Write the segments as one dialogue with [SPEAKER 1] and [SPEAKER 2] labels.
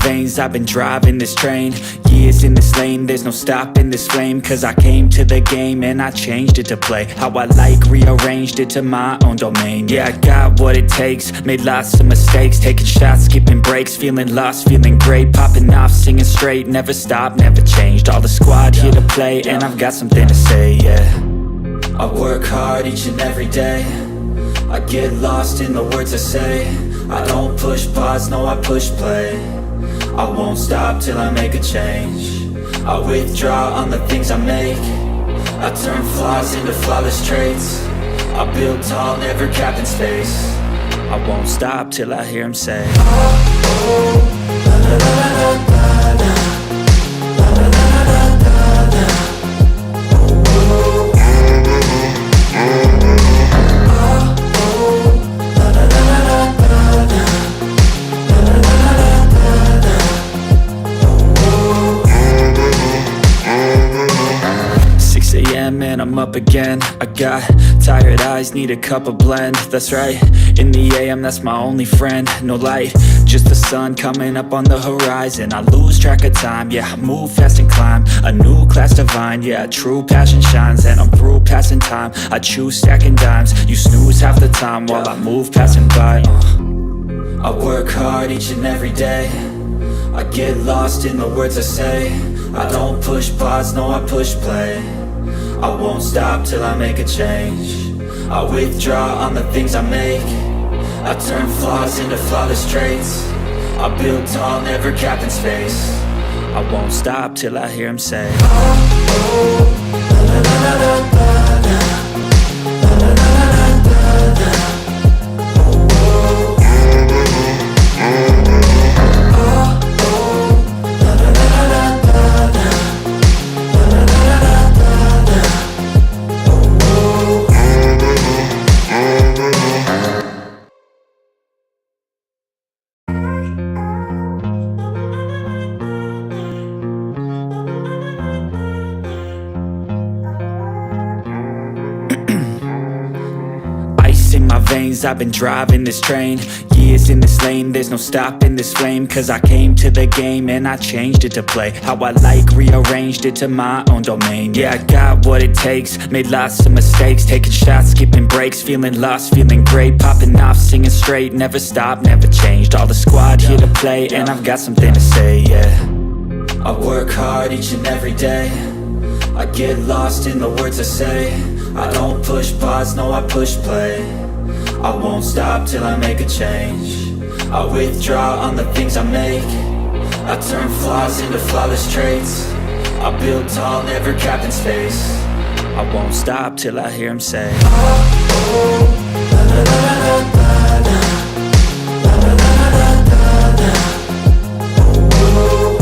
[SPEAKER 1] veins, I've been driving this train. Years in this lane, there's no stopping this flame. Cause I came to the game and I changed it to play how I like, rearranged it to my own domain. Yeah, I got what it takes, made lots of mistakes, taking shots, skipping breaks, feeling lost, feeling great, popping off, singing straight, never stopped, never changed. All the squad here to play, and I've got something to say, yeah. I work hard each and every day, I get lost in the words I say. I don't push pause, no, I push play. I won't stop till I make a change. I withdraw on the things I make. I turn flaws into flawless traits. I build tall, never capped in space. I won't stop till I hear him say, oh, oh, la la la la la la, la la la la la la, oh, oh, and I'm up again. I got tired eyes, need a cup of blend. That's right, in the AM, that's my only friend. No light, just the sun coming up on the horizon. I lose track of time, yeah, I move fast and climb a new class divine, yeah, true passion shines. And I'm through passing time, I choose stacking dimes. You snooze half the time while I move passing by. I work hard each and every day, I get lost in the words I say. I don't push pause, no, I push play. I won't stop till I make a change. I withdraw on the things I make. I turn flaws into flawless traits. I build tall, never capped in space. I won't stop till I hear him say, oh, oh, la la la la la la, la la la la la la, oh, oh, in my veins, I've been driving this train. Years in this lane, there's no stopping this flame. Cause I came to the game and I changed it to play how I like, rearranged it to my own domain. Yeah, I got what it takes, made lots of mistakes, taking shots, skipping breaks, feeling lost, feeling great, popping off, singing straight, never stopped, never changed. All the squad here to play, and I've got something to say, yeah. I work hard each and every day, I get lost in the words I say. I don't push pause, no, I push play. I won't stop till I make a change. I withdraw on the things I make. I turn flaws into flawless traits. I build tall, never capped in space. I won't stop till I hear him say, oh, oh, la la la la la la, la la la la la la, oh, oh,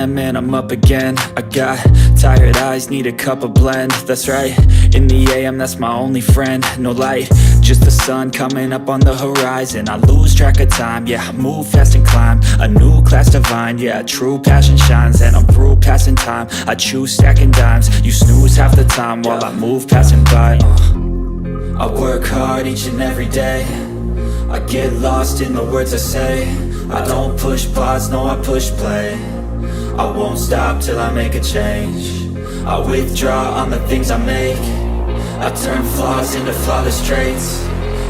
[SPEAKER 1] and I'm up again. I got tired eyes, need a cup of blend. That's right, in the AM, that's my only friend. No light, just the sun coming up on the horizon. I lose track of time, yeah, I move fast and climb a new class divine, yeah, true passion shines. And I'm through passing time, I choose stacking dimes. You snooze half the time while I move passing by. I work hard each and every day, I get lost in the words I say. I don't push pause, no, I push play. I won't stop till I make a change. I withdraw on the things I make. I turn flaws into flawless traits.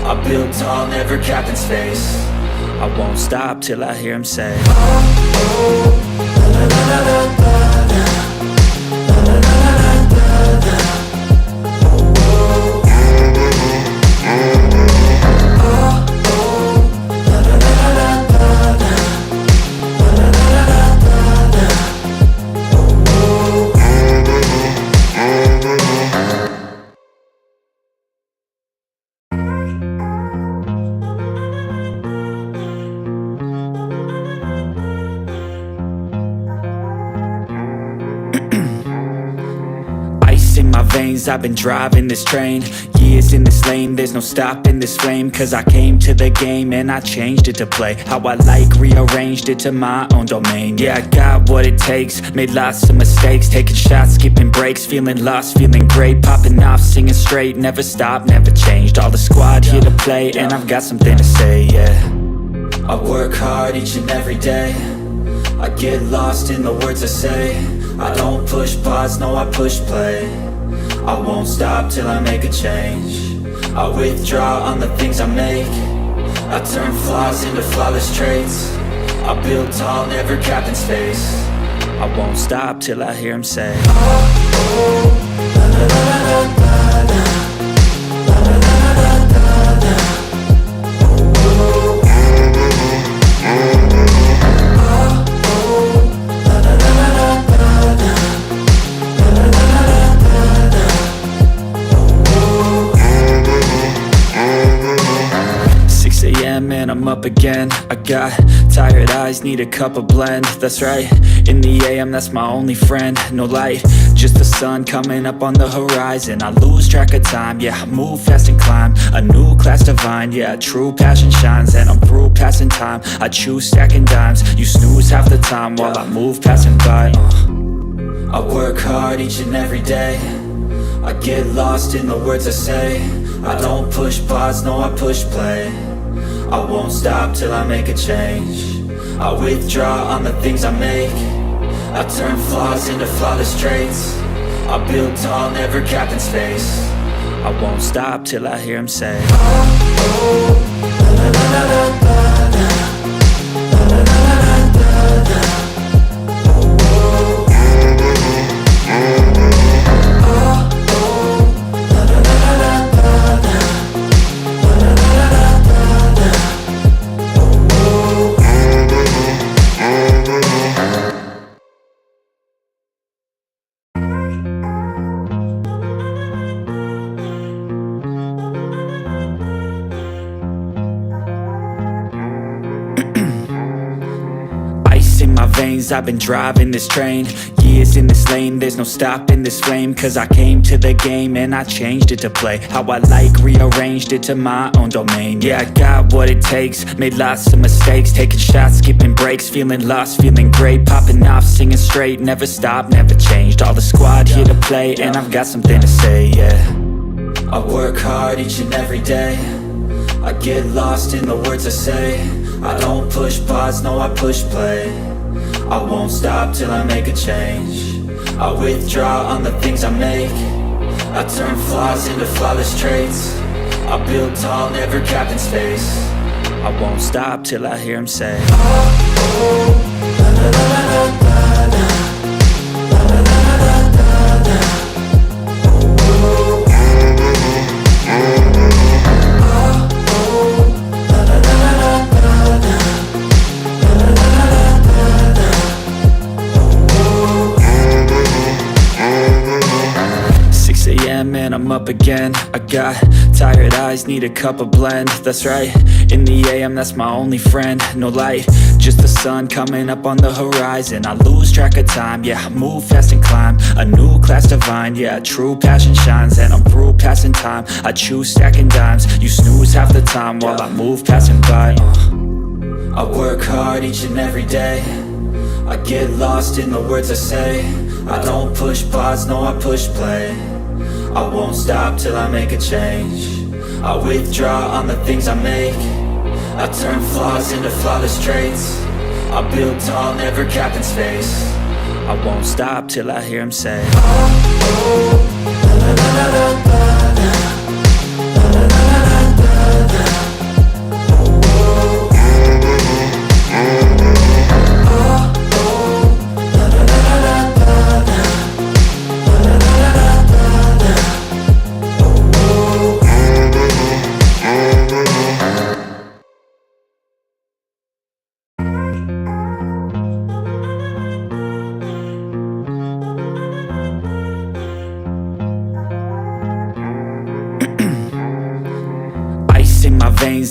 [SPEAKER 1] I build tall, never capped in space. I won't stop till I hear him say, oh, oh, la la la la la la, la la la la la la. veins, I've been driving this train. Years in this lane, there's no stopping this flame. Cause I came to the game and I changed it to play how I like, rearranged it to my own domain. Yeah, I got what it takes, made lots of mistakes, taking shots, skipping breaks, feeling lost, feeling great, popping off, singing straight, never stopped, never changed. All the squad here to play, and I've got something to say, yeah. I work hard each and every day, I get lost in the words I say. I don't push pause, no, I push play. I won't stop till I make a change. I withdraw on the things I make. I turn flaws into flawless traits. I build tall, never capped in space. I won't stop till I hear him say, oh, oh, la, la, la, la, la, la, la, la, la, la, la, la. And I'm up again. I got tired eyes, need a cup of blend. That's right, in the AM, that's my only friend. No light, just the sun coming up on the horizon. I lose track of time, yeah, I move fast and climb a new class divine, yeah, true passion shines. And I'm through passing time, I choose stacking dimes. You snooze half the time while I move passing by. I work hard each and every day, I get lost in the words I say. I don't push pause, no, I push play. I won't stop till I make a change. I withdraw on the things I make. I turn flaws into flawless traits. I build tall, never capped in space. I won't stop till I hear him say, oh, oh, la, la, la, la, la, la, la, la, la, la, la, la. I've been driving this train, years in this lane, there's no stopping this flame. Cause I came to the game and I changed it to play how I like, rearranged it to my own domain. Yeah, I got what it takes, made lots of mistakes, taking shots, skipping breaks, feeling lost, feeling great, popping off, singing straight, never stopped, never changed. All the squad here to play, and I've got something to say, yeah. I work hard each and every day, I get lost in the words I say. I don't push pause, no, I push play. I won't stop till I make a change. I withdraw on the things I make. I turn flaws into flawless traits. I build tall, never capped in space. I won't stop till I hear him say, oh, oh, la, la, la, la, la, la, la, la, la, la, la, la. And I'm up again. I got tired eyes, need a cup of blend. That's right, in the AM, that's my only friend. No light, just the sun coming up on the horizon. I lose track of time, yeah, I move fast and climb a new class divine, yeah, true passion shines. And I'm through passing time, I choose stacking dimes. You snooze half the time while I move passing by. I work hard each and every day, I get lost in the words I say. I don't push pause, no, I push play. I won't stop till I make a change. I withdraw on the things I make. I turn flaws into flawless traits. I build tall, never capped in space. I won't stop till I hear him say, oh, oh, la, la, la, la, la, la, la, la, la, la, la, la.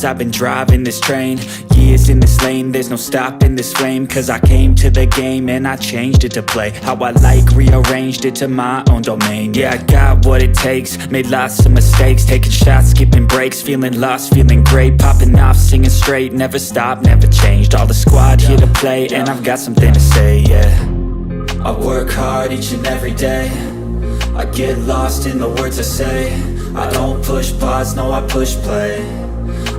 [SPEAKER 1] I've been driving this train, Years in this lane, there's no stopping this flame. Cause I came to the game and I changed it to play how I like, rearranged it to my own domain. Yeah, I got what it takes, made lots of mistakes, taking shots, skipping breaks, feeling lost, feeling great, popping off, singing straight, never stopped, never changed. All the squad here to play, and I've got something to say, yeah. I work hard each and every day, I get lost in the words I say. I don't push pause, no I push play.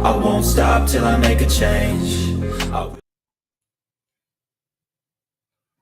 [SPEAKER 1] I won't stop till I make a change.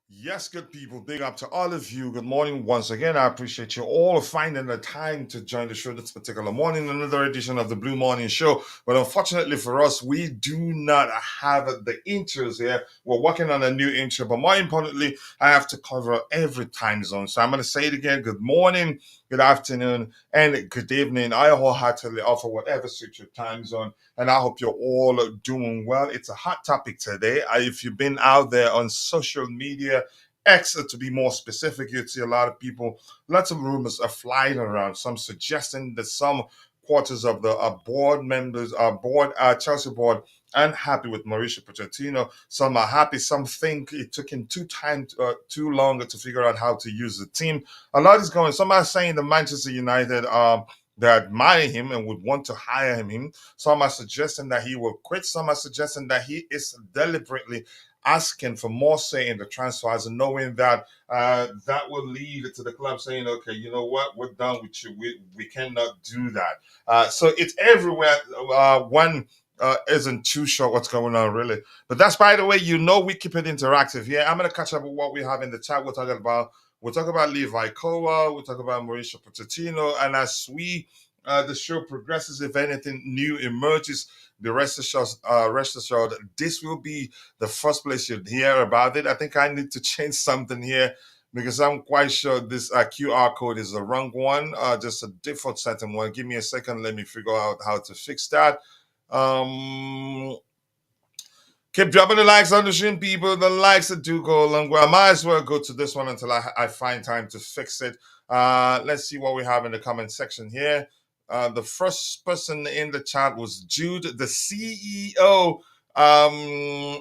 [SPEAKER 2] Yes, good people. Big up to all of you. Good morning once again. I appreciate you all finding the time to join the show this particular morning. Another edition of the Blue Morning Show. But unfortunately for us, we do not have the intros here. We're working on a new intro. But more importantly, I have to cover every time zone. So I'm going to say it again. Good morning, good afternoon, and good evening. I wholeheartedly offer whatever suits your time zone. And I hope you're all doing well. It's a hot topic today. If you've been out there on social media, X to be more specific, you'd see a lot of people, lots of rumors are flying around. Some suggesting that some quarters of the board members, Chelsea board, unhappy with Mauricio Pochettino. Some are happy. Some think it took him too long to figure out how to use the team. A lot is going. Some are saying the Manchester United they admire him and would want to hire him. Some are suggesting that he will quit. Some are suggesting that he is deliberately asking for more say in the transfers and knowing that that will lead to the club saying, okay, you know what, we're done with you. We cannot do that. So it's everywhere. One isn't too sure what's going on, really. But that's, by the way, we keep it interactive. Yeah, I'm going to catch up with what we have in the chat. We'll talk about Levi Kowa. We'll talk about Mauricio Pochettino. And as the show progresses, if anything new emerges, rest assured, this will be the first place you'd hear about it. I think I need to change something here because I'm quite sure this QR code is the wrong one, just a default setting one. Give me a second. Let me figure out how to fix that. Um, Keep dropping the likes on the stream, people. The likes that do go a long way. I might as well go to this one until I find time to fix it. Let's see what we have in the comment section here. The first person in the chat was Jude, the CEO. Uh,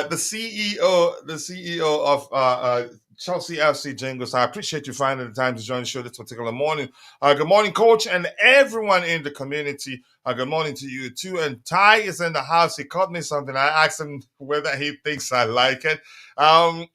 [SPEAKER 2] the CEO of Chelsea FC Jingles. I appreciate you finding the time to join the show this particular morning. Good morning, coach, and everyone in the community. Good morning to you too. And Ty is in the house. He caught me something. I asked him whether he thinks I like it. I'm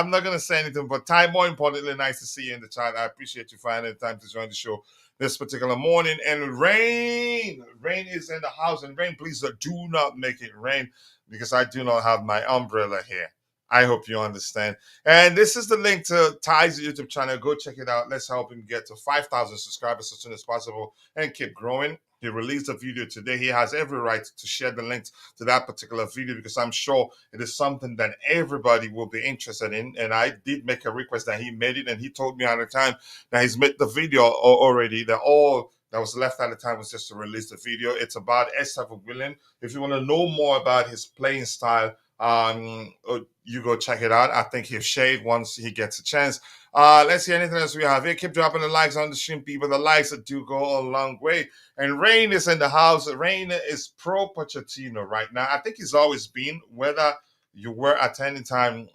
[SPEAKER 2] not gonna say anything, but Ty, more importantly, nice to see you in the chat. I appreciate you finding the time to join the show this particular morning. And Rain is in the house. And Rain, please do not make it rain because I do not have my umbrella here. I hope you understand. And this is the link to Ty's YouTube channel. Go check it out. Let's help him get to 5,000 subscribers as soon as possible and keep growing. He released a video today. He has every right to share the link to that particular video because I'm sure it is something that everybody will be interested in. And I did make a request that he made it, and he told me at the time that he's made the video already. That all that was left at the time was just to release the video. It's about Esther William. If you want to know more about his playing style, you go check it out. I think he'll share it once he gets a chance. Let's see anything else we have here. Keep dropping the likes on the stream, people. The likes that do go a long way. And Rain is in the house. Rain is pro Pochettino right now. I think he's always been, whether you were at any time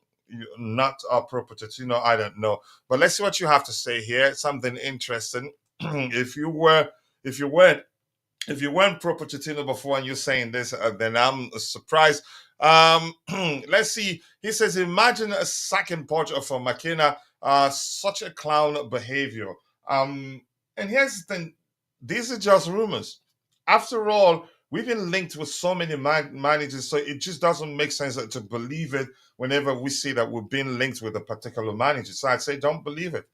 [SPEAKER 2] not pro Pochettino, I don't know. But let's see what you have to say here. Something interesting. if you weren't pro Pochettino before and you're saying this, then I'm surprised. Let's see. He says, imagine a sacking Poch for McKenna. Such a clown behavior. And here's the thing. These are just rumors. After all, we've been linked with so many managers, so it just doesn't make sense to believe it whenever we see that we've been linked with a particular manager. So I'd say don't believe it.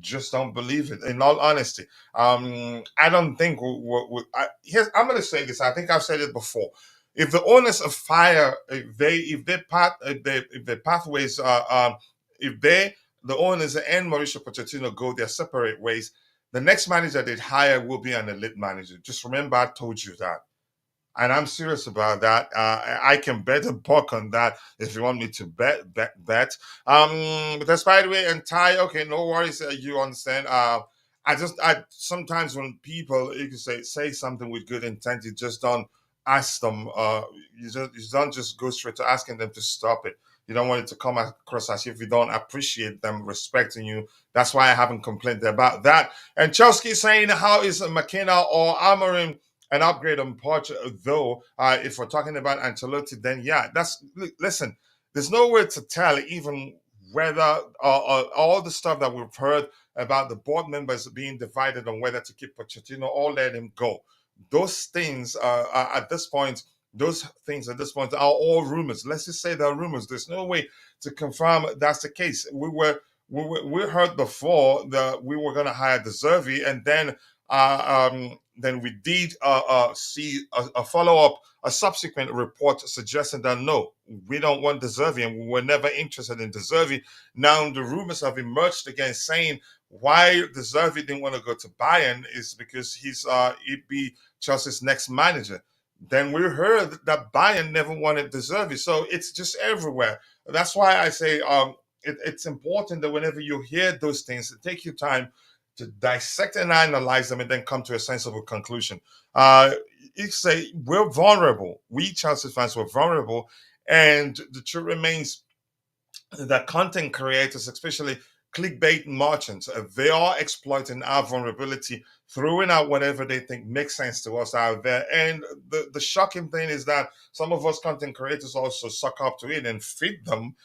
[SPEAKER 2] Just don't believe it. In all honesty, I don't think. I'm going to say this. I think I've said it before. If the owners of fire, if their pathways are, the owners and Mauricio Pochettino go their separate ways, the next manager they hire will be an elite manager. Just remember, I told you that. And I'm serious about that. I can bet a buck on that if you want me to bet. But that's, by the way, and Ty, okay, no worries. You understand. I sometimes when people, you can say something with good intent, you just don't ask them. You don't just go straight to asking them to stop it. You don't want it to come across as if you don't appreciate them respecting you. That's why I haven't complained about that. And Chelsea saying, how is McKenna or Amorim an upgrade on Poch? Though, if we're talking about Ancelotti, then yeah, listen. There's no way to tell even whether all the stuff that we've heard about the board members being divided on whether to keep Pochettino or let him go. Those things at this point, are all rumors. Let's just say they're rumors. There's no way to confirm that's the case. We heard before that we were going to hire the Zervi, and then we did see a follow up, a subsequent report suggesting that no, we don't want De Zerbi, and we were never interested in De Zerbi. Now the rumors have emerged again saying why De Zerbi didn't want to go to Bayern is because he'd be Chelsea's next manager. Then we heard that Bayern never wanted De Zerbi, so it's just everywhere. That's why I say it's important that whenever you hear those things, take your time to dissect and analyze them and then come to a sensible conclusion. You say we're vulnerable. We Chelsea fans were vulnerable, and the truth remains that content creators, especially clickbait merchants, they are exploiting our vulnerability, throwing out whatever they think makes sense to us out there. And the shocking thing is that some of us content creators also suck up to it and feed them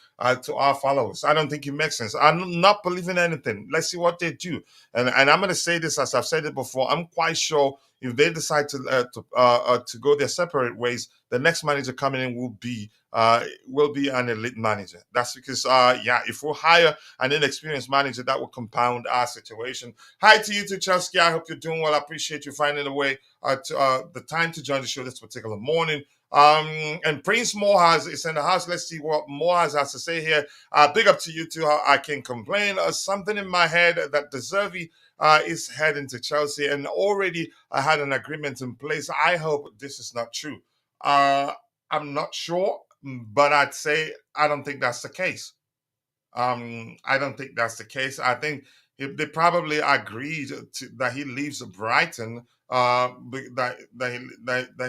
[SPEAKER 2] to our followers. I don't think it makes sense. I'm not believing anything. Let's see what they do. And I'm going to say this as I've said it before. I'm quite sure if they decide to go their separate ways, the next manager coming in will be an elite manager. That's because if we hire an inexperienced manager, that will compound our situation. Hi to you too, Chelsea. I hope you're doing well. I appreciate you finding a way the time to join the show this particular morning. And Prince Mohaz is in the house. Let's see what Mohaz has to say here. Big up to you too. How I can complain. Something in my head that Deservy is heading to Chelsea, and already I had an agreement in place. I hope this is not true. I'm not sure, but I'd say I don't think that's the case. I don't think that's the case. I think if they probably agreed that he leaves Brighton, that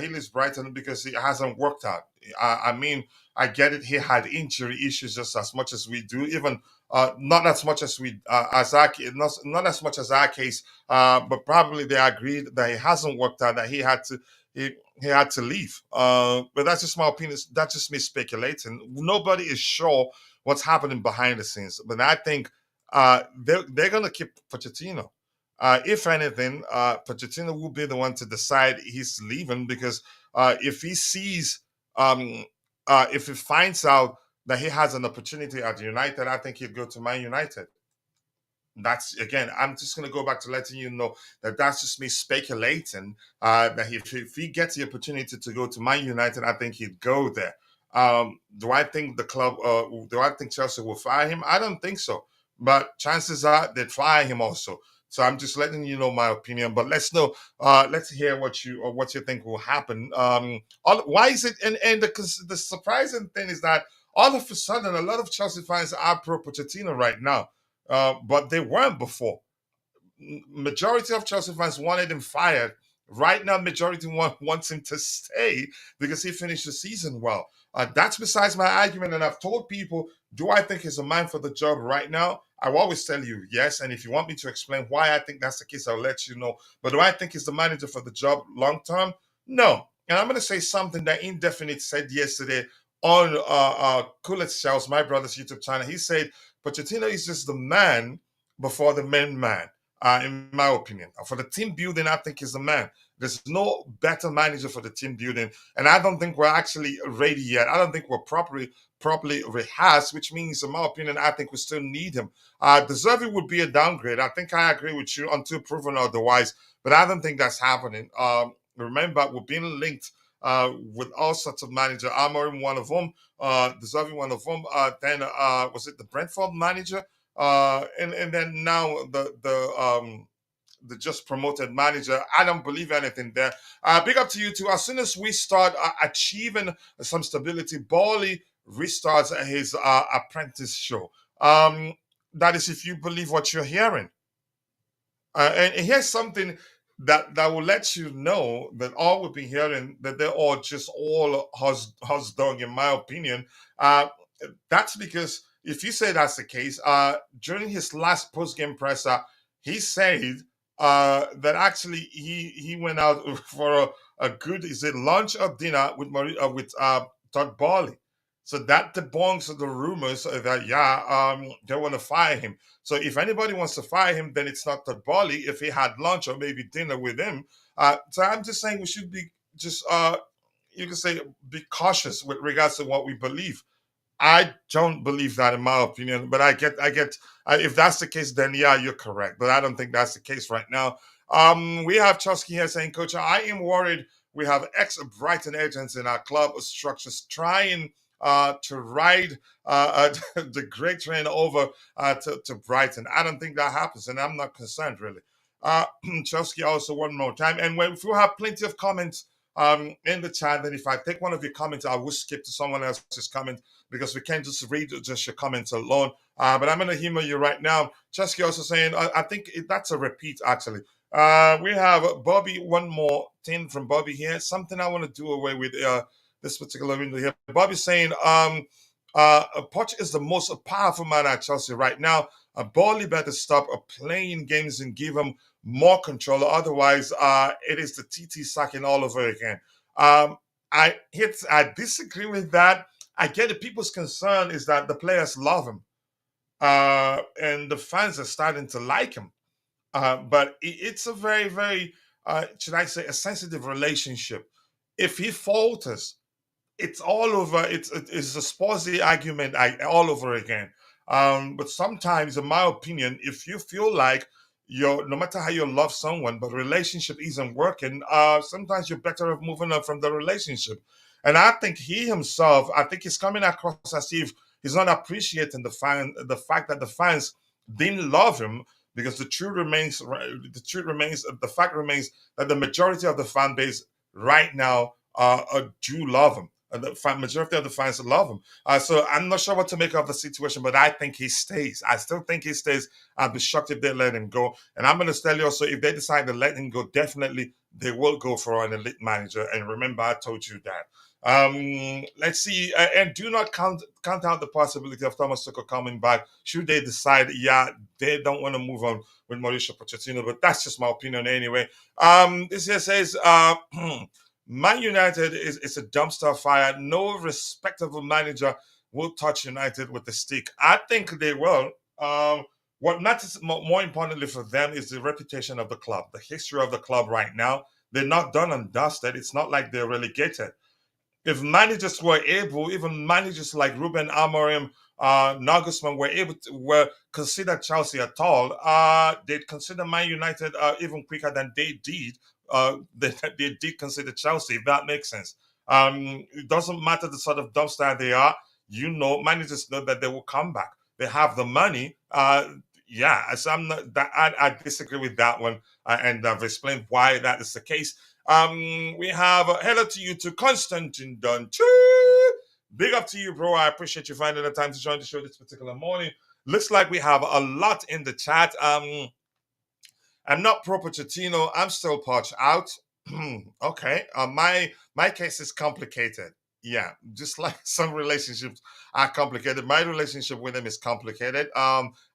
[SPEAKER 2] he leaves Brighton because it hasn't worked out. I mean, I get it. He had injury issues just as much as we do, even not as much as we as our not as much as our case, but probably they agreed that it hasn't worked out. That he had to leave. But that's just my opinion. That's just me speculating. Nobody is sure what's happening behind the scenes. But I think they're going to keep Pochettino. If anything, Pochettino will be the one to decide he's leaving because if he sees, if he finds out that he has an opportunity at United, I think he'll go to Man United. That's again, I'm just going to go back to letting you know that that's just me speculating that if he gets the opportunity to go to Man United, I think he'd go there. Do I think do I think Chelsea will fire him? I don't think so, but chances are they'd fire him also. So I'm just letting you know my opinion, but let's hear what you think will happen. Why is it? And the surprising thing is that all of a sudden a lot of Chelsea fans are pro Pochettino right now, but they weren't before. Majority of Chelsea fans wanted him fired. Right now, majority wants him to stay because he finished the season well. That's besides my argument, and I've told people, do I think he's a man for the job right now? I will always tell you yes, and if you want me to explain why I think that's the case, I'll let you know. But do I think he's the manager for the job long term? No. And I'm going to say something that Indefinite said yesterday on Kulit Shells, my brother's YouTube channel. He said Pochettino is just the man before the main man. In my opinion, for the team building, I think he's the man. There's no better manager for the team building, and I don't think we're actually ready yet. I don't think we're properly rehearsed, which means, in my opinion, I think we still need him. Deserving would be a downgrade. I think I agree with you until proven otherwise, but I don't think that's happening. Remember, we're being linked with all sorts of managers. Amorim, one of them. Deserving, one of them. Then was it the Brentford manager? And then now the just promoted manager. I don't believe anything there. Big up to you too. As soon as we start achieving some stability, Bali restarts his apprentice show. That is if you believe what you're hearing. And here's something that will let you know that all we've been hearing, that they're all just all has done, in my opinion. Uh, that's because if you say that's the case, during his last post game presser, he said that actually he went out for a good, is it lunch or dinner with Todd Barley. So that debunks the rumors that they want to fire him. So if anybody wants to fire him, then it's not Todd Barley. If he had lunch or maybe dinner with him, so I'm just saying we should be just you can say be cautious with regards to what we believe. I don't believe that, in my opinion. But if that's the case, then yeah, you're correct. But I don't think that's the case right now. We have Chosky here saying, Coach, I am worried. We have ex-Brighton agents in our club structures trying to ride the great train over to Brighton. I don't think that happens, and I'm not concerned really. Chelsea also one more time, and if you have plenty of comments in the chat, then if I take one of your comments, I will skip to someone else's comment because we can't just read just your comments alone. But I'm going to humor you right now. Chesky also saying, I think that's a repeat, actually. We have Bobby, one more thing from Bobby here. Something I want to do away with this particular window here. Bobby's saying, Poch is the most powerful man at Chelsea right now. Bally better stop playing games and give him more control. Otherwise, it is the TT sacking all over again. I disagree with that. I get it. People's concern is that the players love him, and the fans are starting to like him. But it's a very, very, should I say, a sensitive relationship. If he falters, it's all over. It's a Sporsy argument all over again. But sometimes, in my opinion, if you feel like no matter how you love someone, but relationship isn't working, sometimes you're better off moving on from the relationship. And I think he himself, I think he's coming across as if he's not appreciating the fact that the fans didn't love him, because the fact remains that the majority of the fan base right now do love him. The majority of the fans love him. So I'm not sure what to make of the situation, but I think he stays. I still think he stays. I'd be shocked if they let him go. And I'm going to tell you also, if they decide to let him go, definitely they will go for an elite manager. And remember, I told you that. Let's see. And do not count out the possibility of Thomas Tuchel coming back should they decide, they don't want to move on with Mauricio Pochettino. But that's just my opinion anyway. This here says, Man United is a dumpster fire. No respectable manager will touch United with a stick. I think they will. What matters more importantly for them is the reputation of the club, the history of the club right now. They're not done and dusted. It's not like they're relegated. If managers were able, even managers like Ruben Amorim, Nagelsmann were consider Chelsea at all, they'd consider Man United even quicker than they did. They did consider Chelsea, if that makes sense. It doesn't matter the sort of dumpster they are. Managers know that they will come back. They have the money. So I disagree with that one, and I've explained why that is the case. We have hello to you to Constantine Dunn. Big up to you, bro. I appreciate you finding the time to join the show this particular morning. Looks like we have a lot in the chat. I'm not pro Pochettino. I'm still Poch out. Okay. My case is complicated. Yeah, just like some relationships are complicated. My relationship with him is complicated.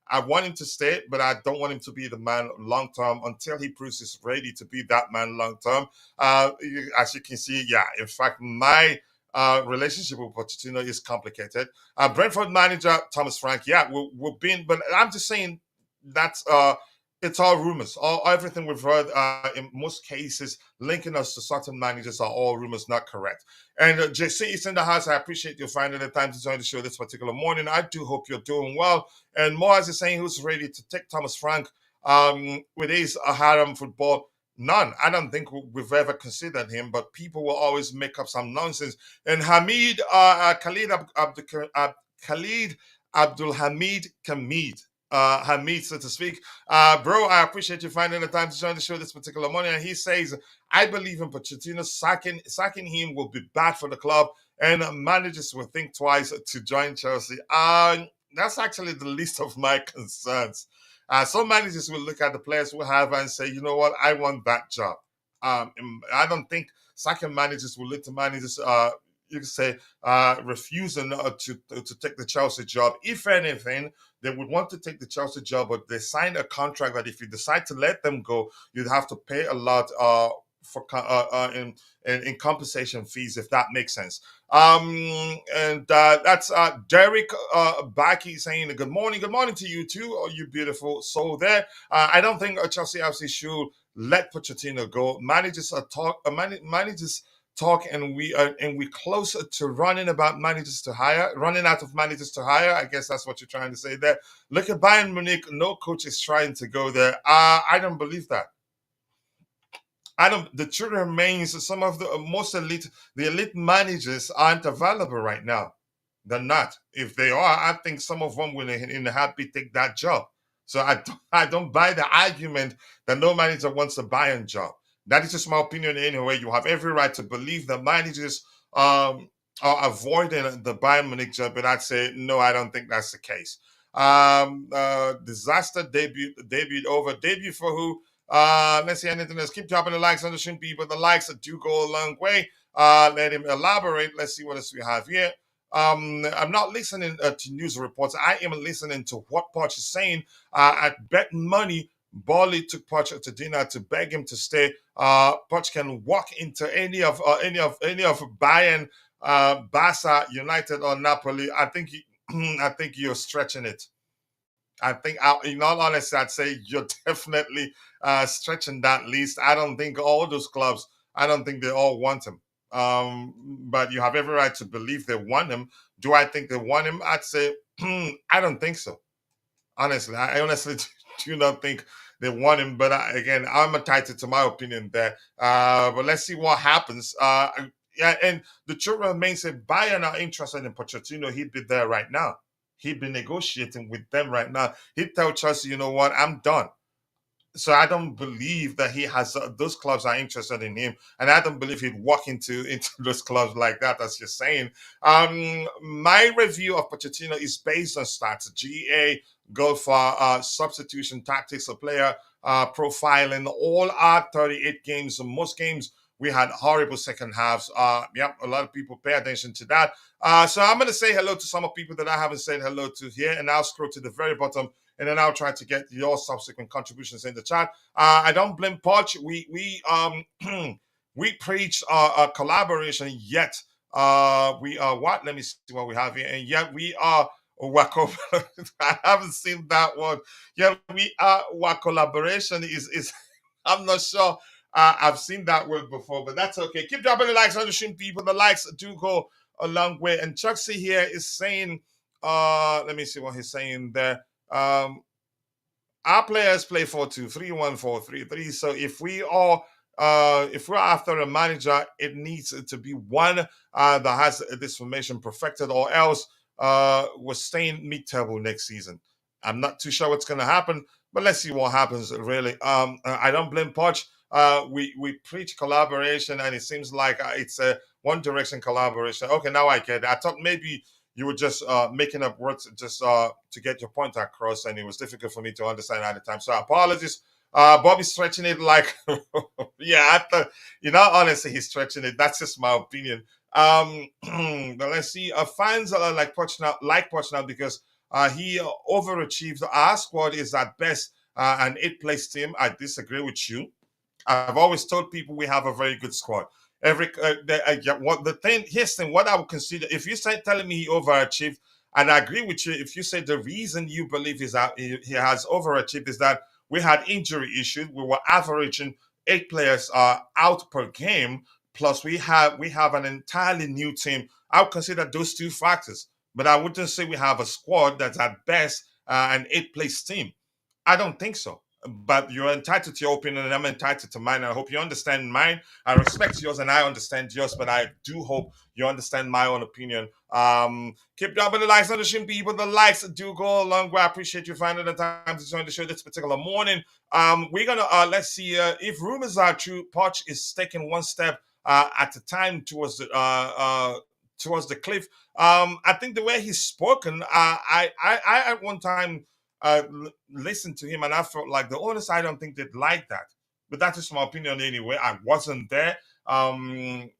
[SPEAKER 2] I want him to stay, but I don't want him to be the man long term until he proves he's ready to be that man long term. As you can see, in fact, my relationship with Pochettino is complicated. Brentford manager Thomas Frank, we've been, but I'm just saying that's it's all rumors. Everything we've heard in most cases linking us to certain managers are all rumors, not correct. And JC is in the house. I appreciate you finding the time to join the show this particular morning. I do hope you're doing well. And Moaz is saying, who's ready to take Thomas Frank with his Haram football? None. I don't think we've ever considered him, but people will always make up some nonsense. And Khalid Abdul Hamid Kamid. Hamid, so to speak. Bro, I appreciate you finding the time to join the show this particular morning. And he says, I believe in Pochettino. Sacking him will be bad for the club, and managers will think twice to join Chelsea. That's actually the least of my concerns. Some managers will look at the players we have and say, you know what, I want that job. I don't think second managers will look to managers. You could say refusing to take the Chelsea job. If anything, they would want to take the Chelsea job, but they signed a contract that if you decide to let them go, you'd have to pay a lot in compensation fees, if that makes sense. And that's Derek Backy saying good morning to you too, oh, you beautiful soul there. I don't think Chelsea FC should let Pochettino go. Managers talk, and we closer to running out of managers to hire. I guess that's what you're trying to say there. Look at Bayern Munich. No coach is trying to go there. I don't believe that. I don't. The truth remains, some of the the elite managers aren't available right now. They're not. If they are, I think some of them will in a happy take that job. So I don't buy the argument that no manager wants a Bayern job. That is just my opinion anyway. You have every right to believe that managers are avoiding the Bayern Munich job, but I'd say no, I don't think that's the case. Disaster debut for who? Let's see anything else. Keep dropping the likes on the stream, people. The likes do go a long way. Let him elaborate. Let's see what else we have here. I'm not listening to news reports. I am listening to what Poch is saying. At Bet Money, Bali took Poch to dinner to beg him to stay. Poch can walk into any of Bayern, Barca, United, or Napoli. I think I think you're stretching it. I think, in all honesty, I'd say you're definitely stretching that list. I don't think all those clubs, I don't think they all want him. But you have every right to believe they want him. Do I think they want him? I'd say, I don't think so. Honestly, I honestly do not think they want him. But again, I'm entitled to my opinion there. But let's see what happens. Yeah, and the truth remains, if Bayern are interested in Pochettino, he'd be there right now. He'd be negotiating with them right now. He'd tell Chelsea, you know what, I'm done. So I don't believe that he has those clubs are interested in him, and I don't believe he'd walk into those clubs like that, as you're saying. My review of Pochettino is based on stats, GA, goal for substitution tactics, a player profiling. All our 38 games, most games we had horrible second halves. Yep, a lot of people pay attention to that. So I'm going to say hello to some of people that I haven't said hello to here, and I'll scroll to the very bottom, and then I'll try to get your subsequent contributions in the chat. I don't blame Poch. We preach collaboration, yet we are what? Let me see what we have here, and yet we are. Wacko. I haven't seen that one. Yeah, we are. What collaboration is? I'm not sure. I've seen that word before, but that's okay. Keep dropping the likes on the stream, people. The likes do go a long way. And Chuck C here is saying, let me see what he's saying there. Our players play 4-2-3-1, 4-3-3. So if we're after a manager, it needs to be one that has this formation perfected, or else we're staying mid-table next season. I'm not too sure what's going to happen, but let's see what happens. Really, I don't blame Poch. We preach collaboration, and it seems like it's a one direction collaboration. Okay, now I get it. I thought maybe you were just making up words just to get your point across, and it was difficult for me to understand at the time. So apologies. Bobby's stretching it like, yeah, I thought, honestly, he's stretching it. That's just my opinion. But let's see. Fans like Poch now because he overachieved. Our squad is at best an 8th-place team. I disagree with you. I've always told people we have a very good squad. Here's the thing. What I would consider, if you say telling me he overachieved, and I agree with you, if you say the reason you believe is that he has overachieved is that we had injury issues, we were averaging 8 players out per game, plus we have an entirely new team. I would consider those two factors, but I wouldn't say we have a squad that's at best an 8th-place team. I don't think so. But you're entitled to your opinion, and I'm entitled to mine. I hope you understand mine. I respect yours, and I understand yours. But I do hope you understand my own opinion. Keep dropping the likes on the stream, people. The likes do go a long way. I appreciate you finding the time to join the show this particular morning. We're gonna let's see if rumors are true. Poch is taking one step at a time towards the cliff. I think the way he's spoken, I at one time listened to him, and I felt like the owners, I don't think they'd like that. But that is my opinion anyway. I wasn't there. That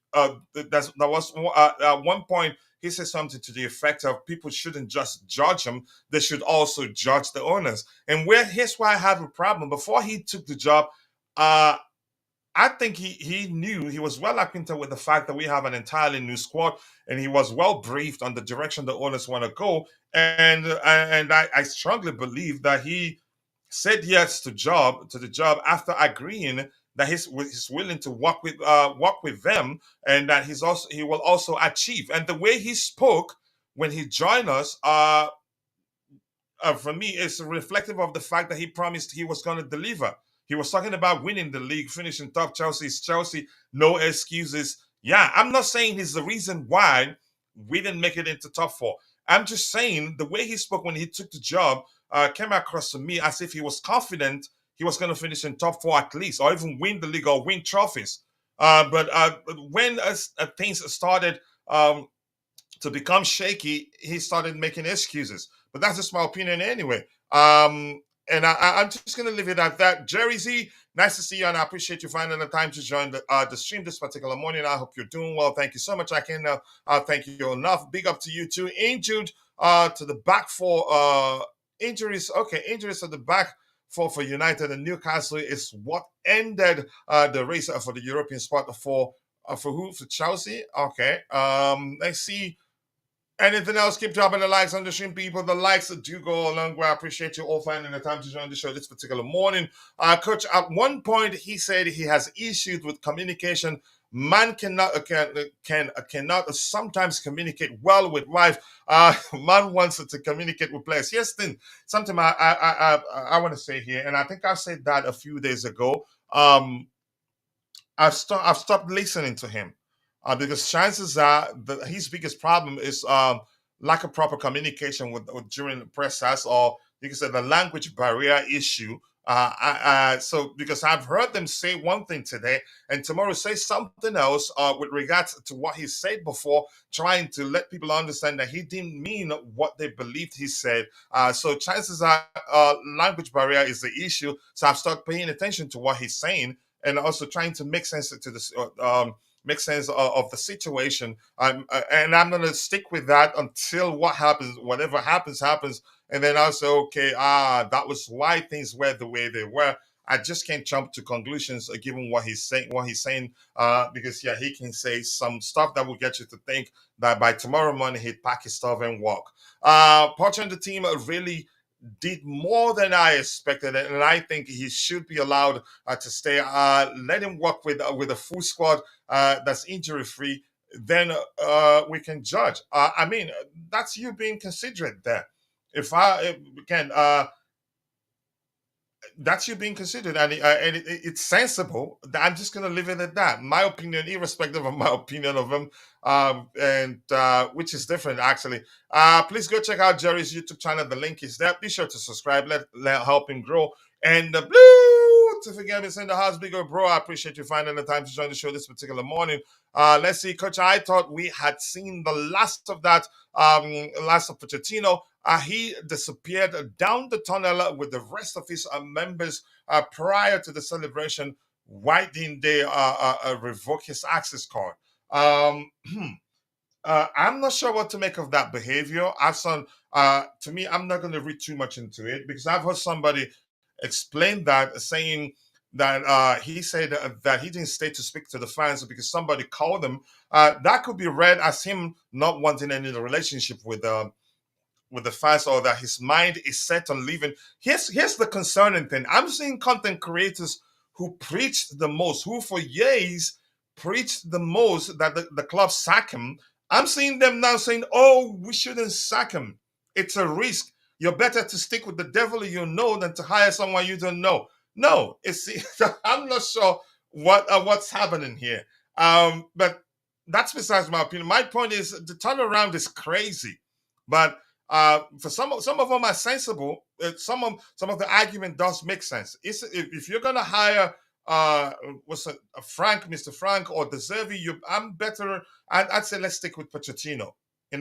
[SPEAKER 2] was at one point he said something to the effect of people shouldn't just judge him; they should also judge the owners. And here's why I have a problem. Before he took the job, uh, I think he knew, he was well acquainted with the fact that we have an entirely new squad, and he was well briefed on the direction the owners want to go. And I strongly believe that he said yes to the job after agreeing that he's willing to work with them, and that he will also achieve. And the way he spoke when he joined us, for me, it's reflective of the fact that he promised he was going to deliver. He was talking about winning the league, finishing top. Chelsea's Chelsea, no excuses. Yeah, I'm not saying he's the reason why we didn't make it into top four. I'm just saying the way he spoke when he took the job came across to me as if he was confident he was going to finish in top four at least, or even win the league or win trophies. But when things started to become shaky, he started making excuses. But that's just my opinion anyway. And I'm just going to leave it at that. Jerry Z, nice to see you, and I appreciate you finding the time to join the stream this particular morning. I hope you're doing well. Thank you so much. I can thank you enough. Big up to you too. Injured to the back for injuries. Okay, injuries to the back for United and Newcastle is what ended the race for the European spot for who? For Chelsea? Okay. Let's see. Anything else? Keep dropping the likes on the stream, people. The likes do go a long way. I appreciate you all finding the time to join the show this particular morning. Coach, at one point, he said he has issues with communication. Man cannot sometimes communicate well with wife. Man wants to communicate with players. Yes, then something I want to say here, and I think I said that a few days ago. I've stopped listening to him because chances are that his biggest problem is lack of proper communication with during the process, or you can say the language barrier issue. So because I've heard them say one thing today and tomorrow say something else with regards to what he said before, trying to let people understand that he didn't mean what they believed he said. So chances are language barrier is the issue. So I've started paying attention to what he's saying and also trying to make sense to this. Make sense of the situation, and I'm gonna stick with that until what happens, whatever happens, happens, and then I'll say, okay, that was why things were the way they were. I just can't jump to conclusions given what he's saying, because yeah, he can say some stuff that will get you to think that by tomorrow morning he'd pack his stuff and walk. Poch and the team really did more than I expected, and I think he should be allowed to stay. Let him work with a full squad that's injury free. Then we can judge. I mean, that's you being considerate there. If we can, that's you being considered, and it's sensible. I'm just gonna leave it at that. My opinion, irrespective of my opinion of him, and which is different actually. Please go check out Jerry's YouTube channel. The link is there. Be sure to subscribe. Let help him grow. And the blue to forget me, send the house bigger, bro. I appreciate you finding the time to join the show this particular morning. Let's see, Coach. I thought we had seen the last of that. Last of Pochettino. He disappeared down the tunnel with the rest of his members prior to the celebration. Why didn't they revoke his access card? Um, I'm not sure what to make of that behavior. To me, I'm not going to read too much into it because I've heard somebody explain that, saying that he said that he didn't stay to speak to the fans because somebody called him. That could be read as him not wanting any relationship with the fans, or that his mind is set on leaving. Here's the concerning thing. I'm seeing content creators who preached the most, who for years preached the most that the club sack him. I'm seeing them now saying, oh, we shouldn't sack him. It's a risk. You're better to stick with the devil you know than to hire someone you don't know. No, it's I'm not sure what's happening here. But that's besides my opinion. My point is the turnaround is crazy. But for some of them are sensible. Some of the argument does make sense. If you're gonna hire what's it, Mr. Frank, or Deservi, I'm better. I'd say let's stick with Pochettino.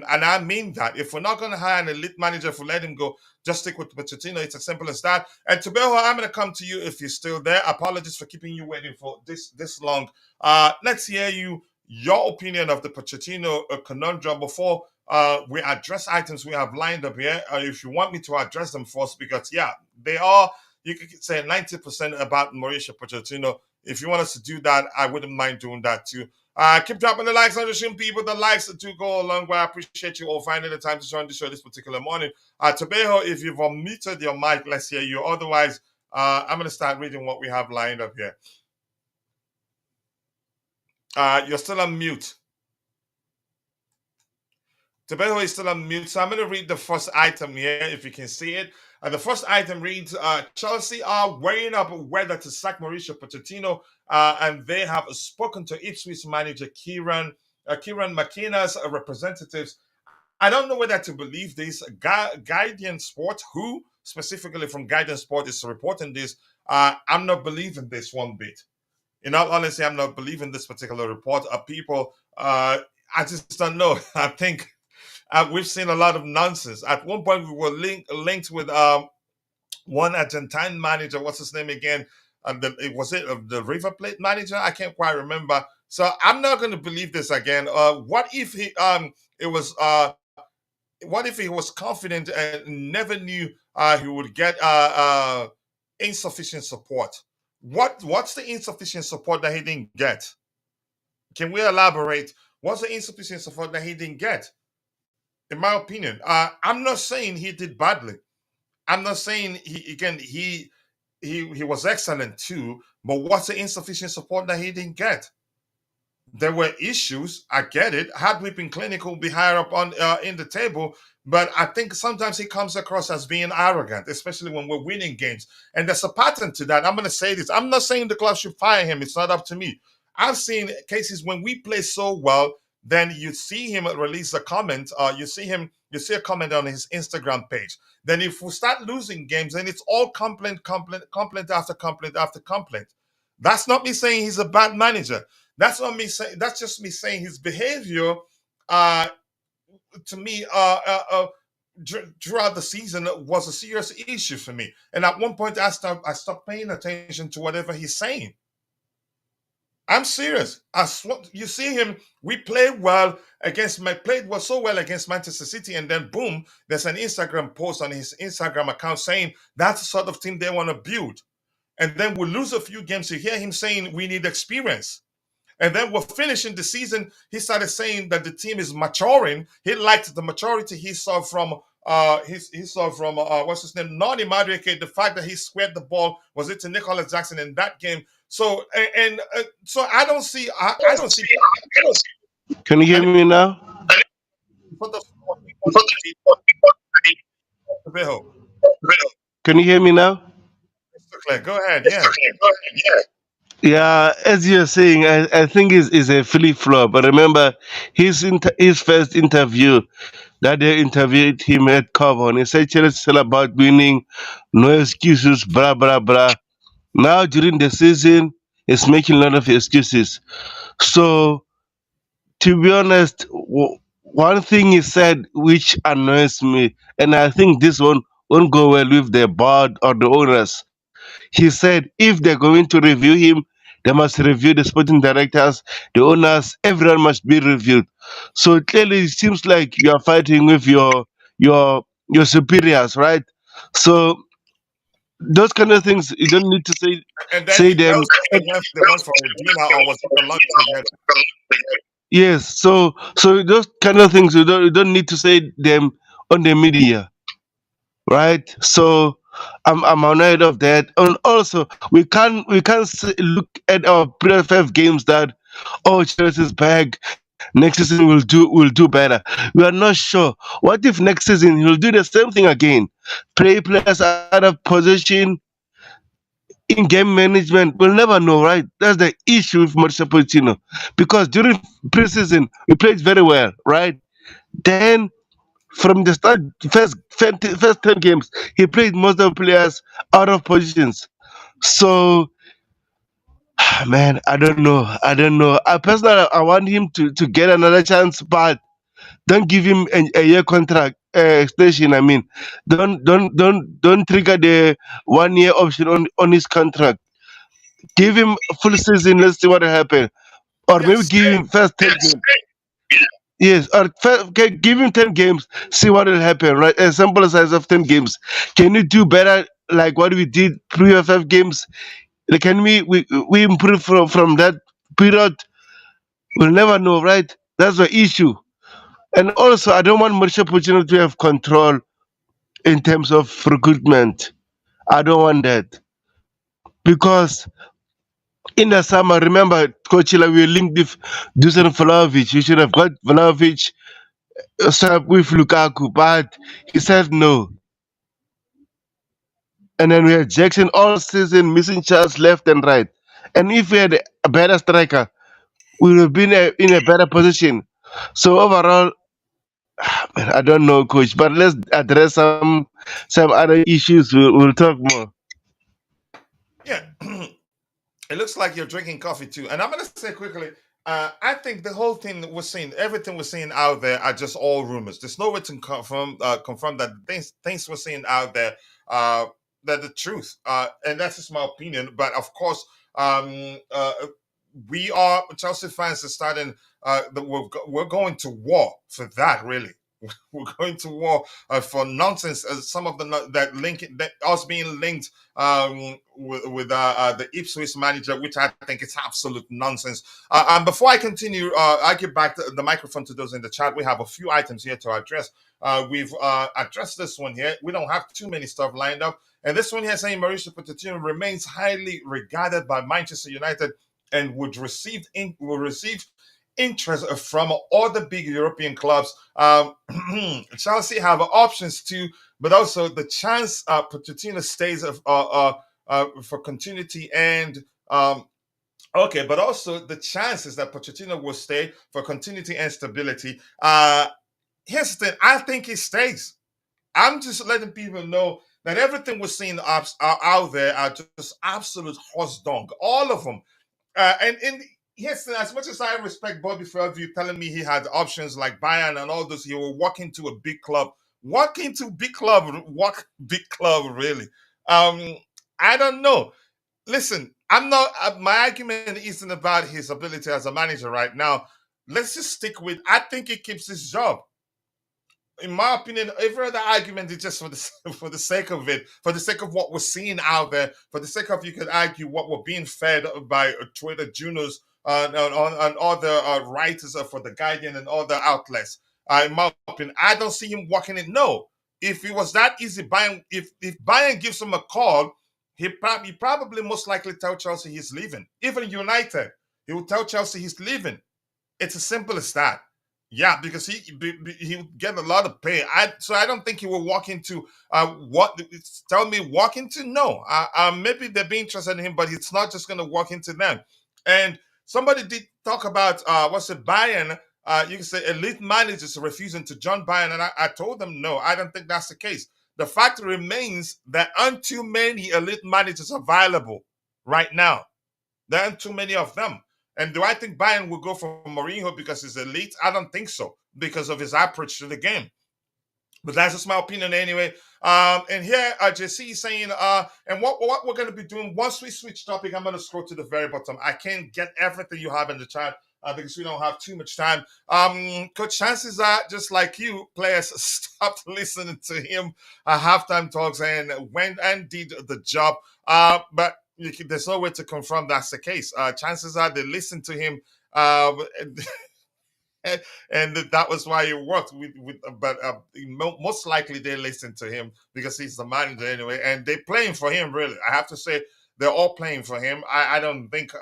[SPEAKER 2] And I mean that. If we're not going to hire an elite manager, if we let him go, just stick with Pochettino. It's as simple as that. And Tobeho, I'm going to come to you if you're still there. Apologies for keeping you waiting for this long. Let's hear your opinion of the Pochettino conundrum before we address items we have lined up here. If you want me to address them first, because yeah, they are. You could say 90% about Mauricio Pochettino. If you want us to do that, I wouldn't mind doing that too. Keep dropping the likes on the stream, people. The likes do go a long way. I appreciate you all finding the time to join the show this particular morning. Tobeho, if you've unmuted your mic, let's hear you. Otherwise, I'm going to start reading what we have lined up here. You're still on mute. Tobeho is still on mute, so I'm going to read the first item here, if you can see it. The first item reads, Chelsea are weighing up whether to sack Mauricio Pochettino, and they have spoken to Ipswich manager Kieran McKenna's representatives. I don't know whether to believe this. Guardian Sport, who specifically from Guardian Sport is reporting this, I'm not believing this one bit. In all honesty, I'm not believing this particular report. People, I just don't know. I think we've seen a lot of nonsense. At one point, we were linked with one Argentine manager. What's his name again? Was it the River Plate manager? I can't quite remember. So I'm not going to believe this again. What if what if he was confident and never knew he would get insufficient support? What's the insufficient support that he didn't get? Can we elaborate? What's the insufficient support that he didn't get? In my opinion, I'm not saying he did badly. I'm not saying he was excellent too. But what's the insufficient support that he didn't get? There were issues. I get it. Had we been clinical, we'd be higher up on in the table. But I think sometimes he comes across as being arrogant, especially when we're winning games. And there's a pattern to that. I'm going to say this. I'm not saying the club should fire him. It's not up to me. I've seen cases when we play so well, then you see him release a comment. You see a comment on his Instagram page. Then if we start losing games, then it's all complaint after complaint after complaint. That's not me saying he's a bad manager. That's not me saying. That's just me saying his behavior, to me, throughout the season was a serious issue for me. And at one point, I stopped paying attention to whatever he's saying. I'm serious. You see him. We played well so well against Manchester City, and then boom, there's an Instagram post on his Instagram account saying that's the sort of team they want to build. And then we lose a few games. You hear him saying we need experience. And then we're finishing the season. He started saying that the team is maturing. He liked the maturity he saw from what's his name, Noni Madueke. The fact that he squared the ball, was it to Nicholas Jackson in that game? So so I don't see. I don't see.
[SPEAKER 3] Can you hear me now? Can you hear me now?
[SPEAKER 2] Go ahead. Yeah.
[SPEAKER 3] Yeah, as you're saying, I think is a flip flop. But remember, his first interview that they interviewed him at Carbon, he said it's all about winning, no excuses, blah blah blah. Now during the season, he's making a lot of excuses. So to be honest, one thing he said which annoys me, and I think this one won't go well with the board or the owners. He said if they're going to review him, they must review the sporting directors, the owners, everyone must be reviewed. So clearly, it seems like you are fighting with your superiors, right? So those kind of things you don't need to
[SPEAKER 2] And then
[SPEAKER 3] say them.
[SPEAKER 2] they went for Medina, or was it the lunch together?
[SPEAKER 3] Yes, so those kind of things you don't need to say them on the media, right? So I'm annoyed of that. And also we can't look at our previous 5 games that oh Chelsea's back. Next season we'll do better. We are not sure. What if next season he'll do the same thing again? Play players out of position in game management. We'll never know, right? That's the issue with Mauricio Pochettino. Because during preseason we played very well, right? Then from the start, first 10 games, he played most of the players out of positions. So, man, I don't know. I personally, I want him to get another chance, but Don't give him a year contract extension. I mean, don't trigger the 1 year option on his contract. Give him a full season. Let's see what will happen. Or maybe
[SPEAKER 2] Yes.
[SPEAKER 3] give him first 10 games. Yes, or okay, give him 10 games. See what will happen. Right, a sample size of 10 games. Can you do better like what we did previous 5 games? Like, can we improve from that period? We'll never know, right? That's the issue. And also, I don't want Mauricio Pochettino to have control in terms of recruitment. I don't want that because in the summer, remember, Coachella, we linked with Dusan Vlahovic. You should have got Vlahovic swap with Lukaku, but he said no. And then we had Jackson all season missing shots left and right. And if we had a better striker, we would have been in a better position. So overall, man, I don't know, coach, but let's address some other issues. We'll talk more.
[SPEAKER 2] Yeah. It looks like you're drinking coffee too. And I'm going to say quickly, I think the whole thing that we're seeing, everything we're seeing out there are just all rumors. There's no way to confirm that things we're seeing out there, that the truth. And that's just my opinion. But of course, we are Chelsea fans are starting. We're going to war for that. Really, we're going to war for nonsense. Some of that link that us being linked with the Ipswich manager, which I think is absolute nonsense. And before I continue, I give back the microphone to those in the chat. We have a few items here to address. We've addressed this one here. We don't have too many stuff lined up. And this one here saying Mauricio Pochettino remains highly regarded by Manchester United and will receive interest from all the big European clubs. Chelsea have options too, but also the chance Pochettino stays for continuity and okay, but also the chances that Pochettino will stay for continuity and stability. Here's the thing: I think he stays. I'm just letting people know that everything we're seeing out there are just absolute horse dung, all of them. And yes, as much as I respect Bobby Fairview telling me he had options like Bayern and all those, he will walk into a big club. Walk into walk big club, really. Um, I don't know. Listen, I'm not. My argument isn't about his ability as a manager right now. Let's just stick with. I think he keeps his job. In my opinion, every other argument is just for the for the sake of it, for the sake of what we're seeing out there, for the sake of you could argue what we're being fed by Twitter Junos and other writers for the Guardian and other outlets. In my opinion, I don't see him walking in. No, if it was that easy, if Bayern gives him a call, he probably most likely tell Chelsea he's leaving. Even United, he will tell Chelsea he's leaving. It's as simple as that. Yeah, because he would get a lot of pay. I don't think he will walk into what tell me walk into. No, maybe they'll be interested in him, but it's not just going to walk into them. And somebody did talk about what's it Bayern. You can say elite managers refusing to join Bayern, and I told them no, I don't think that's the case. The fact remains that aren't too many elite managers available right now. There aren't too many of them. And do I think Bayern will go for Mourinho because he's elite? I don't think so, because of his approach to the game. But that's just my opinion anyway. And here, JC is saying, and what we're going to be doing, once we switch topic, I'm going to scroll to the very bottom. I can't get everything you have in the chat because we don't have too much time. Coach, chances are, just like you, players stopped listening to him at halftime talks and went and did the job. But there's no way to confirm that's the case. Chances are they listened to him, and that was why it worked. But most likely they listened to him because he's the manager anyway, and they're playing for him. Really, I have to say they're all playing for him. I don't think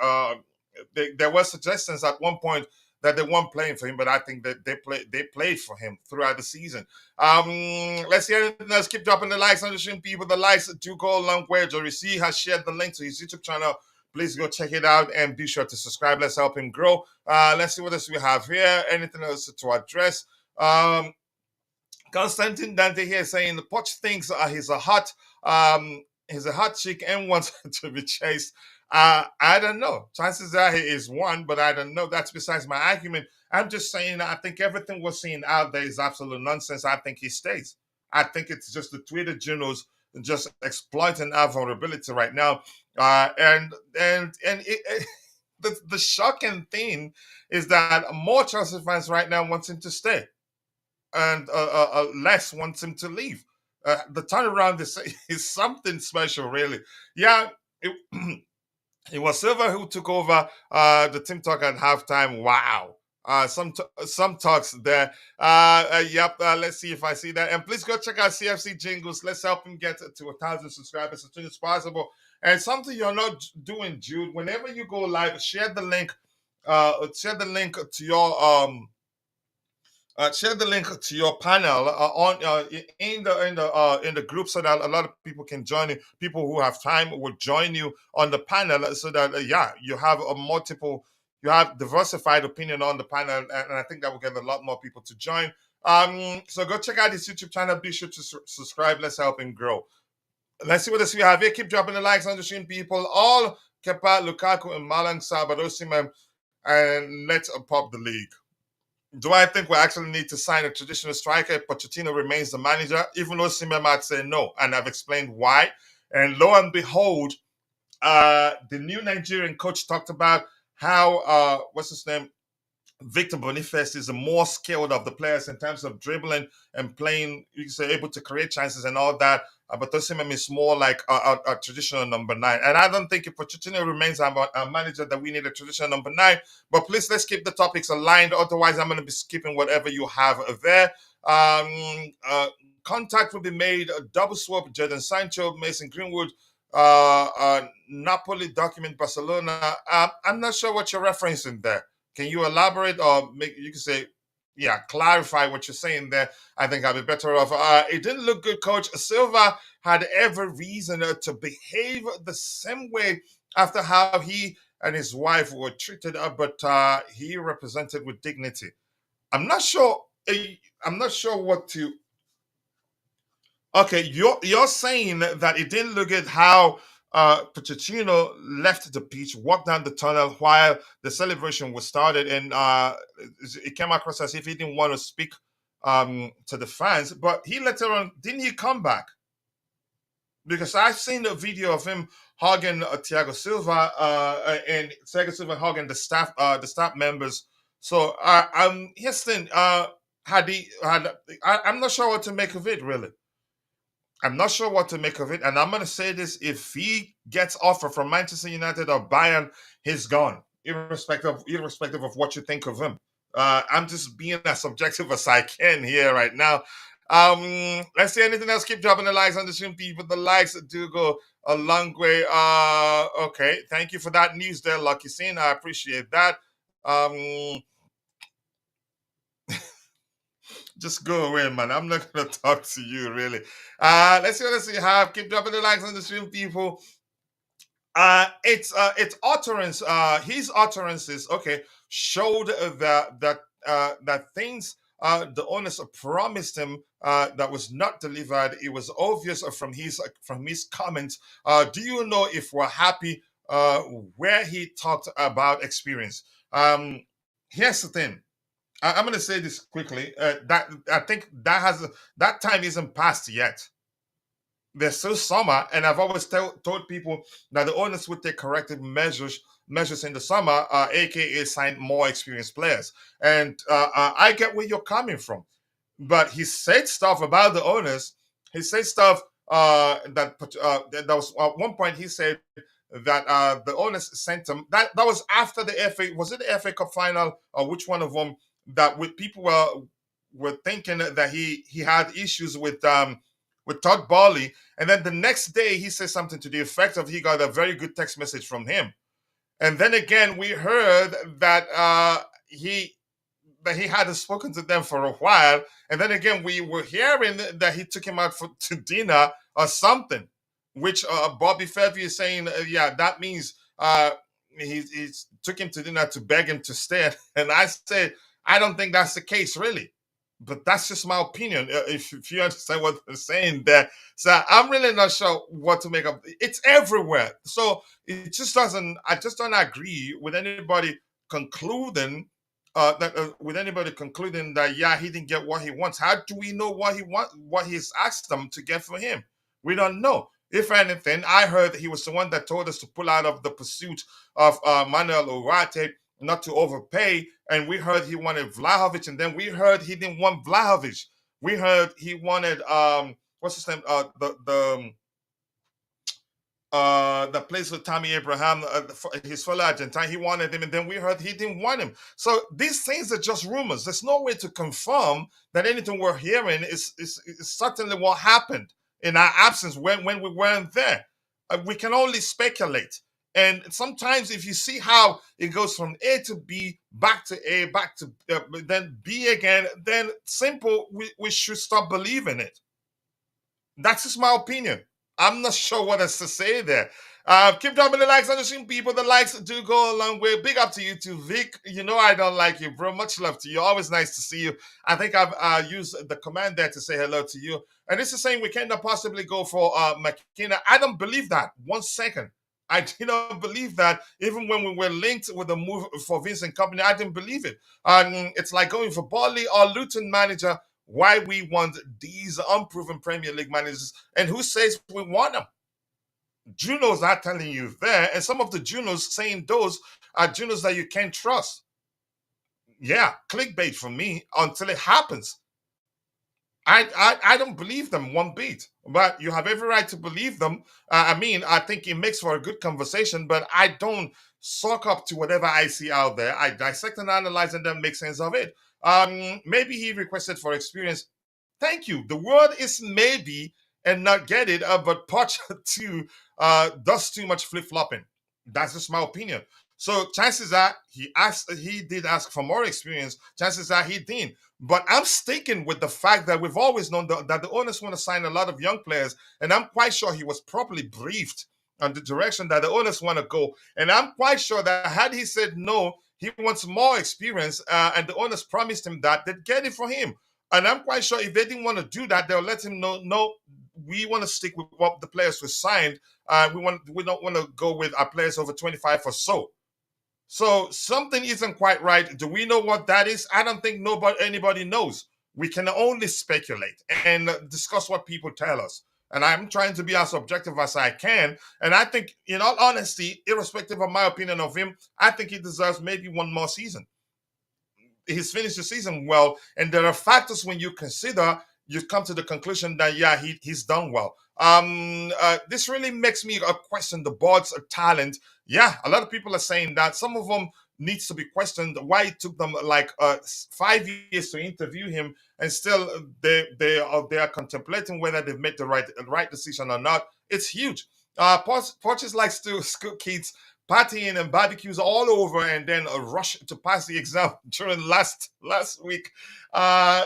[SPEAKER 2] there were suggestions at one point that they weren't playing for him, but I think that they played for him throughout the season. Let's hear anything else. Keep dropping the likes on the stream, people. The likes do go a long way. Jory has shared the link to his YouTube channel. Please go check it out and be sure to subscribe. Let's help him grow. Let's see what else we have here. Anything else to address? Constantine Dante here saying the Poch thinks he's a hot chick and wants to be chased. I don't know. Chances are he is one, but I don't know. That's besides my argument. I'm just saying, I think everything we're seeing out there is absolute nonsense. I think he stays. I think it's just the Twitter journals just exploiting our vulnerability right now. And the shocking thing is that more Chelsea fans right now want him to stay, and less wants him to leave. The turnaround is something special, really. Yeah, it, it was Silva who took over the team talk at halftime. Wow. Some talks there. Yep. Let's see if I see that. And please go check out CFC Jingles. Let's help him get to 1,000 subscribers as soon as possible. And something you're not doing, Jude. Whenever you go live, share the link. Share the link to your share the link to your panel on in the group, so that a lot of people can join you. People who have time will join you on the panel, so that you have you have diversified opinion on the panel, and I think that will get a lot more people to join. So go check out his YouTube channel. Be sure to subscribe. Let's help him grow. Let's see what else we have here. Keep dropping the likes on the stream, people. All Kepa, Lukaku, and Malang Sabah, Osimhen, and let's pop the league. Do I think we actually need to sign a traditional striker if Pochettino remains the manager? Even though Sima might say no, and I've explained why. And lo and behold, the new Nigerian coach talked about how what's his name? Victor Boniface is the more skilled of the players in terms of dribbling and playing. You can say able to create chances and all that. But Osimhen is more like a traditional number 9. And I don't think if Pochettino remains our manager that we need a traditional number 9. But please, let's keep the topics aligned. Otherwise, I'm going to be skipping whatever you have there. Contact will be made. Double swap, Jadon Sancho, Mason Greenwood, Napoli document Barcelona. I'm not sure what you're referencing there. Can you elaborate, or you can say, clarify what you're saying there? I think I'll be better off. It didn't look good, Coach. Silva had every reason to behave the same way after how he and his wife were treated, but he represented with dignity. I'm not sure. I'm not sure what to. Okay, you're saying that it didn't look at how Pochettino left the pitch, walked down the tunnel while the celebration was started, and it came across as if he didn't want to speak to the fans. But he later on, didn't he come back? Because I've seen a video of him hugging Thiago Silva and Thiago Silva hugging the staff members. So here's the thing, I'm not sure what to make of it, really. I'm not sure what to make of it, and I'm going to say this: if he gets offer from Manchester United or Bayern, he's gone, irrespective of what you think of him. I'm just being as subjective as I can here right now. Let's see, anything else? Keep dropping the likes on the stream, people. The likes do go a long way. Okay, thank you for that news there, Lucky Scene. I appreciate that. Just go away, man. I'm not gonna talk to you, really. Let's see what else you have. Keep dropping the likes on the stream, people. It's utterance. His utterances, okay, showed that things the owners promised him that was not delivered. It was obvious from his comments. Do you know if we're happy where he talked about experience? Here's the thing. I'm going to say this quickly. That I think that time isn't passed yet. There's still summer, and I've always told people that the owners would take corrective measures in the summer, aka sign more experienced players. And I get where you're coming from, but he said stuff about the owners. He said stuff that was at one point. He said that the owners sent him. That was after the FA. Was it the FA Cup final, or which one of them? That with people were thinking that he had issues with Todd Bowley, and then the next day he said something to the effect of he got a very good text message from him, and then again we heard that he hadn't spoken to them for a while, and then again we were hearing that he took him out to dinner or something, which Bobby Fairview is saying, that means he took him to dinner to beg him to stay, and I said, I don't think that's the case, really. But that's just my opinion, if you understand what I'm saying there. So I'm really not sure what to make of. It's everywhere. So it just doesn't, I just don't agree with anybody concluding with anybody concluding that yeah, he didn't get what he wants. How do we know what he's asked them to get for him? We don't know. If anything, I heard he was the one that told us to pull out of the pursuit of Manuel Ugarte, not to overpay, and we heard he wanted Vlahovic, and then we heard he didn't want Vlahovic. We heard he wanted what's his name? The place with Tommy Abraham, his fellow Argentine, he wanted him, and then we heard he didn't want him. So these things are just rumors. There's no way to confirm that anything we're hearing is certainly what happened in our absence when we weren't there. We can only speculate. And sometimes, if you see how it goes from A to B, back to A, back to then B again, then simple, we should stop believing it. That's just my opinion. I'm not sure what else to say there. Keep dropping the likes on the stream, people. The likes do go a long way. Big up to you too, Vic. You know I don't like you, bro. Much love to you. Always nice to see you. I think I've used the command there to say hello to you. And this is saying we cannot possibly go for McKenna. I don't believe that. 1 second. I did not believe that. Even when we were linked with the move for Vincent Company, I didn't believe it. It's like going for Bali or Luton manager. Why we want these unproven Premier League managers, and who says we want them? Junos are telling you there, and some of the Junos saying those are Junos that you can't trust. Yeah, clickbait for me until it happens. I don't believe them one bit, but you have every right to believe them. I think it makes for a good conversation, but I don't suck up to whatever I see out there. I dissect and analyze and then make sense of it. Maybe he requested for experience. Thank you. The word is maybe and not get it, but Poch too does too much flip-flopping. That's just my opinion. So chances are he did ask for more experience. Chances are he didn't. But I'm sticking with the fact that we've always known that the owners want to sign a lot of young players, and I'm quite sure he was properly briefed on the direction that the owners want to go. And I'm quite sure that had he said no, he wants more experience, and the owners promised him that they'd get it for him. And I'm quite sure if they didn't want to do that, they'll let him know, no, we want to stick with what the players were signed. We don't want to go with our players over 25 or so. So something isn't quite right. Do we know what that is? I don't think anybody knows. We can only speculate and discuss what people tell us. And I'm trying to be as objective as I can. And I think, in all honesty, irrespective of my opinion of him, I think he deserves maybe one more season. He's finished the season well. And there are factors when you consider, you come to the conclusion that, yeah, he's done well. This really makes me question the board's talent. Yeah, a lot of people are saying that. Some of them needs to be questioned. Why it took them like 5 years to interview him, and still they are contemplating whether they've made the right decision or not. It's huge. Poches likes to school kids partying and barbecues all over, and then a rush to pass the exam during last week. I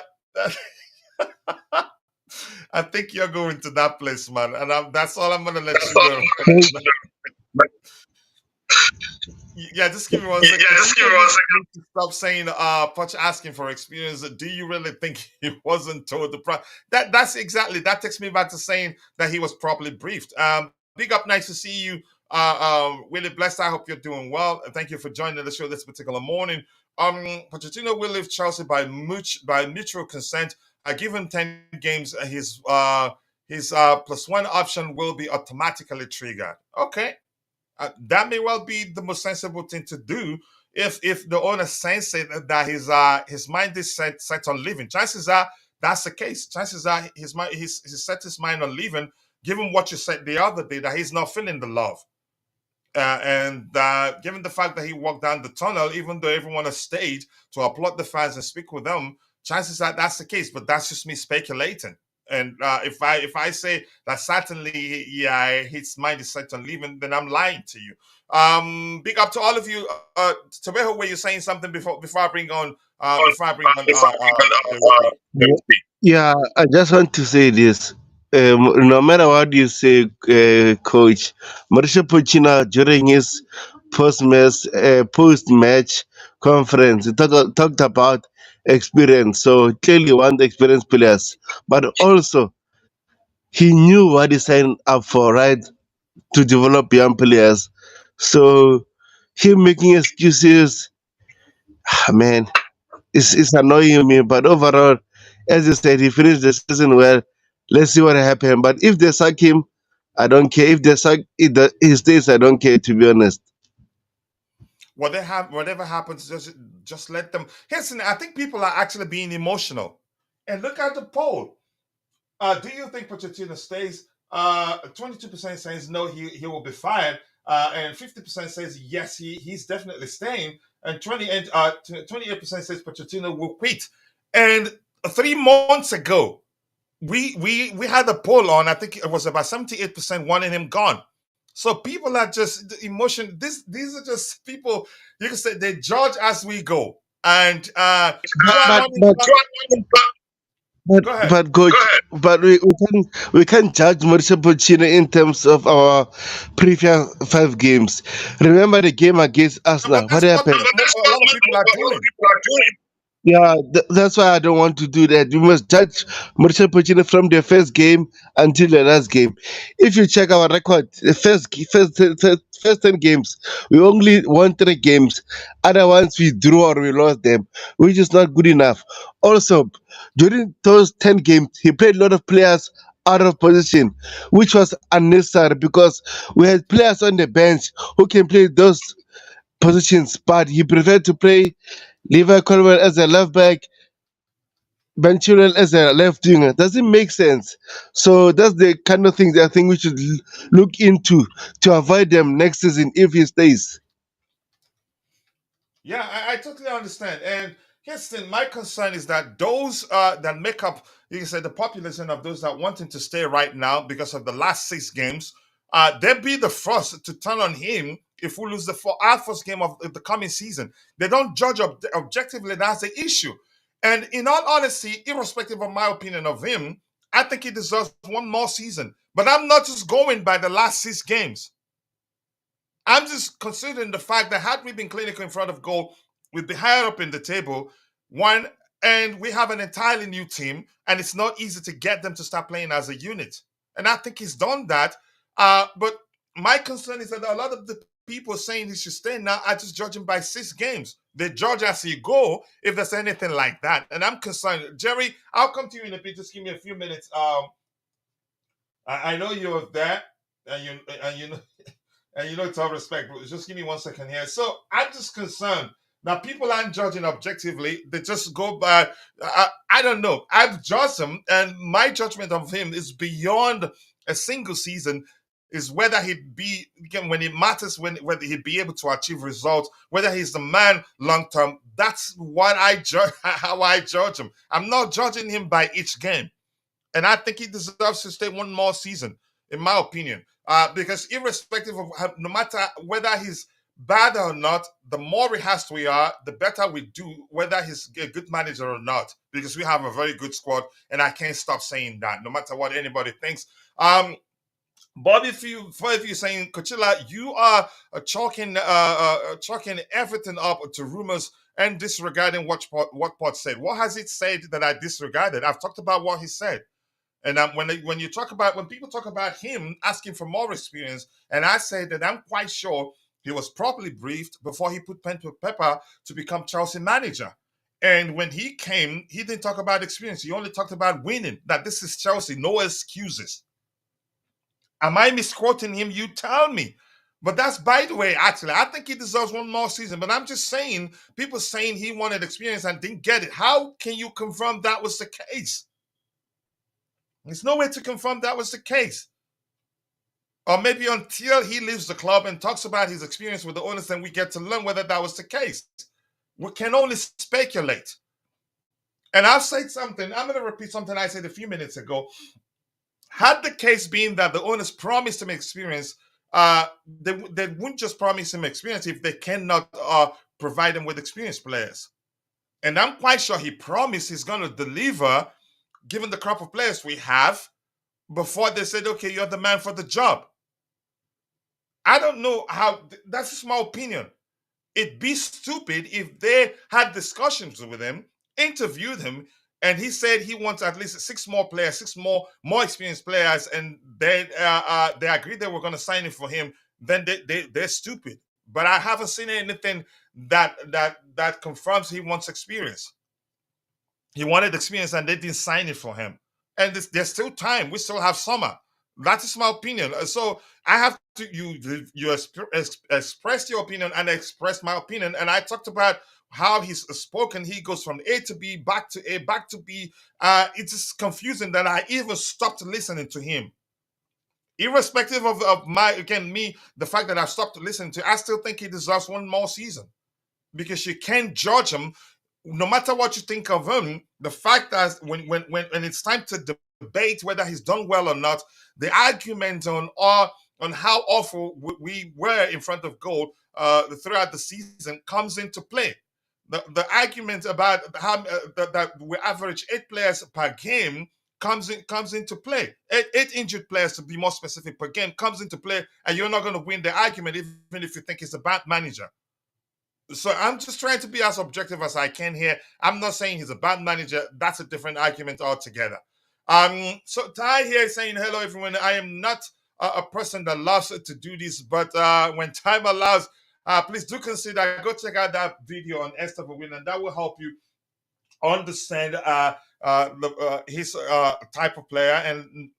[SPEAKER 2] think you're going to that place, man, and that's all I'm gonna let you know. Yeah, just give me 1 second. Stop saying Poch asking for experience. Do you really think he wasn't told the that's exactly that takes me back to saying that he was properly briefed. Big up, nice to see you. Really blessed. I hope you're doing well. And thank you for joining the show this particular morning. Pochettino will leave Chelsea by mutual consent. Given 10 games, his +1 option will be automatically triggered. Okay. That may well be the most sensible thing to do if the owner senses that his mind is set on leaving. Chances are that's the case. Chances are he's set his mind on leaving, given what you said the other day, that he's not feeling the love. And given the fact that he walked down the tunnel, even though everyone has stayed to applaud the fans and speak with them, chances are that's the case. But that's just me speculating. And if I say that certainly, yeah, his mind is set on leaving, then I'm lying to you. Big up to all of you. Tabeho, were you saying something before I bring on?
[SPEAKER 3] Yeah, I just want to say this. No matter what you say, Coach, Mauricio Pochettino during his post-match conference, he talked about experience. So clearly, one the experienced players, but also he knew what he signed up for, right? To develop young players. So him making excuses, Man, it's annoying me. But overall, as you said, he finished the season well. Let's see what happened. But if they sack him, I don't care. If they sack he stays, I don't care, to be honest.
[SPEAKER 2] What they have, whatever happens, just let them. Here's I think people are actually being emotional. And look at the poll. Do you think Pochettino stays? 22% says no, he will be fired, and 50% says yes, he's definitely staying, and 28% says Pochettino will quit. And 3 months ago, we had a poll on. I think it was about 78% wanting him gone. So people are just emotion. These are just people. You can say they judge as we go, and you are
[SPEAKER 3] But
[SPEAKER 2] wanting.
[SPEAKER 3] but but
[SPEAKER 2] Go ahead.
[SPEAKER 3] but coach, but we can't judge Mauricio Pochettino in terms of our previous 5 games. Remember the game against
[SPEAKER 2] But
[SPEAKER 3] Arsenal? What
[SPEAKER 2] that's what
[SPEAKER 3] happened?
[SPEAKER 2] a lot of people are doing.
[SPEAKER 3] Yeah, that's why I don't want to do that. We must judge Mauricio Pochettino from the first game until the last game. If you check our record, the first 10 games, we only won 3 games. Other ones we drew or we lost them, which is not good enough. Also, during those 10 games, he played a lot of players out of position, which was unnecessary because we had players on the bench who can play those positions, but he preferred to play Levi Colwell as a left back, Ben Chilwell as a left winger. Doesn't make sense. So that's the kind of things I think we should look into to avoid them next season if he stays.
[SPEAKER 2] Yeah, I totally understand. And here's the thing, my concern is that those that make up, you can say, the population of those that want him to stay right now because of the last 6 games, they'll be the first to turn on him if we lose our first game of the coming season. They don't judge objectively. That's the issue. And in all honesty, irrespective of my opinion of him, I think he deserves one more season. But I'm not just going by the last 6 games. I'm just considering the fact that had we been clinical in front of goal, we'd be higher up in the table. One, and we have an entirely new team, and it's not easy to get them to start playing as a unit. And I think he's done that. But my concern is that a lot of the people saying he should stay now are just judging by 6 games. They judge as you go if there's anything like that. And I'm concerned. Jerry, I'll come to you in a bit. Just give me a few minutes. I know you're there, and you know and it's all respect, but just give me 1 second here. So I'm just concerned that people aren't judging objectively. They just go by, I don't know. I've judged him, and my judgment of him is beyond a single season. Is whether he'd be, again, when it matters, whether he'd be able to achieve results, whether he's the man long term. That's what I judge, how I judge him. I'm not judging him by each game. And I think he deserves to stay one more season, in my opinion. Because irrespective of no matter whether he's bad or not, the more rehearsed we are, the better we do, whether he's a good manager or not. Because we have a very good squad, and I can't stop saying that, no matter what anybody thinks. Bobby, if you're saying, Coachella, you are chalking everything up to rumors and disregarding what Pot said. What has it said that I disregarded? I've talked about what he said. And when people talk about him asking for more experience, and I say that I'm quite sure he was properly briefed before he put pen to paper to become Chelsea manager. And when he came, he didn't talk about experience. He only talked about winning. That this is Chelsea, no excuses. Am I misquoting him? You tell me. But that's, by the way, actually, I think he deserves one more season. But I'm just saying, people saying he wanted experience and didn't get it. How can you confirm that was the case? There's no way to confirm that was the case. Or maybe until he leaves the club and talks about his experience with the owners, then we get to learn whether that was the case. We can only speculate. And I've said something, I'm going to repeat something I said a few minutes ago. Had the case been that the owners promised him experience, they wouldn't just promise him experience if they cannot provide him with experienced players. And I'm quite sure he promised he's going to deliver, given the crop of players we have, before they said, okay, you're the man for the job. I don't know how, that's just my opinion. It'd be stupid if they had discussions with him, interviewed him, and he said he wants at least 6 more players, 6 more experienced players, and they agreed they were going to sign him for him. Then they're stupid. But I haven't seen anything that confirms he wants experience. He wanted experience, and they didn't sign it for him. And there's still time. We still have summer. That is my opinion. So I have to express your opinion, and I expressed my opinion, and I talked about how he's spoken. He goes from A to B, back to A, back to B. It's just confusing that I even stopped listening to him. Irrespective of my, again, me, the fact that I've stopped listening to, I still think he deserves one more season, because you can't judge him no matter what you think of him. The fact that when it's time to debate whether he's done well or not, the argument on how awful we were in front of goal throughout the season comes into play. The argument about how that we average 8 players per game comes into play. Eight injured players, to be more specific, per game comes into play, and you're not going to win the argument even if you think he's a bad manager. So I'm just trying to be as objective as I can here. I'm not saying he's a bad manager. That's a different argument altogether. So Ty here is saying, hello everyone. I am not a person that loves to do this, but when time allows, please do consider, go check out that video on Esther Win, and that will help you understand his type of player, and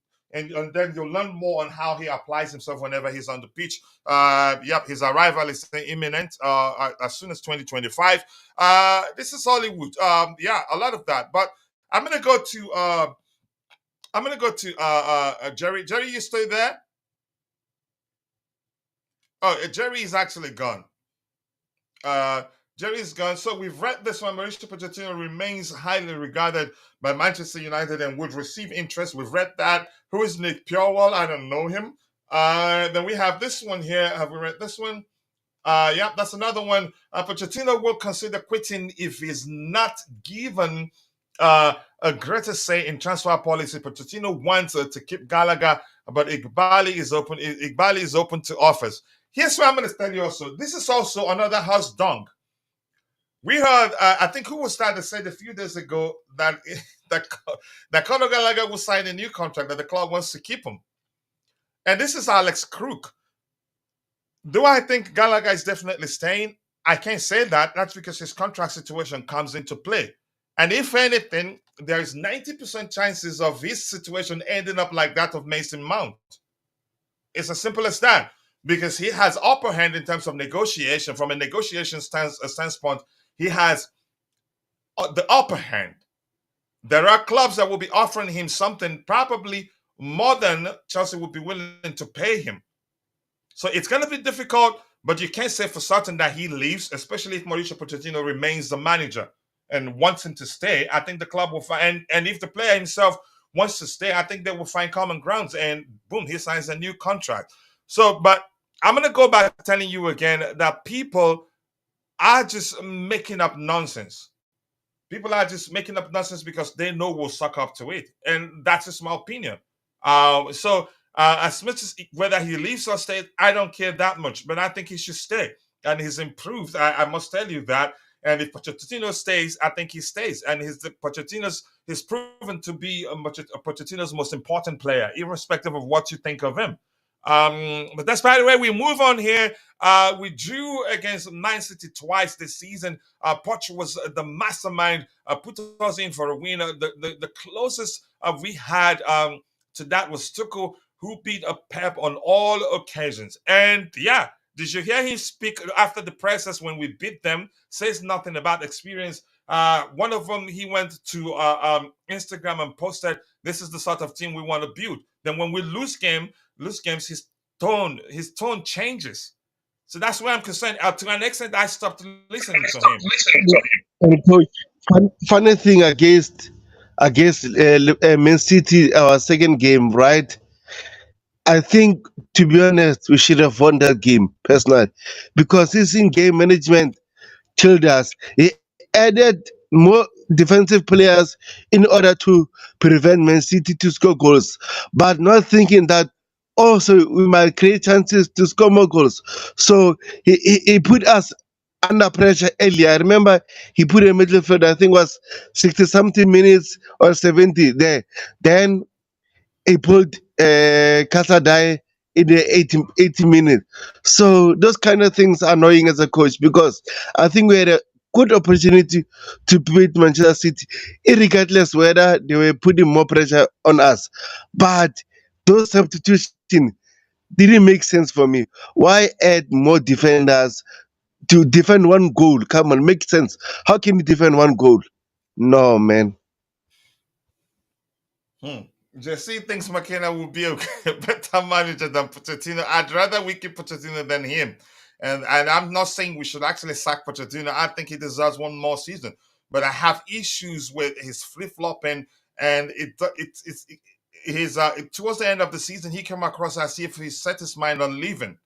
[SPEAKER 2] then you'll learn more on how he applies himself whenever he's on the pitch. His arrival is imminent as soon as 2025. This is Hollywood. A lot of that. But I'm gonna go to Jerry. Jerry, you stay there? Oh, Jerry is actually gone. Jerry's gone. So we've read this one. Mauricio Pochettino remains highly regarded by Manchester United and would receive interest. We've read that. Who is Nick Purewell? I don't know him. Then we have this one here. Have we read this one? That's another one. Pochettino will consider quitting if he's not given a greater say in transfer policy. Pochettino wants to keep Gallagher, but Igbali is open to offers. Here's what I'm going to tell you also. This is also another house dung. We heard, I think, who was that said a few days ago that Conor Gallagher will sign a new contract, that the club wants to keep him. And this is Alex Crook. Do I think Gallagher is definitely staying? I can't say that. That's because his contract situation comes into play. And if anything, there is 90% chances of his situation ending up like that of Mason Mount. It's as simple as that. Because he has upper hand in terms of negotiation. From a negotiation standpoint, he has the upper hand. There are clubs that will be offering him something probably more than Chelsea would be willing to pay him. So it's going to be difficult, but you can't say for certain that he leaves, especially if Mauricio Pochettino remains the manager and wants him to stay. I think the club will find, and if the player himself wants to stay, I think they will find common grounds, and boom, he signs a new contract. So, but I'm going to go back to telling you again that people are just making up nonsense. People are just making up nonsense because they know we'll suck up to it. And that's just my opinion. As much as whether he leaves or stays, I don't care that much. But I think he should stay. And he's improved. I must tell you that. And if Pochettino stays, I think he stays. And he's proven to be Pochettino's most important player, irrespective of what you think of him. But that's, by the way, we move on here. We drew against Man City twice this season. Poch was the mastermind, put us in for a win. The closest we had to that was Tuchel, who beat up Pep on all occasions. And yeah, did you hear him speak after the presses when we beat them? Says nothing about experience. One of them, he went to Instagram and posted, "This is the sort of team we want to build." Then when we lose games, his tone changes. So that's where I'm concerned. To an extent, I stopped listening to him.
[SPEAKER 3] And coach, funny thing against Man City, our second game, right? I think, to be honest, we should have won that game personally, because his in-game management killed us. He added more defensive players in order to prevent Man City to score goals, but not thinking that also we might create chances to score more goals. So he put us under pressure earlier. I remember he put a midfield, I think was 60 something minutes or 70 there. Then he pulled Casadai in the 80 minutes. So those kind of things are annoying as a coach, because I think we had a good opportunity to beat Manchester City, regardless whether they were putting more pressure on us. But those substitutions didn't make sense for me. Why add more defenders to defend one goal? Come on, make sense. How can you defend one goal? No, man.
[SPEAKER 2] Hmm. Jesse thinks McKenna will be a better manager than Pochettino. I'd rather we keep Pochettino than him. And I'm not saying we should actually sack Pochettino. I think he deserves one more season. But I have issues with his flip flopping, and towards the end of the season he came across as if he set his mind on leaving.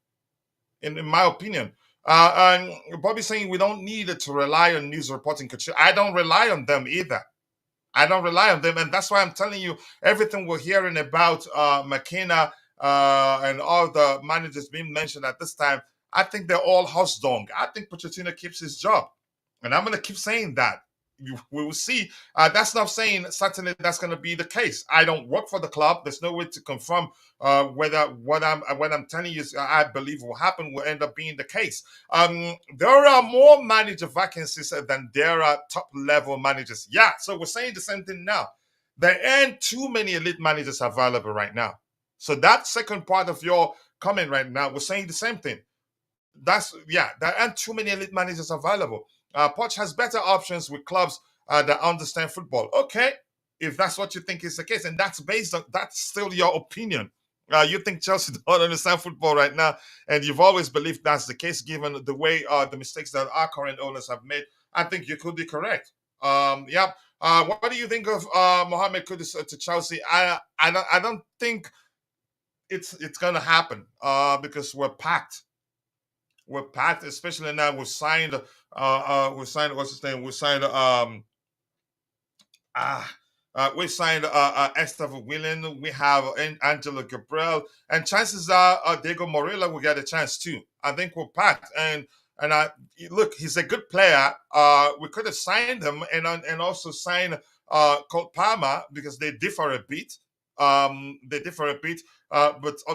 [SPEAKER 2] In my opinion. And Bobby's saying we don't need to rely on news reporting. I don't rely on them either. I don't rely on them, and that's why I'm telling you everything we're hearing about McKenna and all the managers being mentioned at this time. I think they're all house dung. I think Pochettino keeps his job, and I'm going to keep saying that. We will see. That's not saying certainly that's going to be the case. I don't work for the club. There's no way to confirm whether what I'm telling you is I believe will happen will end up being the case. There are more manager vacancies than there are top level managers. Yeah, so we're saying the same thing now. There aren't too many elite managers available right now. So that second part of your comment right now, we're saying the same thing. There aren't too many elite managers available. Poch has better options with clubs that understand football. Okay, if that's what you think is the case, and that's still your opinion. You think Chelsea don't understand football right now, and you've always believed that's the case, given the way the mistakes that our current owners have made. I think you could be correct. Yeah. What do you think of Mohamed Kudus to Chelsea? I don't think it's gonna happen because we're packed. We're packed, especially now. We signed what's his name? We signed Esther Willian. We have Angela Gabriel, and chances are Diego Morilla will get a chance too. I think we're packed, and look, he's a good player. We could have signed him and also signed Cole Palmer because they differ a bit. But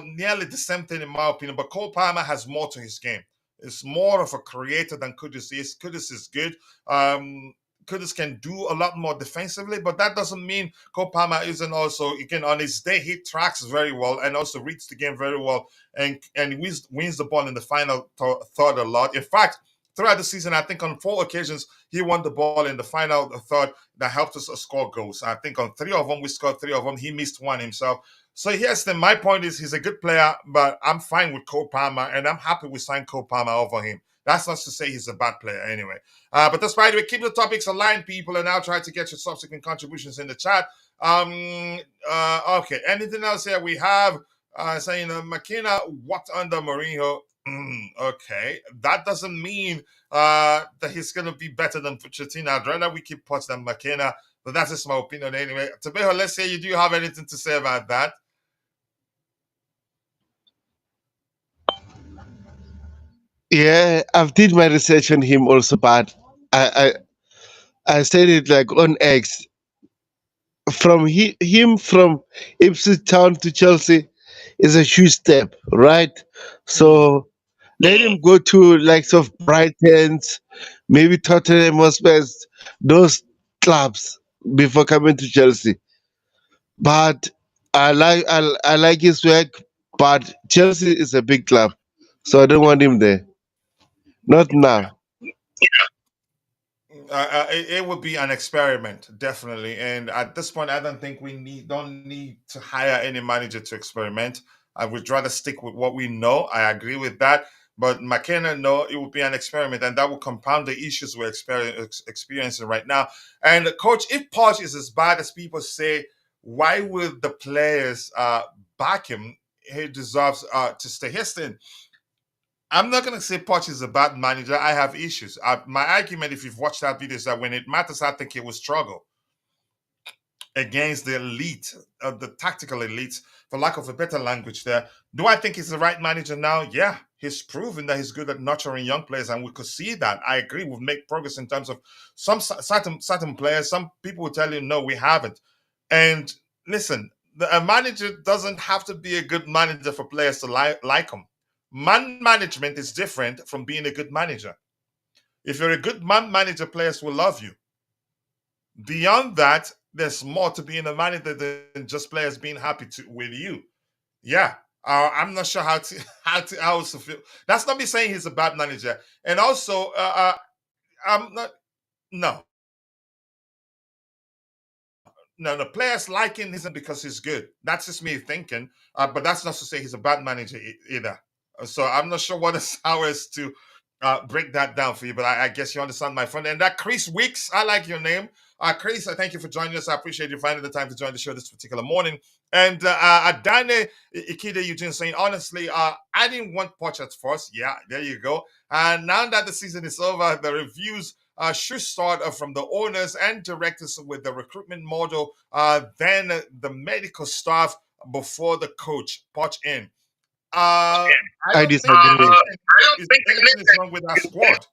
[SPEAKER 2] nearly the same thing in my opinion. But Cole Palmer has more to his game. It's more of a creator than Kudus is. Kudus is good. Kudus can do a lot more defensively, but that doesn't mean Cole Palmer isn't also, again, on his day, he tracks very well and also reads the game very well and wins the ball in the final third a lot. In fact, throughout the season, I think on 4 occasions, he won the ball in the final third that helped us score goals. I think on 3 of them, we scored 3 of them. He missed one himself. So yes, then my point is he's a good player, but I'm fine with Cole Palmer, and I'm happy we signed Cole Palmer over him. That's not to say he's a bad player anyway. But that's why we keep the topics aligned, people, and I'll try to get your subsequent contributions in the chat. Okay, anything else here? We have saying McKenna what under Mourinho. Okay, that doesn't mean that he's going to be better than Pochettino. I'd rather we keep Poch than McKenna, but that's just my opinion anyway. Tabeho, let's say you do have anything to say about that.
[SPEAKER 3] Yeah, I've did my research on him also, but I said it like on X. From him from Ipswich Town to Chelsea is a huge step, right? So let him go to likes of Brighton's, maybe Tottenham Hotspurs, those clubs before coming to Chelsea. But I like his work, but Chelsea is a big club, so I don't want him there. Not now.
[SPEAKER 2] It would be an experiment, definitely. And at this point, I don't think we don't need to hire any manager to experiment. I would rather stick with what we know. I agree with that. But McKenna, no, it would be an experiment, and that will compound the issues we're experiencing right now. And coach, if Poch is as bad as people say, why would the players back him? He deserves to stay. Here's the thing. I'm not going to say Poch is a bad manager. I have issues. My argument, if you've watched that video, is that when it matters, I think he will struggle against the elite, the tactical elites, for lack of a better language there. Do I think he's the right manager now? Yeah, he's proven that he's good at nurturing young players, and we could see that. I agree, we've made progress in terms of some certain players. Some people will tell you, no, we haven't. And listen, A manager doesn't have to be a good manager for players to like him. Man management is different from being a good manager. If you're a good man manager, players will love you. Beyond that, there's more to being a manager than just players being happy with you. Yeah, I'm not sure how to how to feel. That's not me saying he's a bad manager. And also, I'm not. No, no, the players like him isn't because he's good. That's just me thinking. But that's not to say he's a bad manager either. So I'm not sure what is how is to break that down for you. But I guess you understand, my friend. And that Chris Weeks, I like your name. Chris, I thank you for joining us. I appreciate you finding the time to join the show this particular morning. And Dane Ikeda Eugene saying, honestly, I didn't want Poch at first. Yeah, there you go. And now that the season is over, the reviews should start from the owners and directors with the recruitment model, then the medical staff before the coach. Poch in. I
[SPEAKER 3] I
[SPEAKER 2] don't think
[SPEAKER 3] disagree.
[SPEAKER 2] anything is wrong with our squad,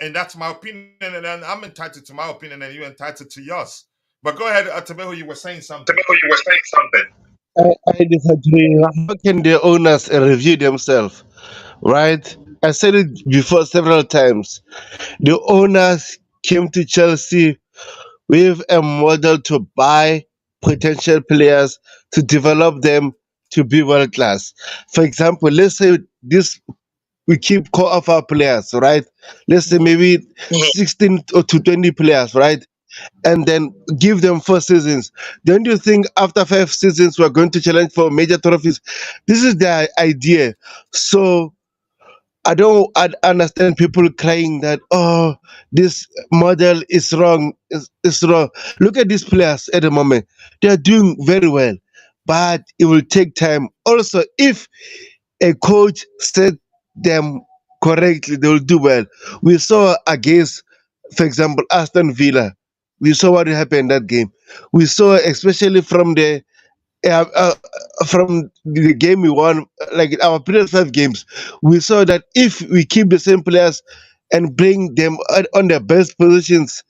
[SPEAKER 2] and that's my opinion. And then I'm entitled to my opinion, and you're entitled to yours. But go ahead, Tabeho, you were saying something.
[SPEAKER 3] I disagree. How can the owners review themselves, right? I said it before several times. The owners came to Chelsea with a model to buy potential players to develop them to be world class. For example, let's say this we keep core of our players, right? Let's say maybe 16 or to 20 players, right? And then give them 4 seasons. Don't you think after 5 seasons we're going to challenge for major trophies? This is the idea. So I understand people crying that this model is wrong. Is wrong. Look at these players at the moment. They are doing very well, but it will take time. Also, if a coach set them correctly, they will do well. We saw against, for example, Aston Villa. We saw what happened in that game. We saw, especially from the game we won, like our previous 5 games, we saw that if we keep the same players and bring them on their best positions,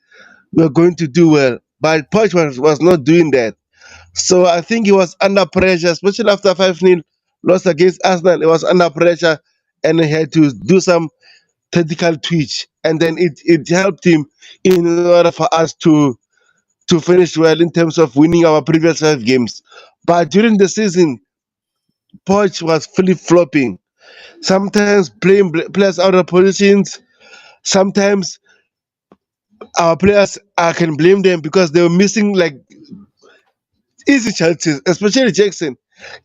[SPEAKER 3] we're going to do well. But Poch was not doing that. So I think he was under pressure, especially after 5-0 loss against Arsenal. He was under pressure and he had to do some tactical twitch. And then it helped him in order for us to finish well in terms of winning our previous 5 games. But during the season, Poch was flip flopping. Sometimes playing players out of positions. Sometimes our players, I can blame them because they were missing like easy chances, especially Jackson.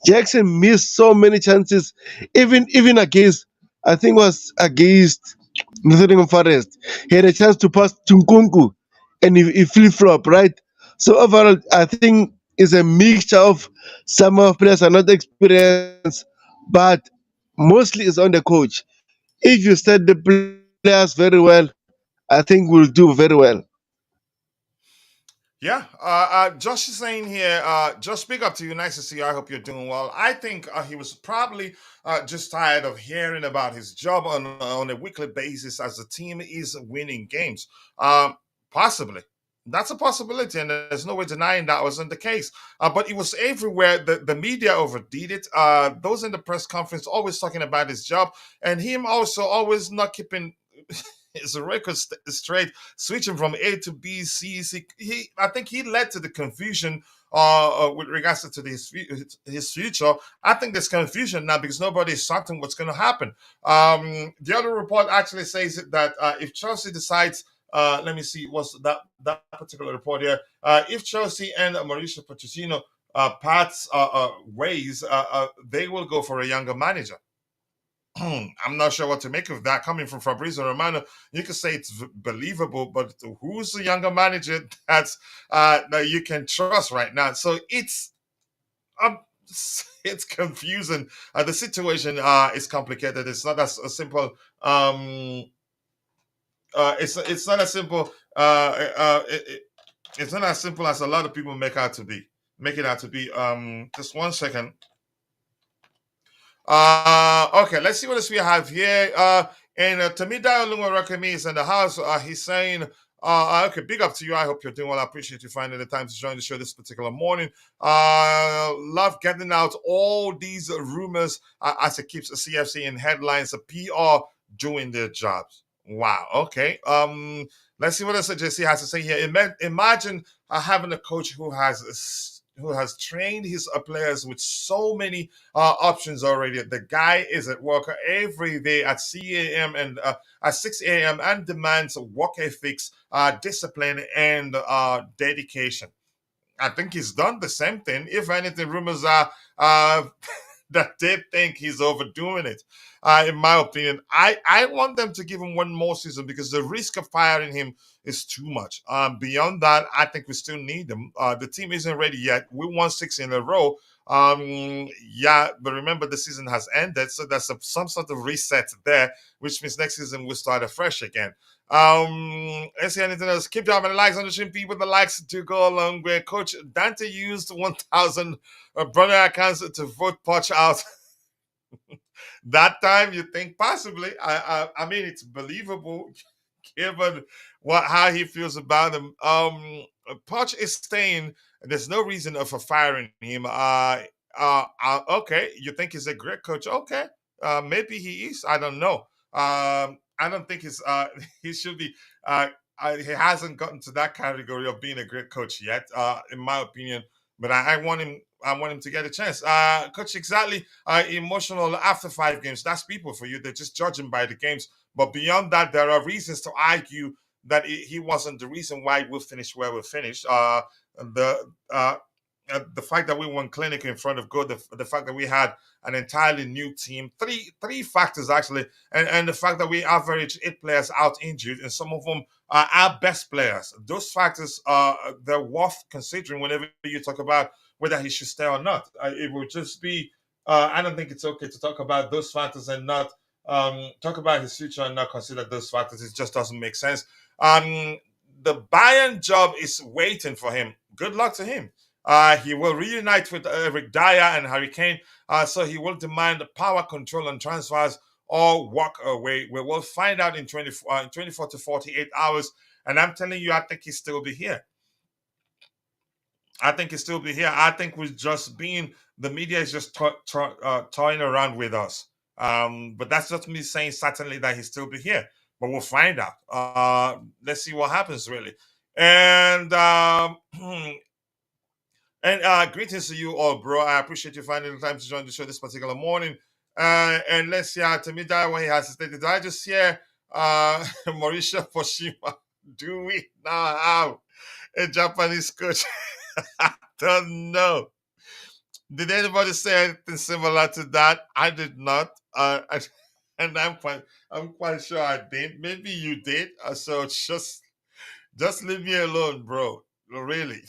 [SPEAKER 3] Jackson missed so many chances, even against, I think it was against Nottingham Forest. He had a chance to pass to Nkunku, and he flip flop, right? So overall, I think it's a mixture of some of players are not experienced, but mostly it's on the coach. If you set the players very well, I think we'll do very well.
[SPEAKER 2] Yeah, Josh is saying here, just big up to you. Nice to see you. I hope you're doing well. I think he was probably just tired of hearing about his job on a weekly basis as the team is winning games. Possibly. That's a possibility, and there's no way denying that wasn't the case. But it was everywhere. The media overdid it. Those in the press conference always talking about his job, and him also always not keeping his record straight, switching from A to B, C, C. I think he led to the confusion with regards to his future. I think there's confusion now because nobody's certain what's going to happen. The other report actually says that if Chelsea decides, let me see, what's that particular report here? If Chelsea and Mauricio Pochettino parts ways, they will go for a younger manager. I'm not sure what to make of that coming from Fabrizio Romano. You could say it's believable, but who's the younger manager that you can trust right now? So um, it's confusing. The situation is complicated. It's not as simple. It's not as simple. It's not as simple as a lot of people make out to be. Make it out to be. Just 1 second. Okay, let's see what else we have here. And Tamidayo Lungarakami is in the house. He's saying, Okay, big up to you. I hope you're doing well. I appreciate you finding the time to join the show this particular morning. Love getting out all these rumors as it keeps the CFC in headlines. The PR doing their jobs. Wow. Okay. Let's see what else JC has to say here. Imagine having a coach who has trained his players with so many options already. The guy is at work every day at CAM and at 6 a.m. and demands work ethics, discipline, and dedication. I think he's done the same thing. If anything, rumors are that they think he's overdoing it. In my opinion, I want them to give him one more season because the risk of firing him is too much. Beyond that, I think we still need him. The team isn't ready yet. We won 6 in a row. Yeah, but remember the season has ended, so there's some sort of reset there, which means next season we'll start afresh again. Let's see anything else. Keep dropping the likes on the stream, people. The likes to go along with Coach Dante used 1,000 brother accounts to vote Poch out. That time, you think possibly? I mean, it's believable given how he feels about him. Poch is staying. There's no reason for firing him. Okay, you think he's a great coach? Okay, maybe he is. I don't know. I don't think he's he should be. He hasn't gotten to that category of being a great coach yet, in my opinion. But I want him. I want him to get a chance. Coach, exactly. Emotional after 5 games. That's people for you. They're just judging by the games. But beyond that, there are reasons to argue that he wasn't the reason why we finished where we finished. The the fact that we won clinic in front of good, the fact that we had an entirely new team, three factors actually, and the fact that we average 8 players out injured, and some of them are our best players. Those factors they're worth considering whenever you talk about whether he should stay or not. It would just be I don't think it's okay to talk about those factors and not talk about his future and not consider those factors. It just doesn't make sense. The Bayern job is waiting for him. Good luck to him. He will reunite with Eric Dyer and Harry Kane, so he will demand power control and transfers or walk away. We will find out in 24 to 48 hours. And I'm telling you, I think he'll still be here. I think he'll still be here. I think we're just being, the media is just toying around with us. But that's just me saying certainly that he'll still be here. But we'll find out. Let's see what happens, really. And And greetings to you all, bro. I appreciate you finding the time to join the show this particular morning. And let's see, to me, that what he has stated. Did I just hear Mauricio Poshima? Do we now have a Japanese coach? I don't know. Did anybody say anything similar to that? I did not. And I'm quite sure I did. Maybe you did. So just leave me alone, bro. Really.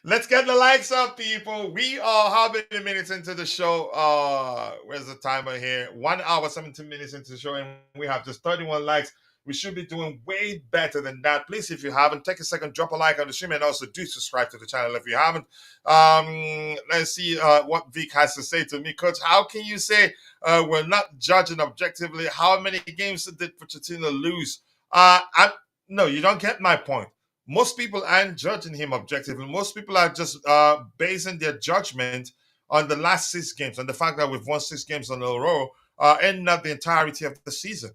[SPEAKER 2] Let's get the likes up, people. We are how many minutes into the show? Where's the timer here? 1 hour, 17 minutes into the show, and we have just 31 likes. We should be doing way better than that. Please, if you haven't, take a second, drop a like on the stream, and also do subscribe to the channel if you haven't. Let's see what Vic has to say to me. Coach, how can you say we're not judging objectively? How many games did Pochettino lose? No, you don't get my point. Most people aren't judging him objectively. Most people are just basing their judgment on the last 6 games and the fact that we've won 6 games in a row and not the entirety of the season.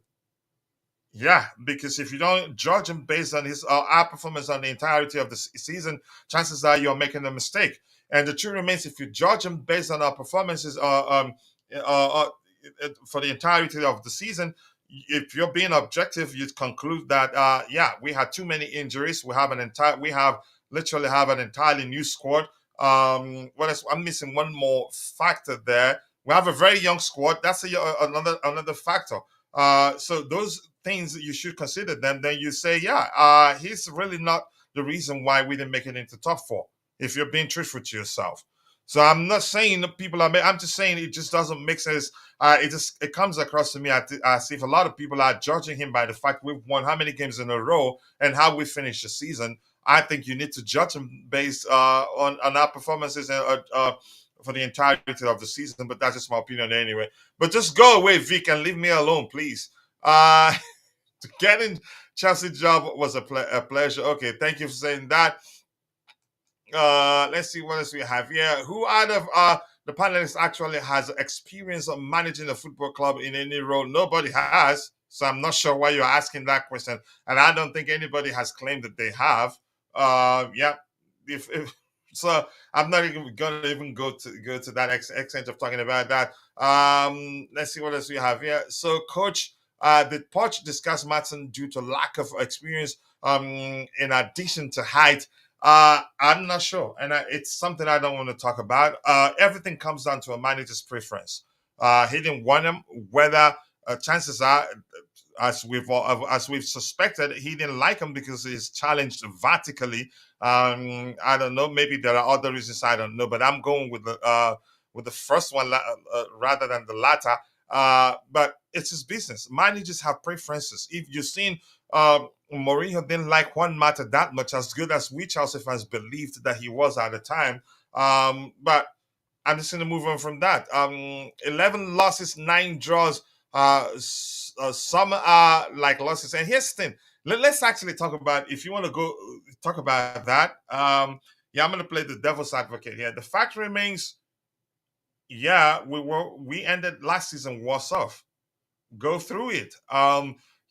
[SPEAKER 2] Yeah, because if you don't judge him based on his our performance on the entirety of the season, chances are you're making a mistake. And the truth remains, if you judge him based on our performances for the entirety of the season, if you're being objective, you'd conclude that yeah, we had too many injuries. We literally have an entirely new squad. What else? I'm missing one more factor there. We have a very young squad. That's another factor. So those things you should consider them. Then you say, yeah, he's really not the reason why we didn't make it into top 4. If you're being truthful to yourself. So I'm not saying that people are. I'm just saying it just doesn't make sense. It comes across to me as if a lot of people are judging him by the fact we've won how many games in a row and how we finished the season. I think you need to judge him based on our performances for the entirety of the season. But that's just my opinion anyway. But just go away, Vic, and leave me alone, please. Getting Chelsea job was a pleasure. Okay, thank you for saying that. Let's see what else we have here. Who out of the panelists actually has experience of managing a football club in any role? Nobody has, so I'm not sure why you're asking that question, and I don't think anybody has claimed that they have. Yeah, if so, I'm not even gonna even go to that extent of talking about that. Let's see what else we have here. So, coach, did Poch discuss Matson due to lack of experience? In addition to height, I'm not sure, and it's something I don't want to talk about. Everything comes down to a manager's preference. He didn't want him. Whether chances are, as we've suspected, he didn't like him because he's challenged vertically. I don't know. Maybe there are other reasons. I don't know. But I'm going with the first one rather than the latter. But it's his business. Managers have preferences. If you've seen Mourinho didn't like Juan Mata that much, as good as we Chelsea fans believed that he was at the time. But I'm just going to move on from that. 11 losses, 9 draws. Some are like losses. And here's the thing. Let's actually talk about, if you want to go talk about that. Yeah, I'm going to play the devil's advocate here. The fact remains, yeah, we ended last season worse off. Go through it.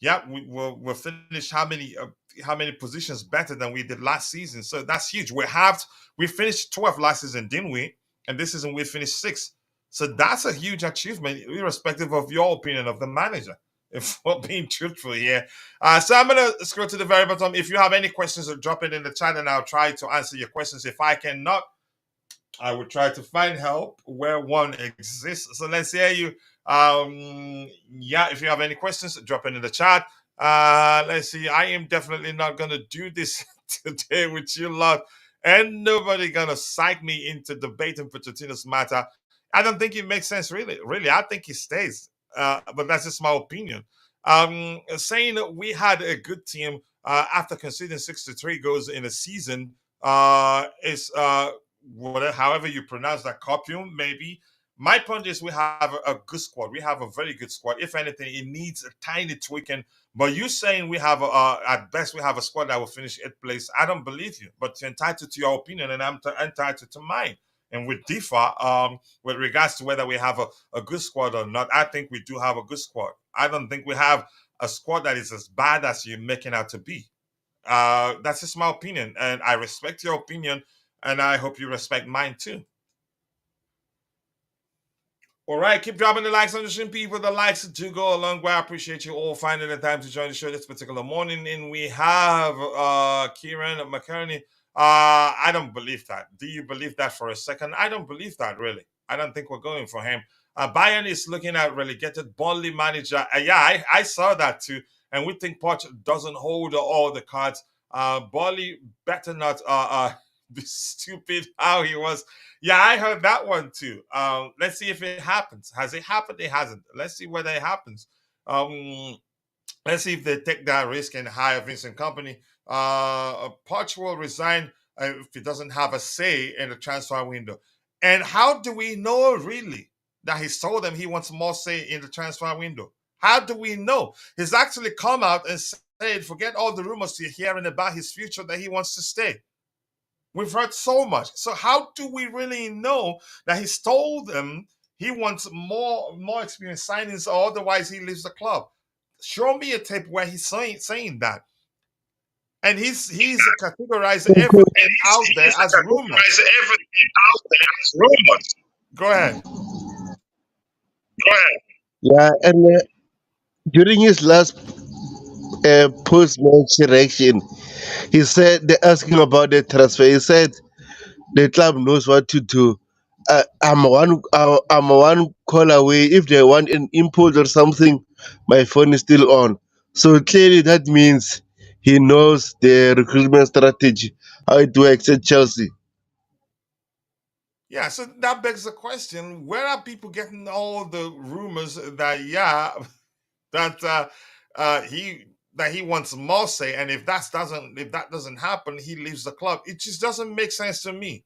[SPEAKER 2] Yeah, we'll finish how many positions better than we did last season. So that's huge. We finished 12th last season, didn't we? And this season we finished 6th. So that's a huge achievement, irrespective of your opinion of the manager. If we're being truthful here. So I'm gonna scroll to the very bottom. If you have any questions, drop it in the chat and I'll try to answer your questions. If I cannot, I would try to find help where one exists. So let's hear you. Yeah, if you have any questions, drop it in the chat. Let's see. I am definitely not gonna do this today with you lot. And nobody gonna psych me into debating Pochettino's matter. I don't think it makes sense, really. Really, I think he stays. But that's just my opinion. Saying that we had a good team after conceding 63 goals in a season is whatever, however you pronounce that, copium, maybe. My point is we have a good squad. We have a very good squad. If anything, it needs a tiny tweaking. But you saying we have, at best, we have a squad that will finish 8th place, I don't believe you. But you're entitled to your opinion, and I'm entitled to mine. And we differ with regards to whether we have a good squad or not. I think we do have a good squad. I don't think we have a squad that is as bad as you're making out to be. That's just my opinion, and I respect your opinion, and I hope you respect mine too. All right, keep dropping the likes on the stream, people. The likes do go a long way. I appreciate you all finding the time to join the show this particular morning. And we have Kieran McKerney. I don't believe that. Do you believe that for a second? I don't believe that, really. I don't think we're going for him. Bayern is looking at relegated Burnley manager. Yeah, I saw that too. And we think Poch doesn't hold all the cards. Burnley better not be stupid how he was. Yeah, I heard that one too. Let's see if it happens. Has it happened? It hasn't. Let's see whether it happens. Let's see if they take that risk and hire Vincent Company. Poch will resign if he doesn't have a say in the transfer window. And how do we know really that he's told them he wants more say in the transfer window? How do we know? He's actually come out and said, forget all the rumors you're hearing about his future, that he wants to stay. We've heard so much. So how do we really know that he's told them he wants more experienced signings, or otherwise he leaves the club? Show me a tape where he's saying that. And he's categorized everything out there as rumors. Go ahead.
[SPEAKER 3] Yeah, and during his last post-match reaction, he said they're asking about the transfer. He said the club knows what to do. I'm one call away. If they want an impulse or something, my phone is still on. So clearly that means he knows the recruitment strategy, how it works at Chelsea.
[SPEAKER 2] Yeah, so that begs the question: where are people getting all the rumors that he wants more say, and if that doesn't happen, he leaves the club? It just doesn't make sense to me.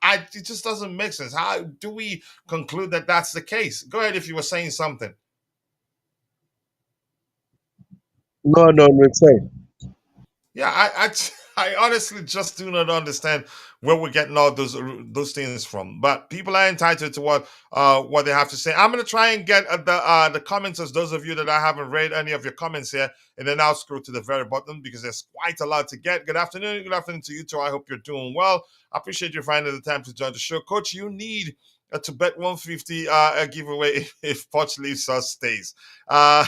[SPEAKER 2] It just doesn't make sense. How do we conclude that that's the case? Go ahead if you were saying something.
[SPEAKER 3] No, no, no, it's fine.
[SPEAKER 2] Yeah, I honestly just do not understand where we're getting all those things from. But people are entitled to what they have to say. I'm gonna try and get the comments as those of you that I haven't read any of your comments here, and then I'll scroll to the very bottom because there's quite a lot to get. Good afternoon to you too. I hope you're doing well. I appreciate you finding the time to join the show, Coach. You need to bet 150 a giveaway if Poch leaves us stays. Uh,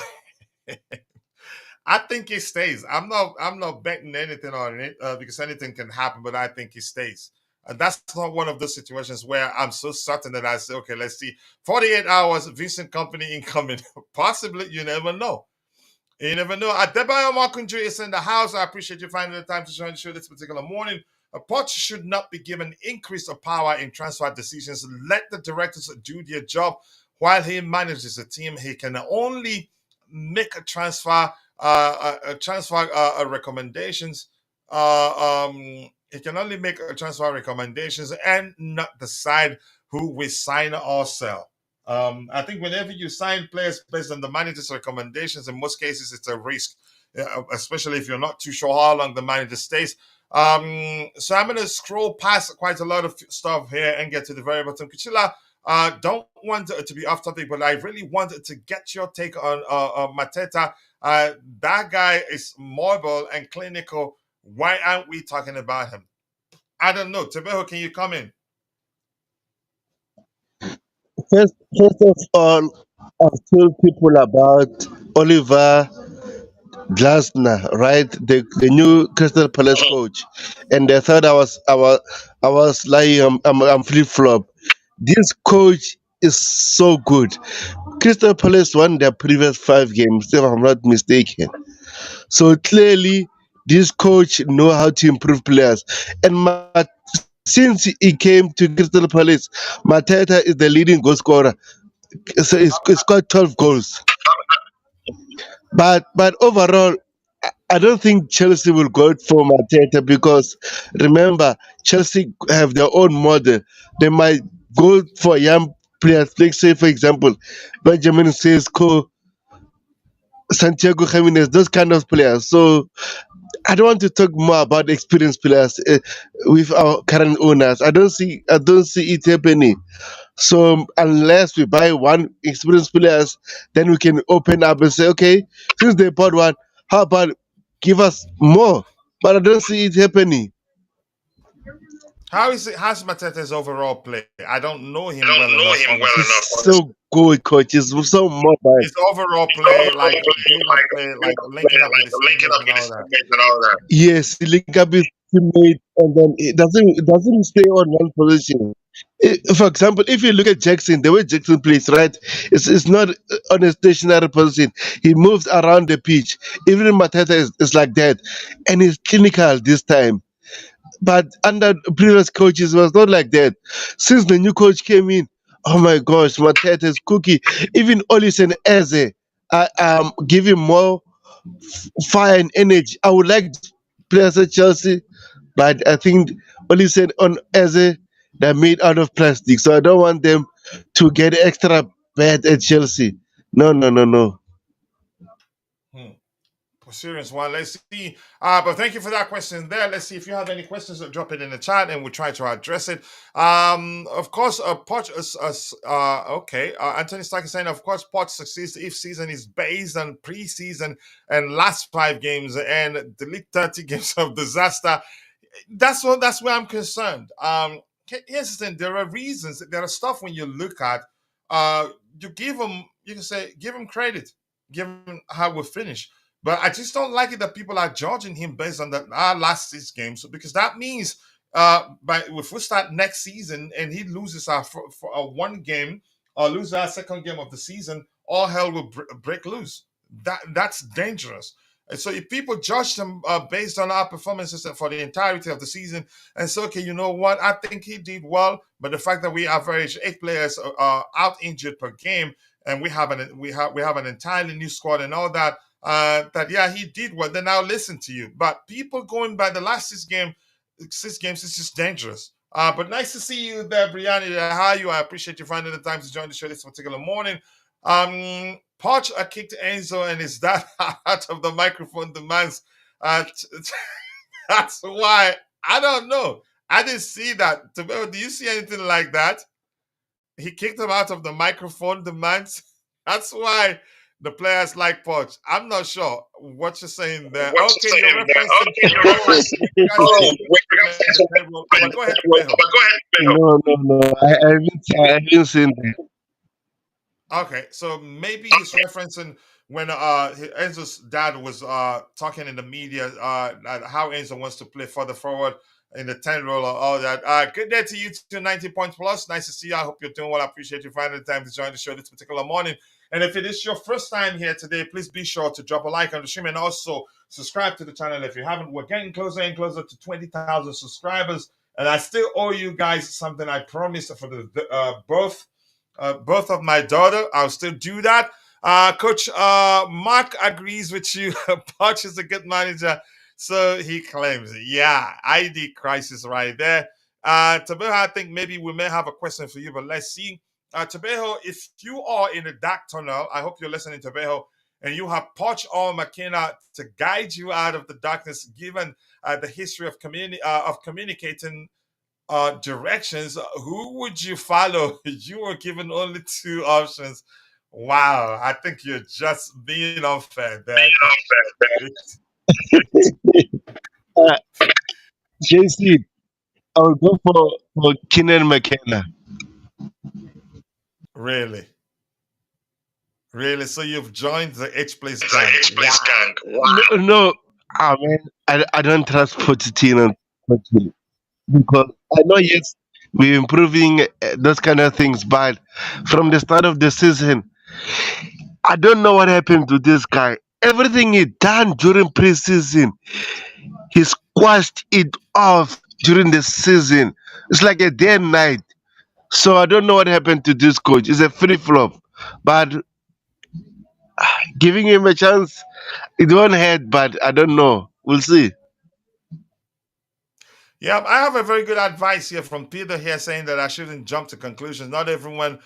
[SPEAKER 2] I think he stays. I'm not betting anything on it because anything can happen, but I think he stays. And that's not one of those situations where I'm so certain that I say, okay, let's see, 48 hours, Vincent Company incoming. Possibly, you never know. You never know. Adebayo Makunju is in the house. I appreciate you finding the time to join the show this particular morning. A Poch should not be given increase of power in transfer decisions. Let the directors do their job while he manages the team. He can only make a transfer recommendations. He can only make a transfer recommendations and not decide who we sign or sell. I think whenever you sign players based on the manager's recommendations, in most cases it's a risk, especially if you're not too sure how long the manager stays. So I'm going to scroll past quite a lot of stuff here and get to the very bottom. Kuchila, don't want to be off topic, but I really wanted to get your take on Mateta. That guy is mobile and clinical. Why aren't we talking about him? I don't know. Tebeho, can you come in?
[SPEAKER 3] First of all, I've told people about Oliver Glasner, right? The new Crystal Palace coach, and they thought I was lying. I'm flip flop. This coach is so good. Crystal Palace won their previous 5 games, if I'm not mistaken. So clearly, this coach know how to improve players. And since he came to Crystal Palace, Mateta is the leading goal scorer. So it's got 12 goals. But overall, I don't think Chelsea will go for Mateta because remember, Chelsea have their own model. They might go for young players, like say for example, Benjamin Sesko, Santiago Jimenez, those kind of players. So I don't want to talk more about experienced players with our current owners. I don't see it happening. So unless we buy one experienced players, then we can open up and say, okay, since they bought one, how about give us more? But I don't see it happening.
[SPEAKER 2] How is it? How's Mateta's overall play? I don't know
[SPEAKER 3] I
[SPEAKER 2] him well
[SPEAKER 3] don't know
[SPEAKER 2] enough,
[SPEAKER 3] him well
[SPEAKER 2] honestly.
[SPEAKER 3] enough. He's so good, coach. He's so mobile.
[SPEAKER 2] His overall
[SPEAKER 3] His
[SPEAKER 2] play, like
[SPEAKER 3] overall play,
[SPEAKER 2] build up
[SPEAKER 3] like
[SPEAKER 2] play,
[SPEAKER 3] build
[SPEAKER 2] like
[SPEAKER 3] up play,
[SPEAKER 2] linking up with
[SPEAKER 3] like
[SPEAKER 2] his
[SPEAKER 3] linking
[SPEAKER 2] teammates
[SPEAKER 3] up
[SPEAKER 2] and
[SPEAKER 3] with
[SPEAKER 2] all
[SPEAKER 3] his
[SPEAKER 2] that.
[SPEAKER 3] teammates and all that. Yes, he link up his teammate, and then it doesn't stay on one position. For example, if you look at Jackson, the way Jackson plays, right, it's not on a stationary position. He moves around the pitch. Even Mateta is like that, and he's clinical this time. But under previous coaches, it was not like that. Since the new coach came in, oh my gosh, Mateta's cookie. Even Olisen Eze, give him more fire and energy. I would like those players at Chelsea, but I think Olisen on Eze, they're made out of plastic. So I don't want them to get extra bad at Chelsea. No, no, no, no.
[SPEAKER 2] Hmm. Serious one. Let's see. But thank you for that question there. Let's see if you have any questions. Drop it in the chat, and we'll try to address it. Of course, Poch is okay. Anthony Stark is saying, of course, Poch succeeds if season is based on preseason and last 5 games and delete 30 games of disaster. That's where I'm concerned. Here's the thing: there are reasons. There are stuff when you look at. You give them. You can say give him credit, give him how we finish. But I just don't like it that people are judging him based on the last 6 games because that means by if we start next season and he loses for a 1 game or loses our second game of the season, all hell will break loose. That's dangerous. And so if people judge them based on our performances for the entirety of the season and say, okay, you know what, I think he did well, but the fact that we average 8 players out injured per game, and we have an entirely new squad and all that, that yeah he did well. Then I'll listen to you. But people going by the last 6 games is just dangerous. But nice to see you there, Brianna. How are you? I appreciate you finding the time to join the show this particular morning. Poch kicked Enzo and his dad out of the microphone demands. That's why I don't know. I didn't see that. Do you see anything like that? He kicked him out of the microphone demands. That's why the players like Poch. I'm not sure what you're saying there.
[SPEAKER 4] What you
[SPEAKER 2] Okay, you're
[SPEAKER 4] saying there?
[SPEAKER 2] referencing.
[SPEAKER 4] Okay, you're referencing.
[SPEAKER 2] You guys
[SPEAKER 4] Oh,
[SPEAKER 2] say
[SPEAKER 4] wait, you guys
[SPEAKER 2] the table. But go ahead,
[SPEAKER 4] but
[SPEAKER 2] Beho.
[SPEAKER 4] go ahead, Bill.
[SPEAKER 3] No, no, no. I haven't seen that.
[SPEAKER 2] Okay, so maybe he's referencing when Enzo's dad was talking in the media how Enzo wants to play further forward in the 10 role or all that. Good day to you to 90 points plus. Nice to see you. I hope you're doing well. I appreciate you finding the time to join the show this particular morning. And if it is your first time here today, please be sure to drop a like on the stream and also subscribe to the channel if you haven't. We're getting closer and closer to 20,000 subscribers. And I still owe you guys something I promised for the birth of my daughter. I'll still do that. Coach Mark agrees with you. Poch is a good manager, so he claims. Yeah, ID crisis right there. Tabeho, I think maybe we may have a question for you, but let's see. Tabeho, if you are in the dark tunnel, I hope you're listening, Tabeho, and you have Poch or McKenna to guide you out of the darkness, given the history of communicating directions, who would you follow? You were given only two options. Wow, I think you're just being unfair there.
[SPEAKER 3] Uh, JC, I'll go for Keenan McKenna.
[SPEAKER 2] Really? Really? So you've joined the H Place
[SPEAKER 4] The
[SPEAKER 2] gang.
[SPEAKER 4] H Place gang.
[SPEAKER 3] No, no, man, I don't trust Pochettino because I know, yes, we're improving those kind of things, but from the start of the season, I don't know what happened to this guy. Everything he done during preseason, he squashed it off during the season. It's like a day and night. So I don't know what happened to this coach. It's a free flop, but giving him a chance, it won't hurt. But I don't know. We'll see.
[SPEAKER 2] Yeah, I have a very good advice here from Peter here saying that I shouldn't jump to conclusions. Not everyone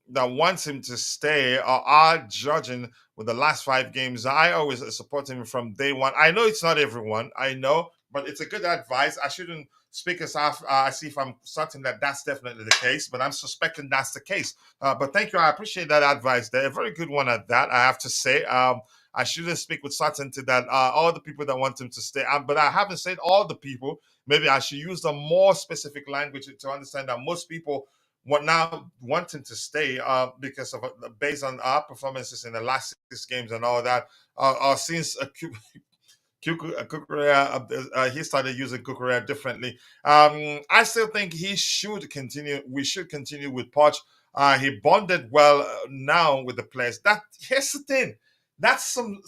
[SPEAKER 2] that wants him to stay are judging with the last 5 games. I always support him from day one. I know it's not everyone, I know, but it's a good advice. I shouldn't speak as I see if I'm certain that that's definitely the case, but I'm suspecting that's the case. But thank you. I appreciate that advice there. A very good one at that, I have to say. I shouldn't speak with certainty that all the people that want him to stay, but I haven't said all the people. Maybe I should use a more specific language to understand that most people want now wanting to stay because of based on our performances in the last 6 games and all that. Since Kukurea, he started using Kukurea differently. I still think he should continue. We should continue with Poch. He bonded well now with the players. That here's the thing. That's some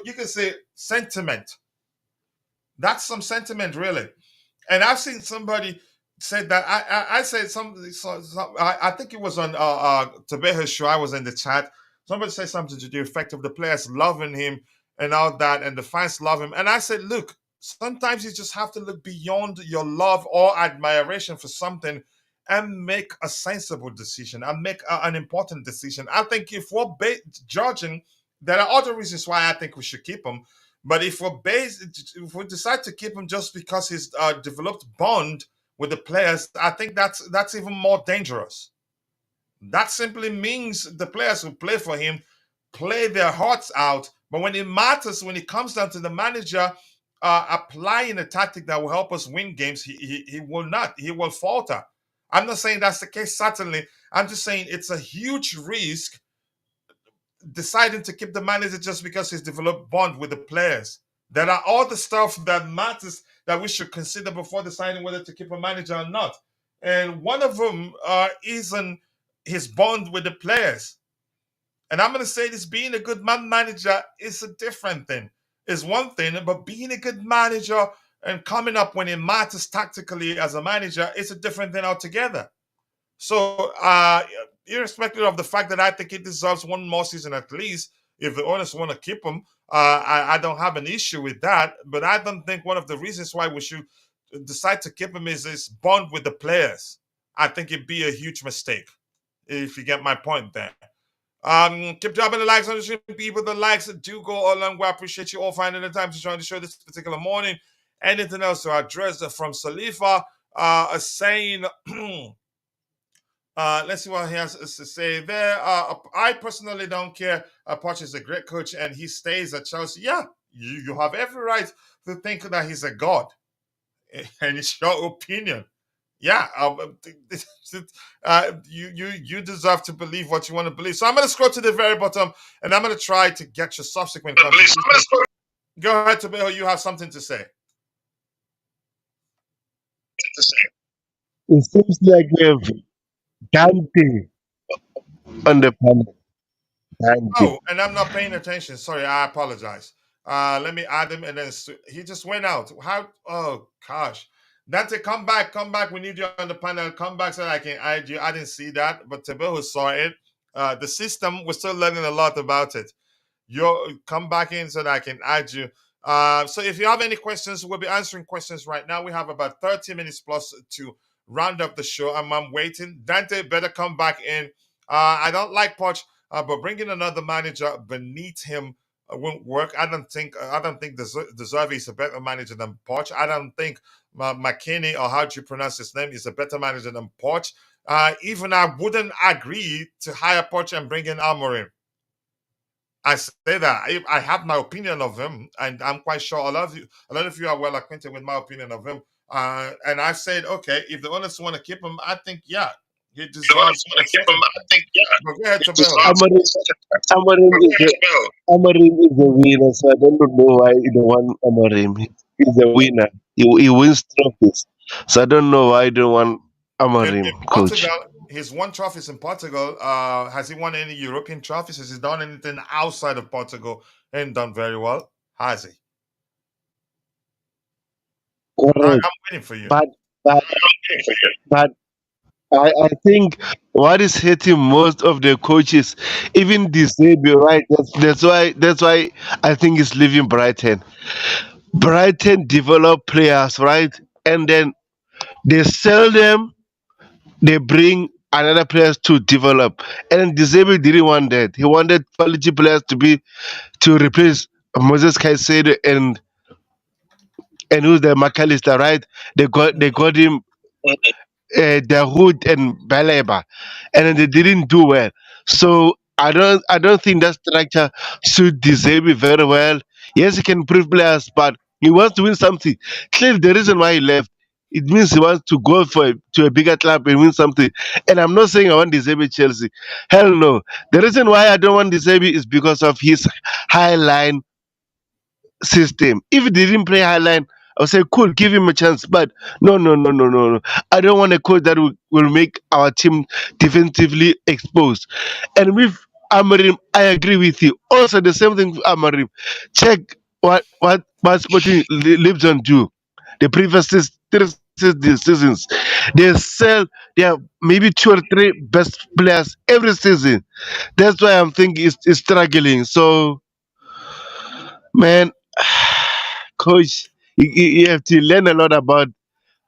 [SPEAKER 2] you can say sentiment. That's some sentiment, really. And I've seen somebody said that I said something. I think it was on Tabeha's show. I was in the chat. Somebody said something to the effect of the players loving him and all that, and the fans love him. And I said, look, sometimes you just have to look beyond your love or admiration for something and make a sensible decision and make an important decision. I think if we're judging, there are other reasons why I think we should keep him. But if we decide to keep him just because he's developed bond with the players, I think that's even more dangerous. That simply means the players who play for him play their hearts out. But when it matters, when it comes down to the manager applying a tactic that will help us win games, he will not. He will falter. I'm not saying that's the case, certainly. I'm just saying it's a huge risk deciding to keep the manager just because he's developed bond with the players. There are all the stuff that matters that we should consider before deciding whether to keep a manager or not. And one of them isn't his bond with the players. And I'm going to say this: being a good manager is a different thing. Is one thing, but being a good manager and coming up when it matters tactically as a manager is a different thing altogether. So, irrespective of the fact that I think he deserves one more season at least, if the owners want to keep him, I don't have an issue with that. But I don't think one of the reasons why we should decide to keep him is his bond with the players. I think it'd be a huge mistake. if you get my point there. Keep dropping the likes on the stream, people. The likes do go a long way. I appreciate you all finding the time to join the show this particular morning. Anything else to address from Salifa? Saying, let's see what he has to say there. I personally don't care. Poch is a great coach and he stays at Chelsea. Yeah, you have every right to think that he's a god, and it's your opinion. Yeah, you deserve to believe what you want to believe. So I'm going to scroll to the very bottom, and I'm going to try to get your subsequent contribution. Go ahead, Tabeo. You have something to say.
[SPEAKER 3] It seems like we have Dante on the panel. Dante.
[SPEAKER 2] Oh, and I'm not paying attention. Sorry, I apologize. Let me add him, and then he just went out. How? Oh gosh, Dante, come back, come back. We need you on the panel. Come back so that I can add you. I didn't see that, but Tabeo saw it. The system, we're still learning a lot about it. You come back in so that I can add you. So if you have any questions, we'll be answering questions right now. We have about 30 minutes plus to round up the show. I'm waiting. Dante better come back in. I don't like Poch, but bringing another manager beneath him won't work. I don't think Deserve is a better manager than Poch. I don't think McKinney, or how do you pronounce his name, is a better manager than Poch. Even I wouldn't agree to hire Poch and bring in Amorim. I say that I have my opinion of him, and I'm quite sure a lot of you are well acquainted with my opinion of him. And I've said, okay, if the owners want to keep him, I think he deserves. But go ahead, Tabel.
[SPEAKER 3] Amorim is a winner, so I don't know why you don't want Amorim. He's a winner. He wins trophies, so I don't know why you don't want Amorim,
[SPEAKER 2] In
[SPEAKER 3] coach.
[SPEAKER 2] Portugal, he's won trophies in Portugal. Has he won any European trophies? Has he done anything outside of Portugal and done very well? Has he?
[SPEAKER 3] Correct.
[SPEAKER 2] I'm waiting for you.
[SPEAKER 3] But but I think what is hurting most of the coaches, even Disabled, right? That's why I think he's leaving Brighton. Brighton develop players, right? And then they sell them, they bring another players to develop. And Disabled didn't want that. He wanted quality players to replace Moses Caicedo and who's the McAllister, right? They got him Dahoud and Baleba, and then they didn't do well. So I don't think that structure suit Disabi very well. Yes, he can improve players, but he wants to win something. Clearly, the reason why he left, it means he wants to go to a bigger club and win something. And I'm not saying I want Disabi Chelsea. Hell no. The reason why I don't want Disabi is because of his high line system. If he didn't play high line, I'll say, cool, give him a chance. But no, no, no, no, no, no. I don't want a coach that will make our team defensively exposed. And with Amarim, I agree with you. Also, the same thing with Amarim. Check what Sporting Lisbon do. The previous seasons, they sell their maybe two or three best players every season. That's why I'm thinking it's struggling. So, man, coach, you have to learn a lot about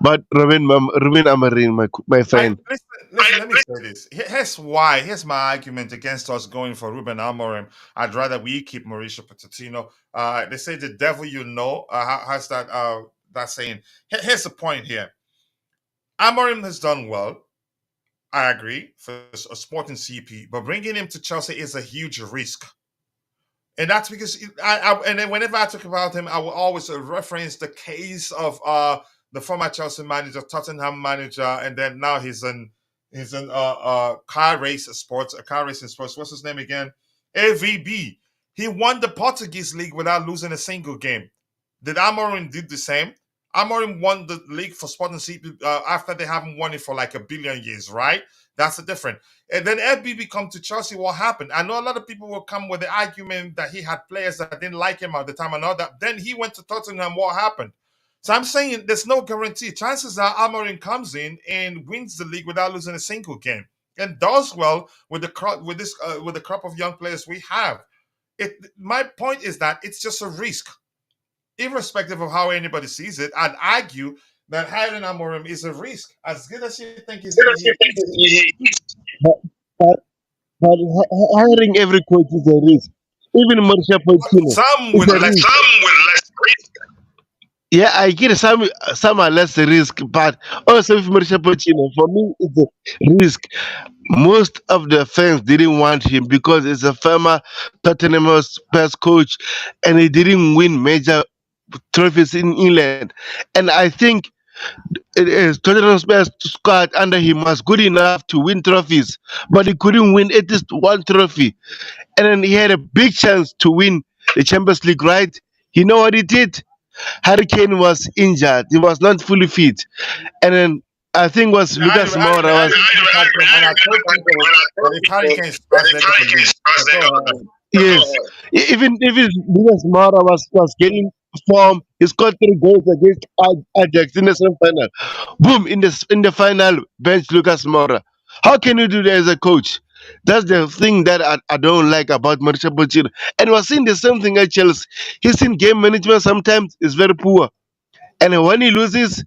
[SPEAKER 3] Ruben Amarin, my friend.
[SPEAKER 2] Listen, let me say this. Here's why. Here's my argument against us going for Ruben Amorim. I'd rather we keep Mauricio Pochettino. They say the devil you know. How's that saying? Here's the point here. Amorim has done well. I agree for a sporting CP, but bringing him to Chelsea is a huge risk. And that's because and then whenever I talk about him, I will always reference the case of the former Chelsea manager, Tottenham manager, and then now he's in car racing sports. What's his name again? AVB. He won the Portuguese league without losing a single game. Did Amorim did the same? Amorim won the league for Sporting CP after they haven't won it for like a billion years, right? That's the difference. And then FBB come to Chelsea. What happened? I know a lot of people will come with the argument that he had players that didn't like him at the time and all that. Then he went to Tottenham. What happened? So I'm saying there's no guarantee. Chances are Amorim comes in and wins the league without losing a single game and does well with the crop of young players we have. My point is that it's just a risk, irrespective of how anybody sees it. I'd argue that hiring Amorim is a risk. As good as you think he's,
[SPEAKER 3] But, hiring every coach is a risk. Even Mauricio Pochettino
[SPEAKER 2] Some
[SPEAKER 3] is
[SPEAKER 2] with
[SPEAKER 3] a
[SPEAKER 2] less
[SPEAKER 3] risk.
[SPEAKER 2] risk.
[SPEAKER 3] Yeah, I get some are less risk, but also with Mauricio Pochettino, for me, it's a risk. Most of the fans didn't want him because he's a former Tottenham Hotspur coach, and he didn't win major trophies in England. And I think it is Tottenham Hotspur's squad under him was good enough to win trophies, but he couldn't win at least one trophy. And then he had a big chance to win the Champions League, right? You know what he did? Harry Kane was injured; he was not fully fit, and then I think was Lucas Moura
[SPEAKER 2] I
[SPEAKER 3] was.
[SPEAKER 2] remember that game, and I told people that if Harry Kane starts, they're going to lose. But go ahead.
[SPEAKER 3] Yes, even Lucas Moura was getting form. He scored 3 goals against Ajax in the semi-final. Boom, in the final, bench Lucas Moura. How can you do that as a coach? That's the thing that I don't like about Mauricio Pochettino. And we're seeing the same thing at Chelsea. His in game management sometimes is very poor. And when he loses,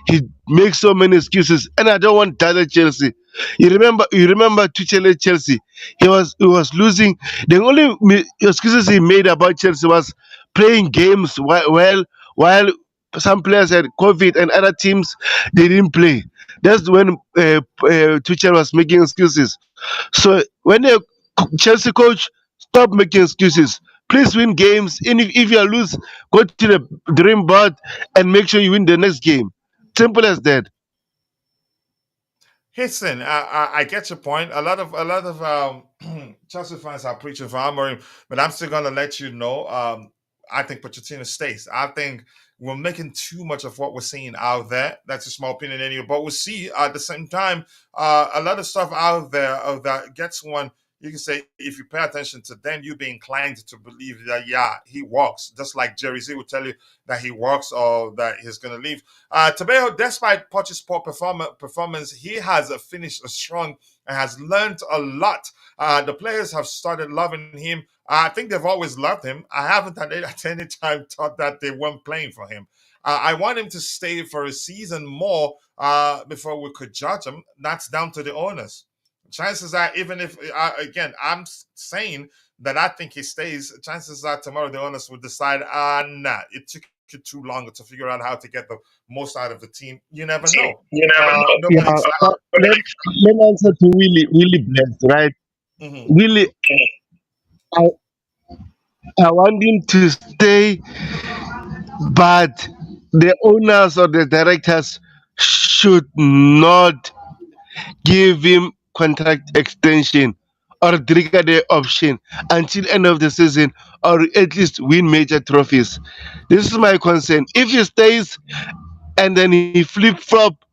[SPEAKER 3] he makes so many excuses. And I don't want that at Chelsea. You remember Tuchel at Chelsea. He was losing. The only excuses he made about Chelsea was playing games while some players had COVID and other teams they didn't play. That's when Tuchel was making excuses. So when a Chelsea coach, stop making excuses. Please win games. And if you lose, go to the dream board and make sure you win the next game. Simple as that.
[SPEAKER 2] Listen, I get your point. A lot of Chelsea fans are preaching for Amorim, but I'm still gonna let you know. I think Pochettino stays. I think we're making too much of what we're seeing out there. That's just my opinion, anyway. But we'll see. At the same time, a lot of stuff out there that gets one. You can say if you pay attention to, then you'll be inclined to believe that yeah, he walks. Just like Jerry Z will tell you that he walks or that he's gonna leave. Tabejo, despite Poch's poor performance, he has finished strong and has learned a lot. The players have started loving him. I think they've always loved him. I haven't at any time thought that they weren't playing for him. I want him to stay for a season more before we could judge him. That's down to the owners. Chances are, even if, again, I'm saying that I think he stays, chances are tomorrow the owners will decide, nah, it took you too long to figure out how to get the most out of the team. You never know.
[SPEAKER 3] Yeah,
[SPEAKER 2] Nobody's.
[SPEAKER 3] let me answer to Willie Blessed, right?
[SPEAKER 2] Mhm.
[SPEAKER 3] Willie, I, I want him to stay, but the owners or the directors should not give him contract extension or trigger the option until end of the season or at least win major trophies. This is my concern. If he stays and then he flip flop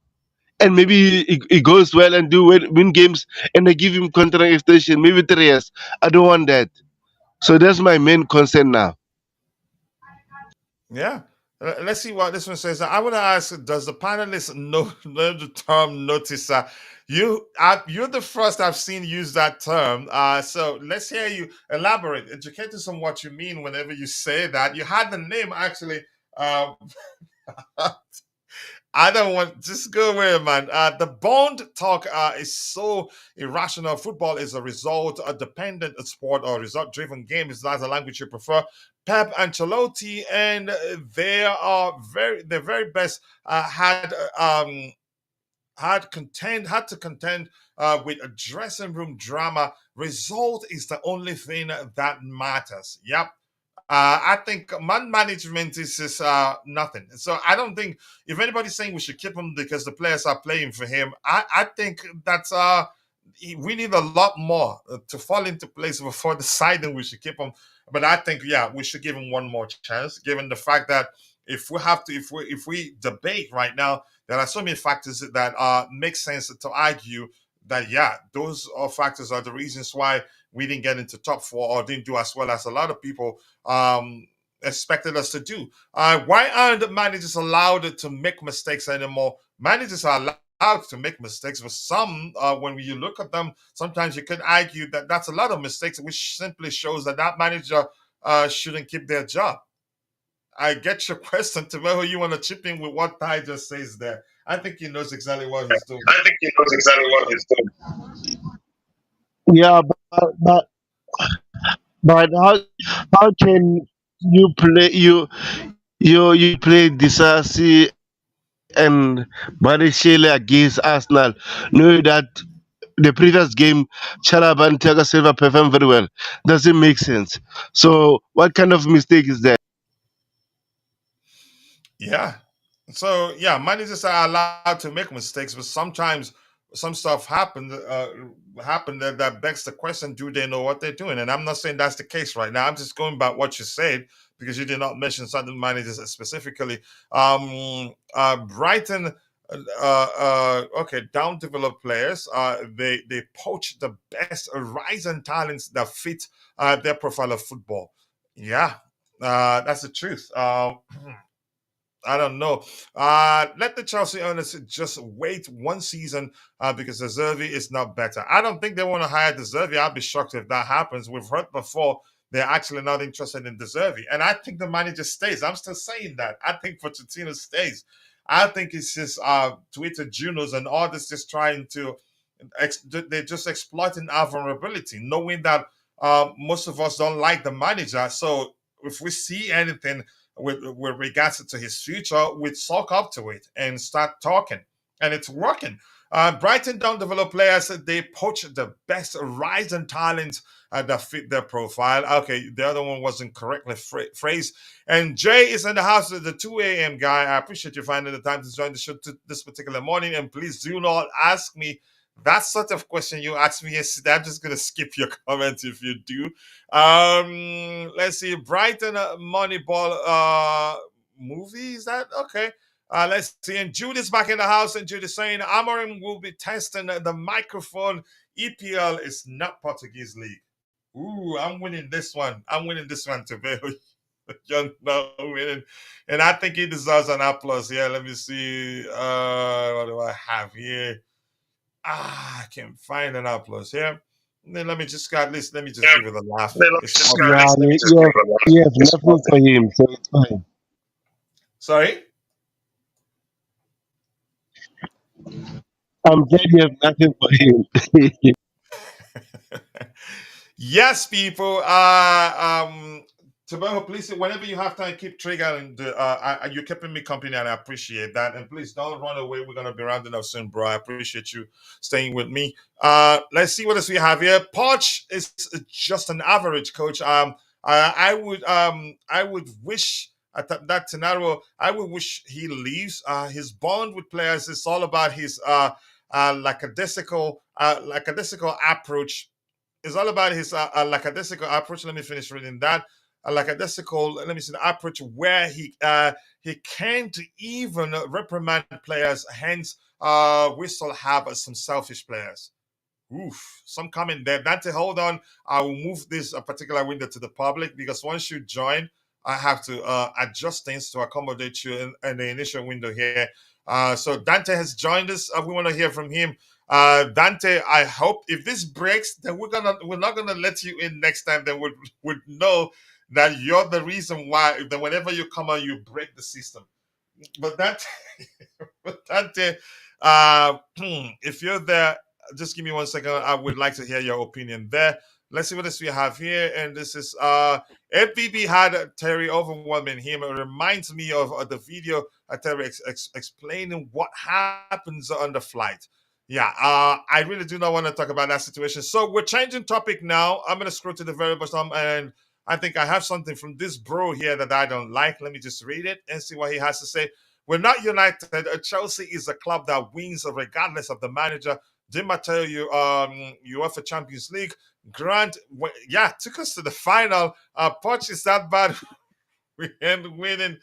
[SPEAKER 3] and maybe he goes well and win games and they give him contract extension, maybe 3 years. I don't want that. So that's my main concern now.
[SPEAKER 2] Yeah. Let's see what this one says. I want to ask: does the panelists know the term noticer? You're the first I've seen use that term. So let's hear you elaborate, educate us on what you mean whenever you say that. You had the name actually. Uh, I don't want just go away, man. The bond talk is so irrational. Football is a result a dependent sport or result driven game. Is that the language you prefer? Pep Ancelotti and they are the very best had to contend with a dressing room drama. Result is the only thing that matters. Yep. I think man management is just nothing. So I don't think if anybody's saying we should keep him because the players are playing for him, I think that's we need a lot more to fall into place before deciding we should keep him. But I think yeah, we should give him one more chance, given the fact that if we debate right now, there are so many factors that make sense to argue that yeah, those are factors are the reasons why we didn't get into top four or didn't do as well as a lot of people expected us to do. Why aren't managers allowed to make mistakes anymore? Managers are allowed to make mistakes, but some, when you look at them, sometimes you could argue that that's a lot of mistakes, which simply shows that that manager shouldn't keep their job. I get your question to whether you want to chip in with what Ty just says there. I think he knows exactly what he's doing.
[SPEAKER 3] I think he knows exactly what he's doing. Yeah, but how can you play you play Disasi and Barishele against Arsenal, knowing that the previous game Chalaba and Thiago Silva performed very well? Doesn't make sense. So what kind of mistake is that?
[SPEAKER 2] Yeah. So yeah, managers are allowed to make mistakes, but sometimes some stuff happen that begs the question: do they know what they're doing? And I'm not saying that's the case right now. I'm just going by what you said because you did not mention certain managers specifically. Brighton. Okay, down developed players. They poach the best rising talents that fit their profile of football. Yeah, that's the truth. I don't know. Let the Chelsea owners just wait one season because the Zervi is not better. I don't think they want to hire the Zervi. I'll be shocked if that happens. We've heard before they're actually not interested in the Zervi. And I think the manager stays. I'm still saying that. I think Pochettino stays. I think it's just Twitter Junos and all this just trying to, they're just exploiting our vulnerability, knowing that most of us don't like the manager. So if we see anything with regards to his future, we'd soak up to it and start talking. And it's working. Brighton don't develop players, they poach the best rising talent that fit their profile. Okay, the other one wasn't correctly phrased. And Jay is in the house, the 2 a.m. guy. I appreciate you finding the time to join the show this particular morning. And please do not ask me that sort of question you asked me yesterday. I'm just going to skip your comment if you do. Let's see. Brighton Moneyball movie. Is that okay? Let's see. And Judy's back in the house, and Judy's saying Amorim will be testing the microphone. EPL is not Portuguese league. Ooh, I'm winning this one. I'm winning this one today. Young not winning, and I think he deserves an applause. Yeah, let me see. What do I have here? I can't find an applause here. Then let me just got this. Let me just give it a laugh. It's not.
[SPEAKER 3] Yeah, you have nothing for him, so it's fine.
[SPEAKER 2] Sorry.
[SPEAKER 3] I'm glad you have nothing for him.
[SPEAKER 2] Yes, people. Tobago, please, whenever you have time, keep triggering. You're keeping me company, and I appreciate that. And please don't run away. We're gonna be rounding up soon, bro. I appreciate you staying with me. Let's see what else we have here. Poch is just an average coach. I would wish at that scenario, I would wish he leaves. His bond with players is all about his lackadaisical approach. It's all about his lackadaisical approach. Let me finish reading that. Lackadaisical, let me see the approach where he can't even reprimand players. Hence, we still have some selfish players. Oof, some comment there. Dante, hold on. I will move this particular window to the public because once you join, I have to adjust things to accommodate you in the initial window here. So Dante has joined us. We want to hear from him. Dante, I hope if this breaks, then we're not gonna let you in next time. Then we'd know that you're the reason why. That whenever you come on, you break the system. But that, but Dante, if you're there, just give me 1 second. I would like to hear your opinion there. Let's see what else we have here. And this is FBB had Terry overwhelming him. It reminds me of the video Terry explaining what happens on the flight. Yeah, I really do not want to talk about that situation. So we're changing topic now. I'm gonna scroll to the very bottom, and I think I have something from this bro here that I don't like. Let me just read it and see what he has to say. We're not united. Chelsea is a club that wins regardless of the manager. Didn't I tell you, UEFA Champions League? Grant, yeah, took us to the final. Poch is that bad. We end winning.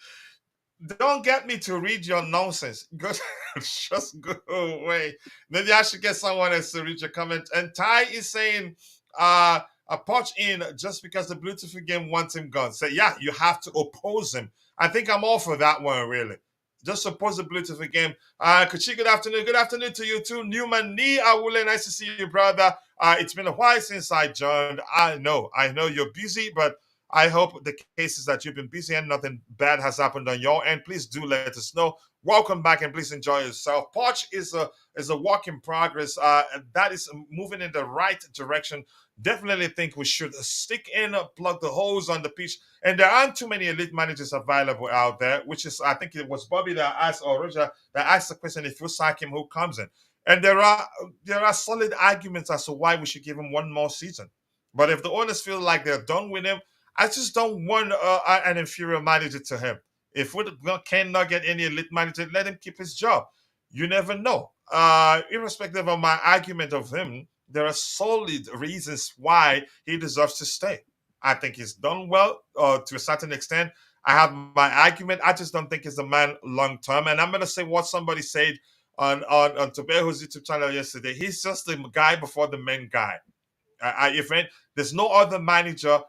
[SPEAKER 2] Don't get me to read your nonsense. Go, just go away. Maybe I should get someone else to read your comment. And Ty is saying, a Poch in just because the Bluetooth game wants him gone. So yeah, you have to oppose him. I think I'm all for that one, really. Just oppose the Bluetooth game. Kuchi, good afternoon. Good afternoon to you too. Newman Ni Awule, nice to see you, brother. It's been a while since I joined. I know you're busy, but I hope the cases that you've been busy and nothing bad has happened on your end. Please do let us know. Welcome back and please enjoy yourself. Poch is a work in progress. That is moving in the right direction. Definitely think we should stick in, plug the holes on the pitch. And there aren't too many elite managers available out there, which is I think it was Bobby that asked or Roger that asked the question: if you sack him, who comes in? And there are solid arguments as to why we should give him one more season. But if the owners feel like they're done with him, I just don't want an inferior manager to him. If we cannot get any elite manager, let him keep his job. You never know. Irrespective of my argument of him, there are solid reasons why he deserves to stay. I think he's done well to a certain extent. I have my argument. I just don't think he's the man long term. And I'm going to say what somebody said on Tobeho's YouTube channel yesterday. He's just the guy before the main guy. If there's no other manager,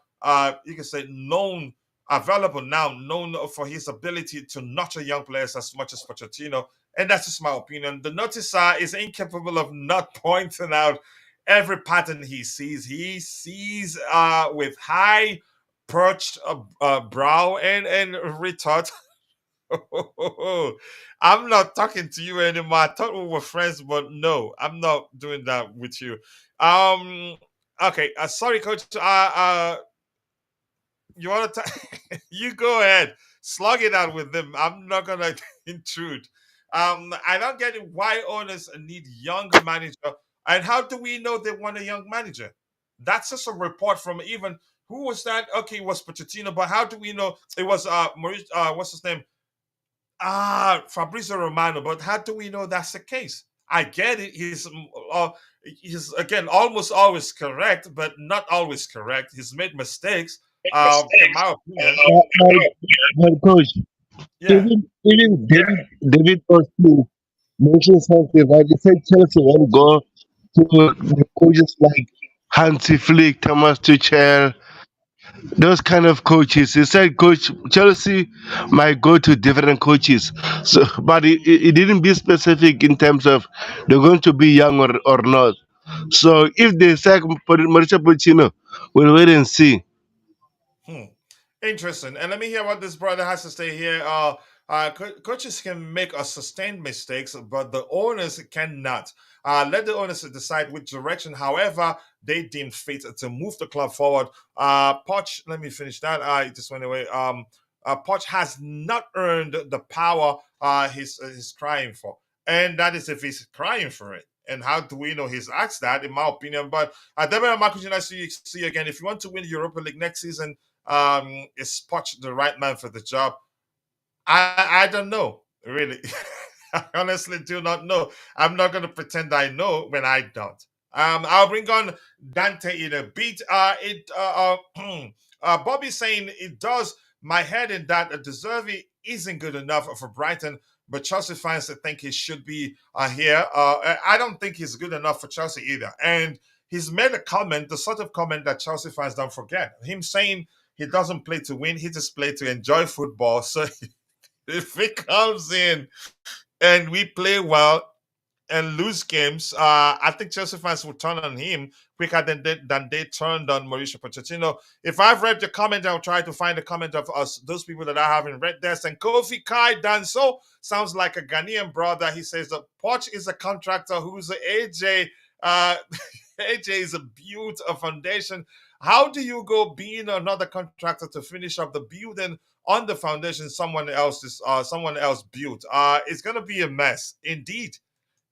[SPEAKER 2] you can say known available now, known for his ability to nurture young players as much as Pochettino, and that's just my opinion. The noticer is incapable of not pointing out every pattern he sees. He sees with high perched brow and retort. I'm not talking to you anymore. I thought we were friends, but no, I'm not doing that with you. Um, okay. Sorry, coach. You want to? You go ahead, slug it out with them. I'm not gonna intrude. I don't get it. Why owners need young manager, and how do we know they want a young manager? That's just a report from even who was that? Okay, it was Pochettino, but how do we know it was Maurice? What's his name? Fabrizio Romano. But how do we know that's the case? I get it. He's again almost always correct, but not always correct. He's made mistakes. In my opinion,
[SPEAKER 3] But coach,
[SPEAKER 2] yeah.
[SPEAKER 3] even David also mentioned something right. He said Chelsea won't go to the coaches like Hansi Flick, Thomas Tuchel, those kind of coaches. He said coach Chelsea might go to different coaches. So, but it didn't be specific in terms of they're going to be young or not. So if they say Mauricio Pochettino, we'll wait and see.
[SPEAKER 2] Hmm. Interesting. And let me hear what this brother has to say here. Coaches can make a sustained mistakes, but the owners cannot. Let the owners decide which direction, however, they deem fit to move the club forward. Poch, let me finish that. It just went away. Poch has not earned the power he's crying for. And that is if he's crying for it. And how do we know he's asked that, in my opinion? But Deborah Marcus, I see you again. If you want to win the Europa League next season, is Poch the right man for the job? I don't know, really. I honestly do not know. I'm not going to pretend I know when I don't. I'll bring on Dante in a bit. Bobby saying it does my head in that Deserving isn't good enough for Brighton, but Chelsea fans think he should be here. I don't think he's good enough for Chelsea either. And he's made a comment, the sort of comment that Chelsea fans don't forget. Him saying he doesn't play to win, he just plays to enjoy football. So if he comes in and we play well and lose games, I think Chelsea fans will turn on him quicker than they turned on Mauricio Pochettino. If I've read your comment, I'll try to find a comment of us, those people that I haven't read this. And Kofi Kai Danso sounds like a Ghanaian brother. He says that Poch is a contractor who's a AJ. AJ is a build a foundation. How do you go being another contractor to finish up the building on the foundation someone else built? It's gonna be a mess, indeed.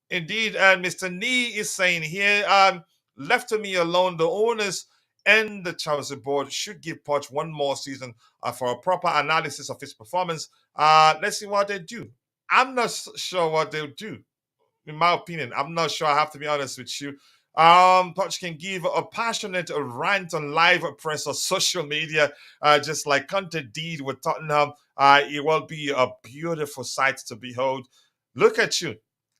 [SPEAKER 2] Indeed, and Mr. Nee is saying here, left to me alone, the owners and the Chelsea board should give Poch one more season for a proper analysis of his performance. Let's see what they do. I'm not sure what they'll do. In my opinion, I'm not sure. I have to be honest with you. Poch can give a passionate rant on live press or social media, just like Conte did with Tottenham. It will be a beautiful sight to behold. Look at you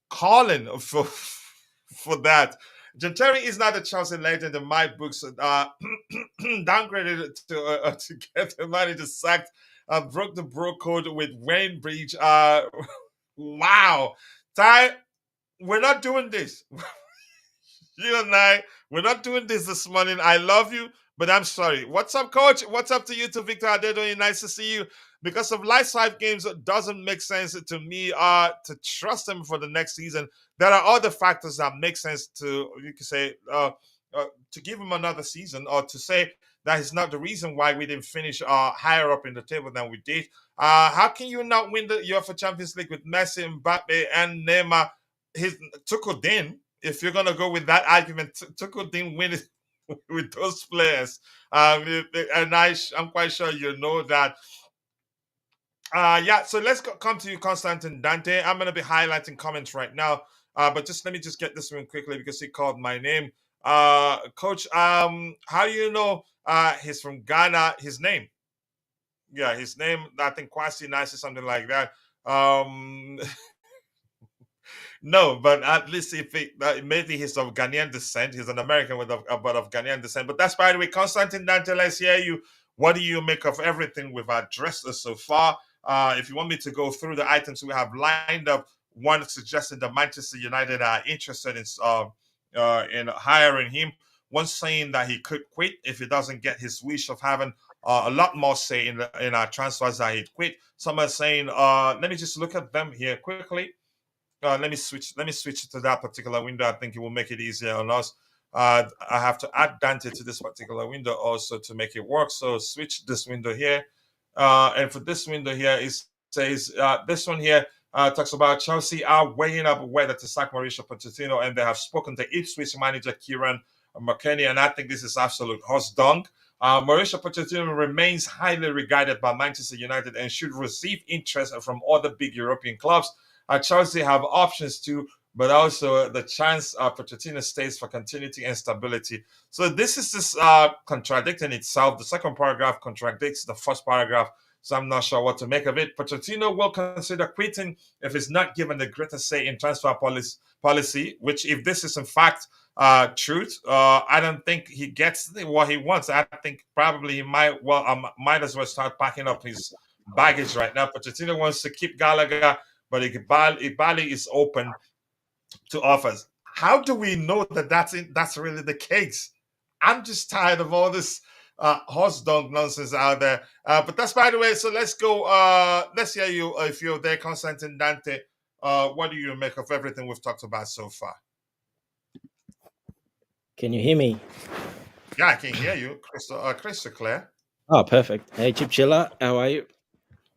[SPEAKER 2] calling for that. John is not a Chelsea legend in my books. Downgraded to get the manager sacked. Broke the bro code with Wayne Bridge. Wow. Ty, we're not doing this. You and I, we're not doing this morning. I love you, but I'm sorry. What's up, coach? What's up to you too, Victor Adedoye? Nice to see you. because of last 5 games, it doesn't make sense to me to trust him for the next season. There are other factors that make sense to, you could say, to give him another season, or to say that is not the reason why we didn't finish higher up in the table than we did. How can you not win the UEFA Champions League with Messi, Mbappe, and Neymar? His Tuchel didn't. If you're gonna go with that argument, Tuchel didn't win it with those players, and I'm quite sure you know that. Yeah, so come to you, Constantine Dante. I'm gonna be highlighting comments right now, but just let me just get this one quickly because he called my name. Coach, how do you know he's from Ghana? His name, yeah, his name. I think Kwasi Nice or something like that. No, but at least if maybe he's of Ghanaian descent, he's an American but of Ghanaian descent. But that's by the way, Constantine Dante. Let's hear you. What do you make of everything we've addressed so far? If you want me to go through the items we have lined up, one suggesting that Manchester United are interested in hiring him. One saying that he could quit if he doesn't get his wish of having a lot more say in our transfers, that he'd quit. Some are saying, let me just look at them here quickly. Let me switch. Let me switch to that particular window. I think it will make it easier on us. I have to add Dante to this particular window also to make it work. So switch this window here, and for this window here, it says this one here talks about Chelsea are weighing up whether to sack Mauricio Pochettino, and they have spoken to Ipswich manager Kieran McKennie, and I think this is absolute horse dung. Mauricio Pochettino remains highly regarded by Manchester United and should receive interest from other big European clubs. Chelsea have options too, but also the chance Pochettino stays for continuity and stability. So this is just contradicting itself. The second paragraph contradicts the first paragraph, so I'm not sure what to make of it. Pochettino will consider quitting if he's not given the greater say in transfer policy, which if this is in fact truth, I don't think he gets what he wants. I think probably he might as well start packing up his baggage right now. Pochettino wants to keep Gallagher, but Ibali is open to offers. How do we know that that's really the case? I'm just tired of all this horse dog nonsense out there. But that's by the way. So let's go. Let's hear you if you're there, Constantine Dante. What do you make of everything we've talked about so far?
[SPEAKER 4] Can you hear me?
[SPEAKER 2] Yeah, I can hear you, Crystal Clear.
[SPEAKER 4] Oh, perfect. Hey, Chip Chiller, how are you?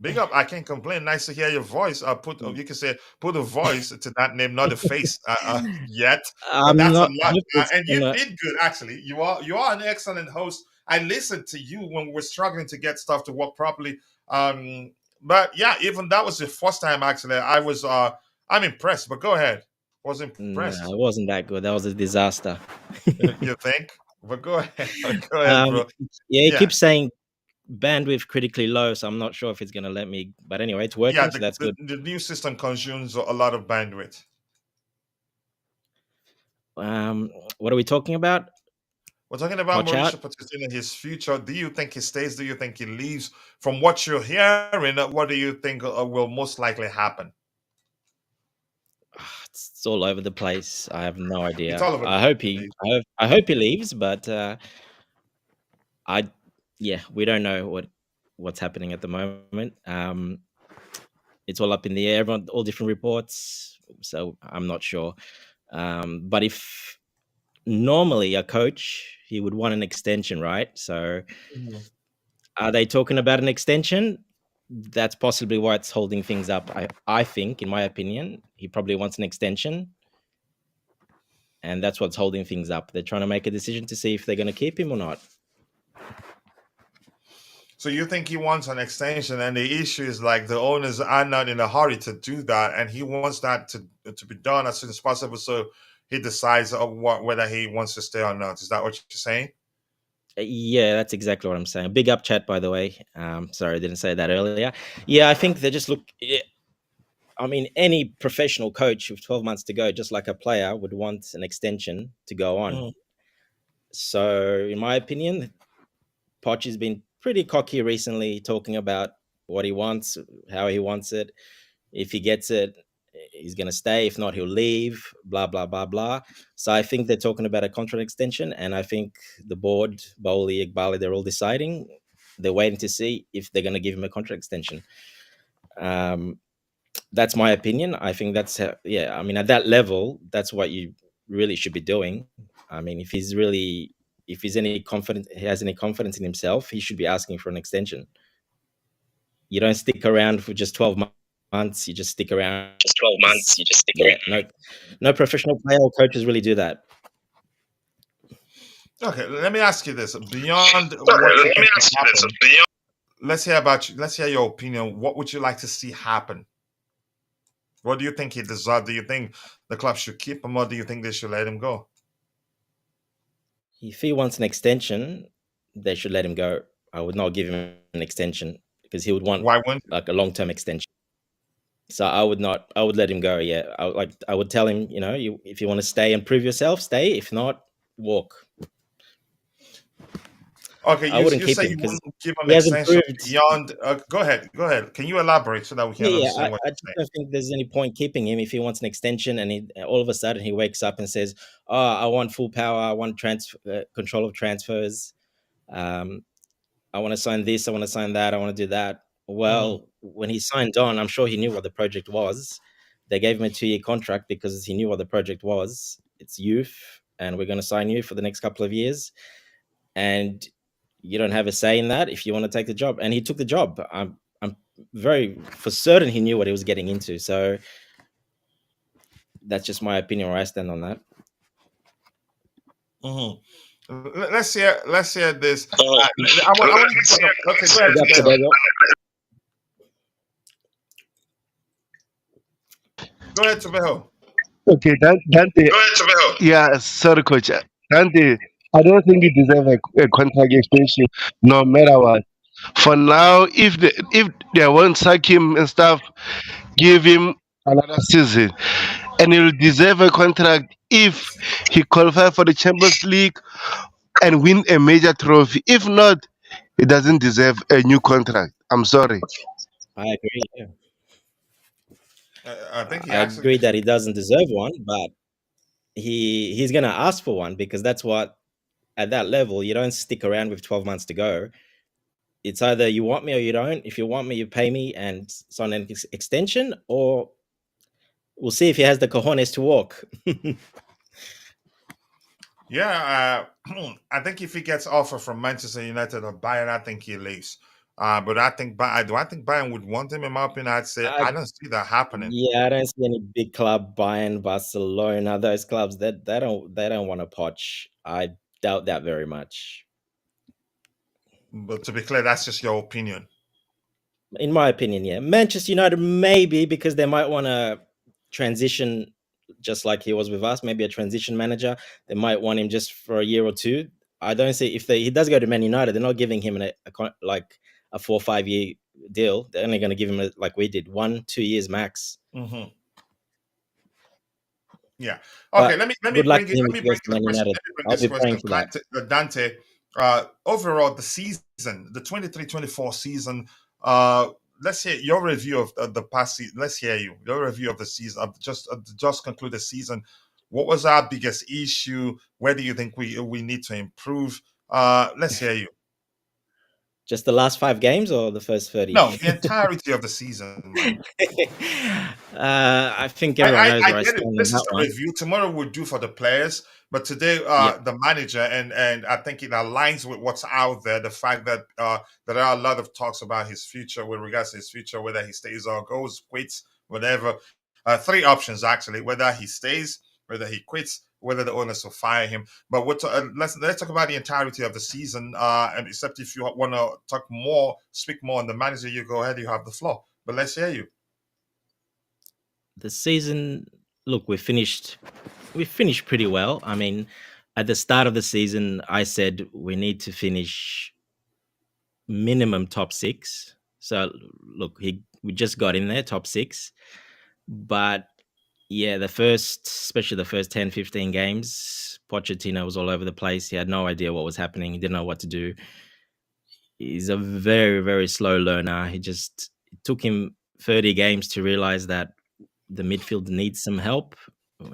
[SPEAKER 2] Big up. I can't complain. Nice to hear your voice. You can say put a voice to that name, not a face yet. But that's a lot. And you did good, actually. You are an excellent host. I listened to you when we're struggling to get stuff to work properly. But yeah, even that was the first time actually. I'm impressed. But go ahead. I was impressed.
[SPEAKER 4] No, it wasn't that good. That was a disaster.
[SPEAKER 2] You think? But go ahead. Go ahead, bro.
[SPEAKER 4] Yeah, he keeps saying bandwidth critically low, so I'm not sure if it's going to let me. But anyway, it's working, so that's good.
[SPEAKER 2] The new system consumes a lot of bandwidth.
[SPEAKER 4] What are we talking about?
[SPEAKER 2] We're talking about Mauricio Pochettino, his future. Do you think he stays? Do you think he leaves? From what you're hearing, what do you think will most likely happen?
[SPEAKER 4] It's all over the place. I have no idea.
[SPEAKER 2] It's all over
[SPEAKER 4] I hope he leaves, but we don't know what's happening at the moment. It's all up in the air. All different reports, so I'm not sure. But if normally a coach, he would want an extension, right? So are they talking about an extension? That's possibly why it's holding things up. I think, in my opinion, he probably wants an extension, and that's what's holding things up. They're trying to make a decision to see if they're going to keep him or not.
[SPEAKER 2] So you think he wants an extension, and the issue is like the owners are not in a hurry to do that, and he wants that to be done as soon as possible. So he decides whether he wants to stay or not. Is that what you're saying?
[SPEAKER 4] Yeah, that's exactly what I'm saying. Big up, chat, by the way. Sorry, I didn't say that earlier. Yeah, I think they just look. I mean, any professional coach with 12 months to go, just like a player, would want an extension to go on. So, in my opinion, Poch has been pretty cocky recently, talking about what he wants, how he wants it. If he gets it, he's going to stay. If not, he'll leave, blah, blah, blah, blah. So I think they're talking about a contract extension, and I think the board, Bowley, Iqbali, they're all deciding they're waiting to see if they're going to give him a contract extension. That's my opinion. I think that's how, yeah. I mean, at that level, that's what you really should be doing. I mean, if he's any confident, he has any confidence in himself, he should be asking for an extension. You don't stick around for just 12 months. You just stick around.
[SPEAKER 5] Just 12 months, you just stick around.
[SPEAKER 4] No professional player or coaches really do that.
[SPEAKER 2] Okay, let me ask you this. Beyond what you think will happen, let's hear your opinion. What would you like to see happen? What do you think he deserves? Do you think the club should keep him, or do you think they should let him go?
[SPEAKER 4] If he wants an extension, they should let him go. I would not give him an extension because he would want
[SPEAKER 2] Why wouldn't you?
[SPEAKER 4] like a long-term extension. So I would let him go. Yeah, I would tell him, if you want to stay and prove yourself, stay. If not, walk.
[SPEAKER 2] Okay,
[SPEAKER 4] I wouldn't
[SPEAKER 2] you
[SPEAKER 4] keep
[SPEAKER 2] say
[SPEAKER 4] him
[SPEAKER 2] you
[SPEAKER 4] because
[SPEAKER 2] wouldn't give him
[SPEAKER 4] he
[SPEAKER 2] an
[SPEAKER 4] hasn't
[SPEAKER 2] extension
[SPEAKER 4] proved.
[SPEAKER 2] beyond. Go ahead. Can you elaborate so that we can understand what
[SPEAKER 4] I
[SPEAKER 2] you're
[SPEAKER 4] just
[SPEAKER 2] saying?
[SPEAKER 4] don't think there's any point keeping him if he wants an extension and all of a sudden he wakes up and says, "Oh, I want full power. I want control of transfers. I want to sign this. I want to sign that. I want to do that." Well, when he signed on, I'm sure he knew what the project was. They gave him a 2-year contract because he knew what the project was. It's youth, and we're going to sign you for the next couple of years. And you don't have a say in that if you want to take the job. And he took the job. I'm very for certain he knew what he was getting into. So that's just my opinion where I stand on that.
[SPEAKER 2] Let's hear this. I want to talk. Okay, go ahead. Go ahead, Tobeho.
[SPEAKER 3] Okay, Dante. Yeah, sorry, coach. Dante, I don't think he deserves a contract extension, no matter what. For now, if they won't sack him and stuff, give him another season, and he'll deserve a contract if he qualify for the Champions League and win a major trophy. If not, he doesn't deserve a new contract. I'm sorry.
[SPEAKER 4] I agree. Yeah.
[SPEAKER 2] I think
[SPEAKER 4] I agree that he doesn't deserve one, but he's going to ask for one because that's what, at that level, you don't stick around with 12 months to go. It's either you want me or you don't. If you want me, you pay me and sign an extension, or we'll see if he has the cojones to walk.
[SPEAKER 2] Yeah, I think if he gets offer from Manchester United or Bayern, I think he leaves. But do I think Bayern would want him? In my opinion, I'd say I don't see that happening.
[SPEAKER 4] Yeah, I don't see any big club, Bayern, Barcelona, those clubs that they don't want to Poch. I doubt that very much.
[SPEAKER 2] But to be clear, that's just your opinion.
[SPEAKER 4] In my opinion, yeah. Manchester United maybe because they might want to transition just like he was with us, maybe a transition manager. They might want him just for a year or two. I don't see if he does go to Man United, they're not giving him a 4 or 5 year deal. They're only going to give him like we did 1-2 years max.
[SPEAKER 2] Yeah. Okay. Let me bring this question, Dante. Overall, the season, the 23-24 season. Let's hear your review of the past season. Let's hear your review of the season. Of just concluded season. What was our biggest issue? Where do you think we need to improve? Let's hear you.
[SPEAKER 4] Just the last 5 games or the first 30?
[SPEAKER 2] No, the entirety of the season.
[SPEAKER 4] I think everyone knows where I stand on
[SPEAKER 2] This is
[SPEAKER 4] that
[SPEAKER 2] the
[SPEAKER 4] one.
[SPEAKER 2] review. Tomorrow we'll do for the players, but today the manager and I think it aligns with what's out there. The fact that there are a lot of talks about his future with regards to his future, whether he stays or goes, quits, whatever. 3 options actually: whether he stays, whether he quits, whether the owners will fire him. But let's talk about the entirety of the season. And except if you want to speak more on the manager, you go ahead. You have the floor. But let's hear you.
[SPEAKER 4] The season, look, we finished pretty well. I mean, at the start of the season, I said we need to finish minimum top 6. So look, we just got in there, top 6. But yeah, especially the first 10, 15 games, Pochettino was all over the place. He had no idea what was happening. He didn't know what to do. He's a very, very slow learner. It took him 30 games to realize that the midfield needs some help.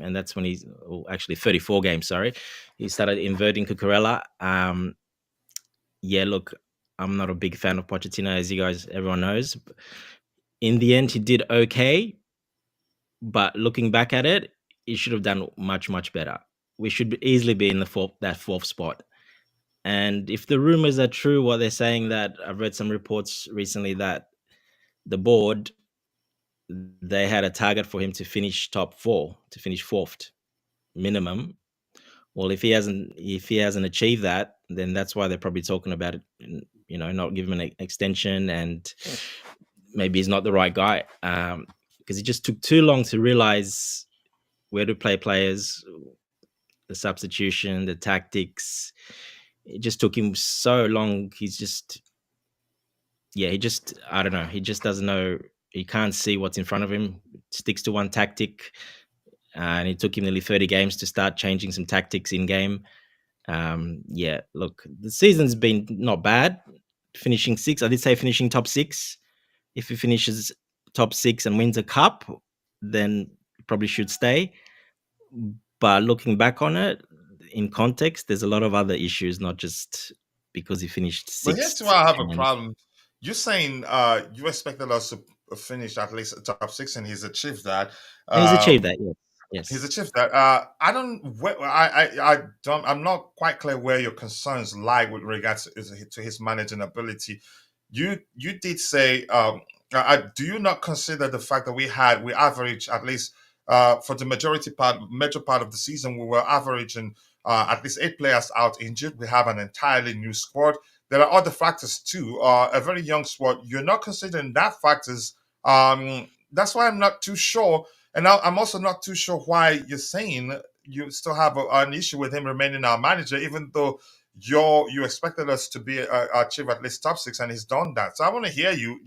[SPEAKER 4] And that's when actually 34 games, sorry. He started inverting Cucurella. Yeah, look, I'm not a big fan of Pochettino, as everyone knows. In the end, he did okay, but looking back at it, he should have done much, much better. We should easily be in the fourth spot. And if the rumors are true, what they're saying, that I've read some reports recently that the board, they had a target for him to finish top four, to finish fourth minimum. Well, if he hasn't achieved that, then that's why they're probably talking about it. Not giving him an extension, and maybe he's not the right guy, because it just took too long to realize where to play players, the substitution, the tactics. It just took him so long. He's just, I don't know. He just doesn't know. He can't see what's in front of him. Sticks to one tactic, and it took him nearly 30 games to start changing some tactics in game. Look, the season's been not bad. Finishing sixth, I did say finishing top six. If he finishes top six and wins a cup, then probably should stay. But looking back on it, in context, there's a lot of other issues, not just because he finished
[SPEAKER 2] But here's
[SPEAKER 4] sixth.
[SPEAKER 2] where I have a problem. You're saying you expected us to finish at least top six, and he's achieved that.
[SPEAKER 4] He's achieved that, yes.
[SPEAKER 2] He's achieved that. I'm not quite clear where your concerns lie with regards to his managing ability. You did say, do you not consider the fact that we averaged at least for the major part of the season, we were averaging at least 8 players out injured. We have an entirely new squad. There are other factors too. A very young squad. You're not considering that factors. That's why I'm not too sure. And I'm also not too sure why you're saying you still have an issue with him remaining our manager, even though you expected us to achieve at least top 6, and he's done that. So I want to hear you.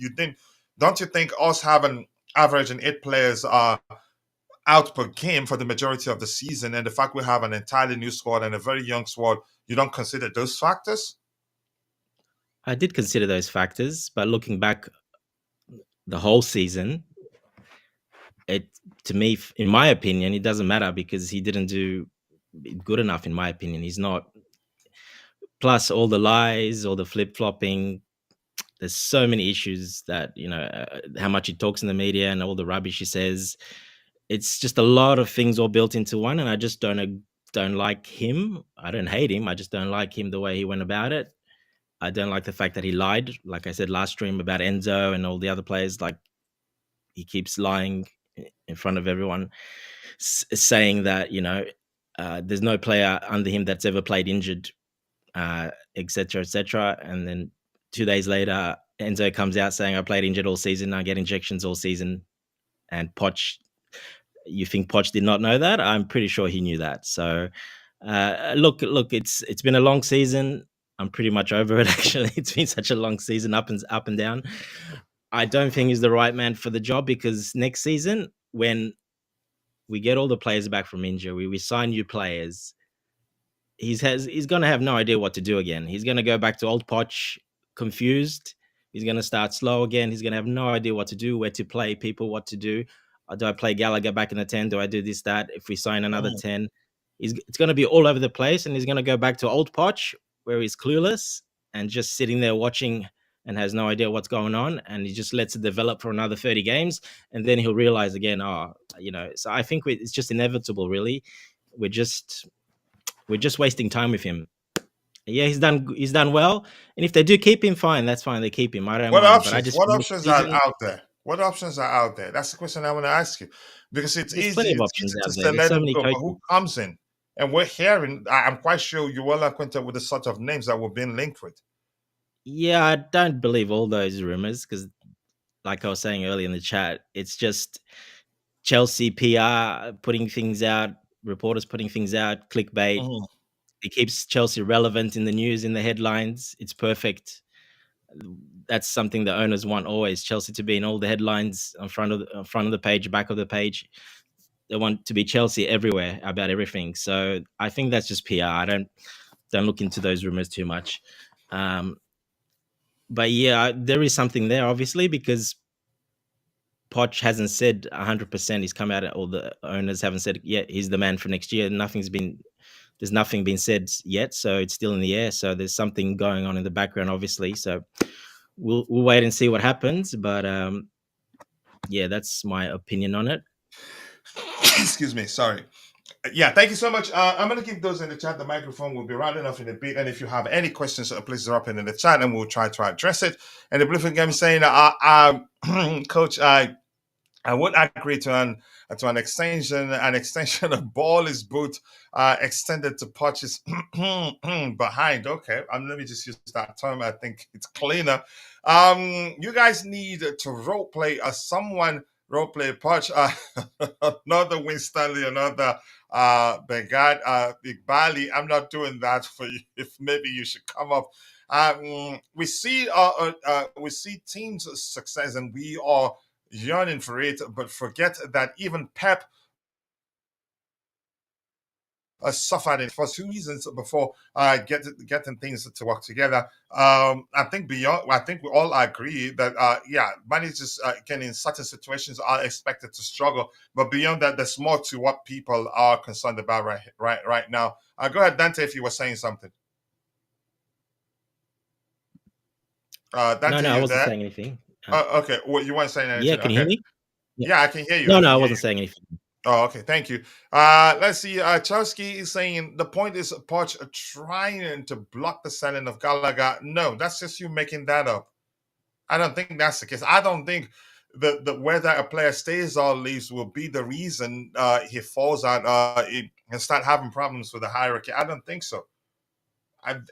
[SPEAKER 2] Don't you think us having averaging 8 players out per game for the majority of the season, and the fact we have an entirely new squad and a very young squad, you don't consider those factors?
[SPEAKER 4] I did consider those factors, but looking back the whole season, to me, in my opinion, it doesn't matter, because he didn't do good enough. In my opinion, he's not. Plus all the lies, all the flip-flopping, there's so many issues that, how much he talks in the media and all the rubbish he says. It's just a lot of things all built into one, and I just don't like him. I don't hate him. I just don't like him the way he went about it. I don't like the fact that he lied, like I said last stream, about Enzo and all the other players. Like, he keeps lying in front of everyone, saying that there's no player under him that's ever played injured, etc., etc. And then 2 days later, Enzo comes out saying, I played injured all season, I get injections all season. And Poch, you think Poch did not know that? I'm pretty sure he knew that. So look, it's been a long season. I'm pretty much over it, actually. It's been such a long season, up and down. I don't think he's the right man for the job, because next season, when we get all the players back from injury, we sign new players, he's going to have no idea what to do again. He's going to go back to old Poch, confused. He's going to start slow again. He's going to have no idea what to do, where to play people, what to do. Do I play Gallagher back in the 10? Do I do this, that? If we sign another 10, it's going to be all over the place, and he's going to go back to old Poch, where he's clueless and just sitting there watching and has no idea what's going on, and he just lets it develop for another 30 games, and then he'll realize again, so I think it's just inevitable, really. We're just wasting time with him. Yeah, he's done well, and if they do keep him, fine, that's fine. They keep him. I don't mind.
[SPEAKER 2] Options?
[SPEAKER 4] But I just
[SPEAKER 2] what options are out there? What options are out there? That's the question I want to ask you, because it's easy to say let him go, but who comes in? And we're hearing, I'm quite sure you're well acquainted with the sort of names that we're being linked with.
[SPEAKER 4] Yeah, I don't believe all those rumors, because like I was saying earlier in the chat, it's just Chelsea PR putting things out, reporters putting things out, clickbait. It keeps Chelsea relevant in the news, in the headlines. It's perfect. That's something the owners want always, Chelsea to be in all the headlines, on front of the page, back of the page. They want to be Chelsea everywhere about everything. So I think that's just PR. I don't look into those rumors too much. But yeah, there is something there, obviously, because Poch hasn't said 100%. He's come out, all the owners haven't said, yeah, he's the man for next year. Nothing's been there's nothing been said yet, so it's still in the air. So there's something going on in the background, obviously. So we'll wait and see what happens. But yeah, that's my opinion on it.
[SPEAKER 2] Excuse me, sorry. Yeah, thank you so much. I'm going to keep those in the chat. The microphone will be rounding off in a bit. And if you have any questions, please drop it in the chat and we'll try to address it. And the Bluefin Game is saying, Coach, I would agree to an extension. An extension of ball is boot extended to punches behind. Okay, let me just use that term. I think it's cleaner. You guys need to role play as someone role play punch. Another Win Stanley, another Big Bali. I'm not doing that for you. If maybe you should come up. We see teams' success, and we are yearning for it, but forget that even Pep suffered in for 2 seasons before getting things to work together. I think we all agree that managers can in certain situations are expected to struggle, but beyond that, there's more to what people are concerned about right now. Go ahead, Dante, if you were saying something. Dante,
[SPEAKER 4] No, I wasn't
[SPEAKER 2] there?
[SPEAKER 4] saying anything.
[SPEAKER 2] Okay, well, you weren't saying anything.
[SPEAKER 4] Yeah, can you hear me?
[SPEAKER 2] Yeah, I can hear you.
[SPEAKER 4] No, I wasn't saying anything.
[SPEAKER 2] Oh, okay. Thank you. Let's see. Chelsky is saying the point is Poch trying to block the selling of Gallagher. No, that's just you making that up. I don't think that's the case. I don't think the whether a player stays or leaves will be the reason he falls out and start having problems with the hierarchy. I don't think so.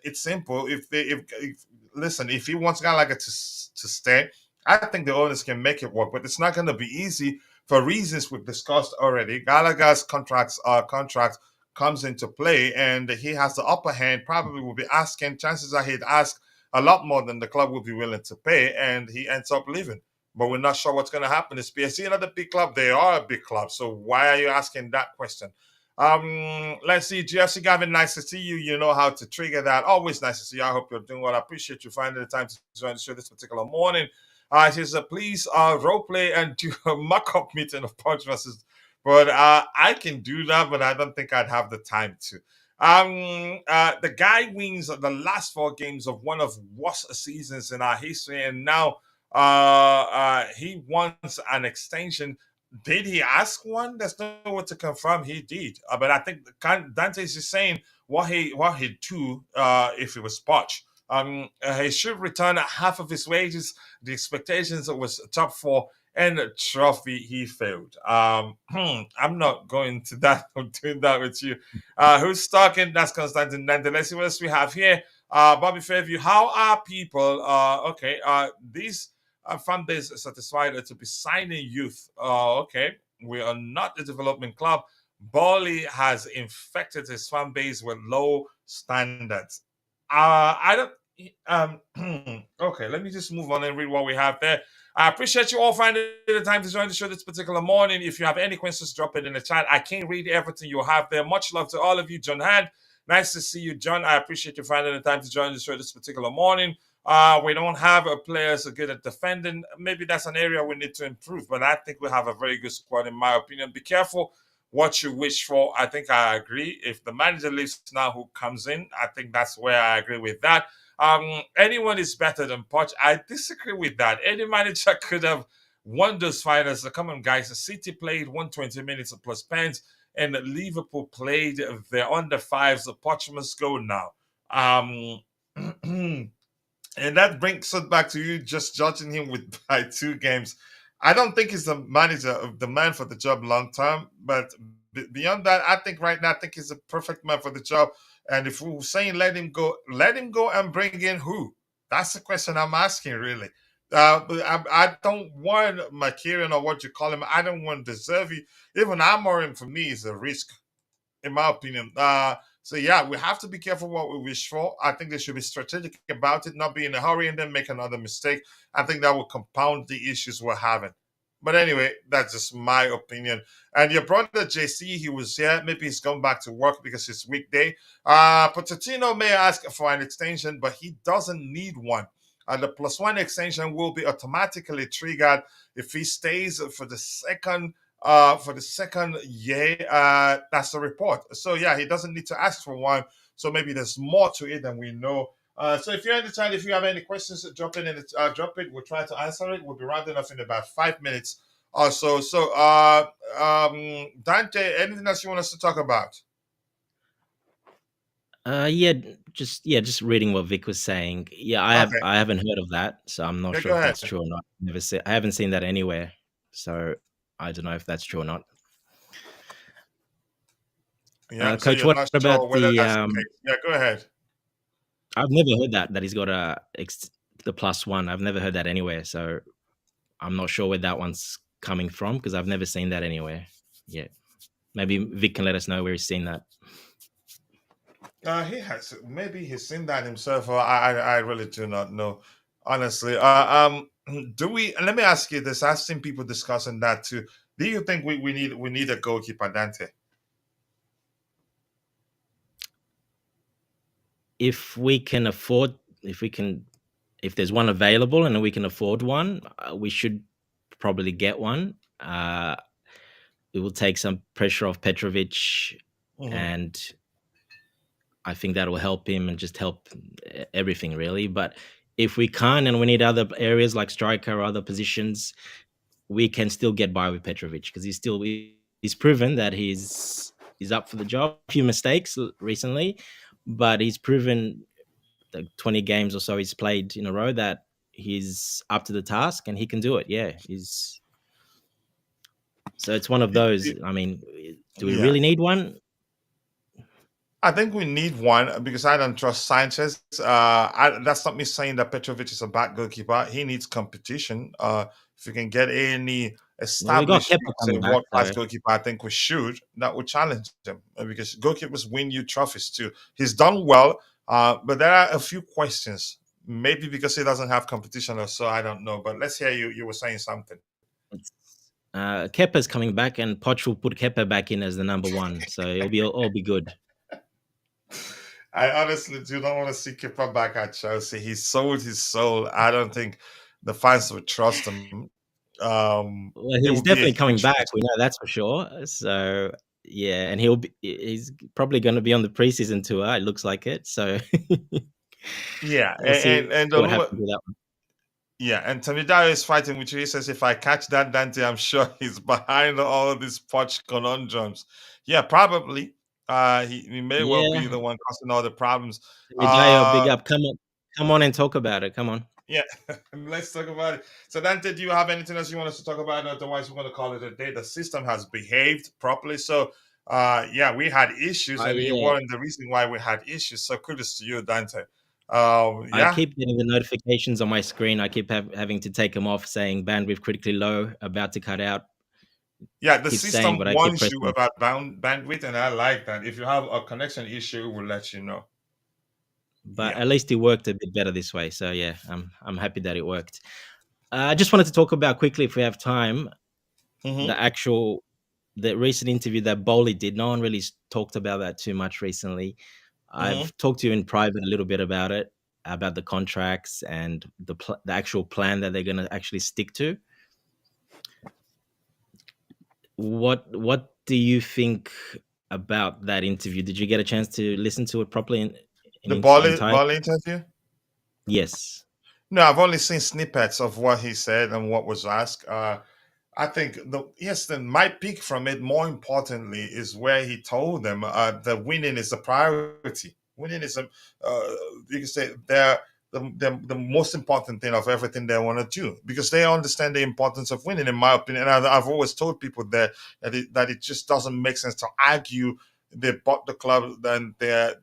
[SPEAKER 2] It's simple. If listen, if he wants Gallagher to stay, I think the owners can make it work, but it's not going to be easy for reasons we've discussed already. Gallagher's contract comes into play, and he has the upper hand. Probably will be asking. Chances are he'd ask a lot more than the club will be willing to pay, and he ends up leaving. But we're not sure what's going to happen. Is PSG another big club? They are a big club. So why are you asking that question? Let's see, GFC Gavin, nice to see you. You know how to trigger that. Always nice to see you. I hope you're doing well. I appreciate you finding the time to join the show this particular morning. He says, please role play and do a mock-up meeting of Punch versus. But I can do that, but I don't think I'd have the time to. The guy wins the last 4 games of one of worst seasons in our history, and now he wants an extension. Did he ask one? There's no way to confirm he did. But I think Dante is just saying what he'd do if it was Poch. He should return half of his wages. The expectations was top 4 and a trophy he failed. I'm not going to that. I'm doing that with you. Who's talking? That's Constantine Dante. Let's see what else we have here. Bobby Fairview. How are people? These fan base satisfied to be signing youth. Okay, we are not a development club. Bali has infected his fan base with low standards. I don't. Okay, let me just move on and read what we have there. I appreciate you all finding the time to join the show this particular morning. If you have any questions, drop it in the chat. I can't read everything you have there. Much love to all of you. John Hand, nice to see you, John. I appreciate you finding the time to join the show this particular morning. We don't have players who are good at defending. Maybe that's an area we need to improve, but I think we have a very good squad, in my opinion. Be careful what you wish for. I think I agree. If the manager leaves now, who comes in? I think that's where I agree with that. Anyone is better than Poch. I disagree with that. Any manager could have won those finals. So come on, guys. City played 120 minutes plus pens, and Liverpool played their under 5s. So Poch must go now. And that brings us back to you just judging him by 2 games. I don't think he's the manager of the man for the job long term. But beyond that, I think right now, I think he's a perfect man for the job. And if we're saying let him go and bring in who? That's the question I'm asking, really. But I don't want McKieran or what you call him. I don't want Deservy. Even Amorim, for me, is a risk, in my opinion. So yeah, we have to be careful what we wish for. I think they should be strategic about it, not be in a hurry and then make another mistake. I think that will compound the issues we're having. But anyway, that's just my opinion. And your brother JC, he was here. Maybe he's gone back to work because it's weekday. Pochettino may ask for an extension, but he doesn't need one. The +1 extension will be automatically triggered if he stays for the second for the second year. That's the report. So yeah, he doesn't need to ask for one. So maybe there's more to it than we know. So if you're in the chat, if you have any questions, drop in it. Drop it. We'll try to answer it. We'll be rounding off in about 5 minutes or so. So, Dante, anything else you want us to talk about?
[SPEAKER 4] Yeah, just reading what Vic was saying. Yeah,
[SPEAKER 2] Okay.
[SPEAKER 4] I haven't heard of that, so I'm not
[SPEAKER 2] Yeah,
[SPEAKER 4] sure
[SPEAKER 2] go
[SPEAKER 4] if
[SPEAKER 2] ahead.
[SPEAKER 4] that's true or not. I haven't seen that anywhere, so I don't know if that's true or not.
[SPEAKER 2] Yeah, so
[SPEAKER 4] Coach,
[SPEAKER 2] you're
[SPEAKER 4] what
[SPEAKER 2] not
[SPEAKER 4] about
[SPEAKER 2] sure whether
[SPEAKER 4] the?
[SPEAKER 2] that's the case. Yeah, go ahead.
[SPEAKER 4] I've never heard that he's got the +1. I've never heard that anywhere, so I'm not sure where that one's coming from because I've never seen that anywhere. Yeah, maybe Vic can let us know where he's seen that.
[SPEAKER 2] He has, maybe he's seen that himself, or I really do not know, honestly. Do we? Let me ask you this. I've seen people discussing that too. Do you think we need a goalkeeper, Dante?
[SPEAKER 4] If there's one available and we can afford one, we should probably get one. It will take some pressure off Petrovic, and I think that will help him and just help everything really. But if we can't and we need other areas like striker or other positions, we can still get by with Petrovic because he's proven that he's up for the job. A few mistakes recently, but he's proven the 20 games or so he's played in a row that he's up to the task and he can do it. Yeah, so it's one of those. I mean, do we
[SPEAKER 2] Yeah.
[SPEAKER 4] really need one?
[SPEAKER 2] I think we need one because I don't trust Sanchez. That's not me saying that Petrovic is a bad goalkeeper. He needs competition. If you can get any
[SPEAKER 4] Well, we got
[SPEAKER 2] established,
[SPEAKER 4] Kepa
[SPEAKER 2] say,
[SPEAKER 4] coming back,
[SPEAKER 2] world-class
[SPEAKER 4] so
[SPEAKER 2] goalkeeper, I think we should. That would challenge him because goalkeepers win you trophies too. He's done well, but there are a few questions. Maybe because he doesn't have competition or so, I don't know. But let's hear you. You were saying something.
[SPEAKER 4] Kepa's coming back, and Poch will put Kepa back in as the number one, so it'll all be good.
[SPEAKER 2] I honestly do not want to see Kepa back at Chelsea. He sold his soul. I don't think the fans would trust him.
[SPEAKER 4] Well,
[SPEAKER 2] It
[SPEAKER 4] he's
[SPEAKER 2] would be a
[SPEAKER 4] definitely coming
[SPEAKER 2] huge
[SPEAKER 4] back.
[SPEAKER 2] risk.
[SPEAKER 4] We know that's for sure. So yeah, and he's probably going to be on the preseason tour. It looks like it. So
[SPEAKER 2] Yeah,
[SPEAKER 4] we'll see
[SPEAKER 2] and
[SPEAKER 4] what happens with that one.
[SPEAKER 2] yeah, and Tamidayo is fighting with you. He says, if I catch that Dante, I'm sure he's behind all of these Poch conundrums. Yeah, probably. He may well be
[SPEAKER 4] Yeah,
[SPEAKER 2] the one causing all the problems.
[SPEAKER 4] Midayo, big up. Come on and talk about it. Come on.
[SPEAKER 2] Yeah, let's talk about it. So, Dante, do you have anything else you want us to talk about? Otherwise, we're going to call it a day. The system has behaved properly. So, yeah, we had issues, and you
[SPEAKER 4] Yeah,
[SPEAKER 2] weren't the reason why we had issues. So, kudos to you, Dante.
[SPEAKER 4] I
[SPEAKER 2] Yeah,
[SPEAKER 4] keep getting the notifications on my screen. I keep having to take them off, saying bandwidth critically low, about to cut out.
[SPEAKER 2] yeah, the
[SPEAKER 4] Keep saying,
[SPEAKER 2] system
[SPEAKER 4] but I keep
[SPEAKER 2] warns you
[SPEAKER 4] pressing.
[SPEAKER 2] about bandwidth, and I like that. If you have a connection issue, we'll let you know.
[SPEAKER 4] But
[SPEAKER 2] Yeah.
[SPEAKER 4] at least it worked a bit better this way. So yeah, I'm happy that it worked. I just wanted to talk about quickly, if we have time, the recent interview that Bowley did. No one really talked about that too much recently. I've talked to you in private a little bit about it, about the contracts and the actual plan that they're going to actually stick to. What do you think about that interview? Did you get a chance to listen to it properly in
[SPEAKER 2] The
[SPEAKER 4] its entirety?
[SPEAKER 2] ball interview?
[SPEAKER 4] Yes.
[SPEAKER 2] No, I've only seen snippets of what he said and what was asked. I think my peak from it, more importantly, is where he told them that winning is a priority. Winning is you can say they're the most important thing of everything they want to do because they understand the importance of winning. In my opinion, and I've always told people that it just doesn't make sense to argue. They bought the club, then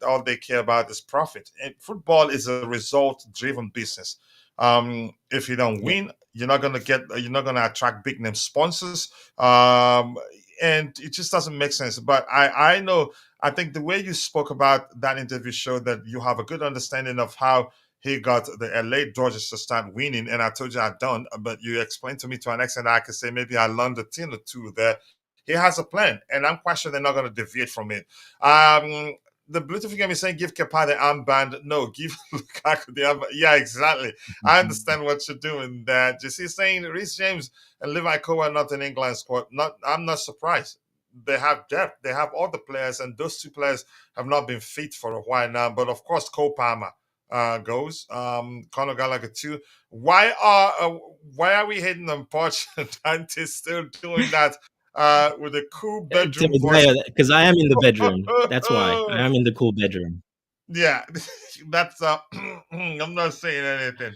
[SPEAKER 2] all they care about is profit. And football is a result-driven business. If you don't win, you're not gonna attract big name sponsors. And it just doesn't make sense. But I know, I think the way you spoke about that interview showed that you have a good understanding of how he got the LA Dodgers to start winning. And I told you I don't, but you explained to me to an extent I could say maybe I learned a thing or two there. He has a plan, and I'm quite sure they're not going to deviate from it. the Bluetooth game is saying give Kepa the armband. No, give Lukaku the armband. Yeah, exactly. I understand what you're doing there. Just saying Reece James and Levi Cole are not in England squad. I'm not surprised. They have depth. They have all the players, and those two players have not been fit for a while now. But of course, Cole Palmer goes. Conor Gallagher too. Why are we hating on Poch? Dante still doing that with a cool bedroom voice.
[SPEAKER 4] Because I am in the bedroom. That's why I am in the cool bedroom.
[SPEAKER 2] Yeah, that's I'm not saying anything.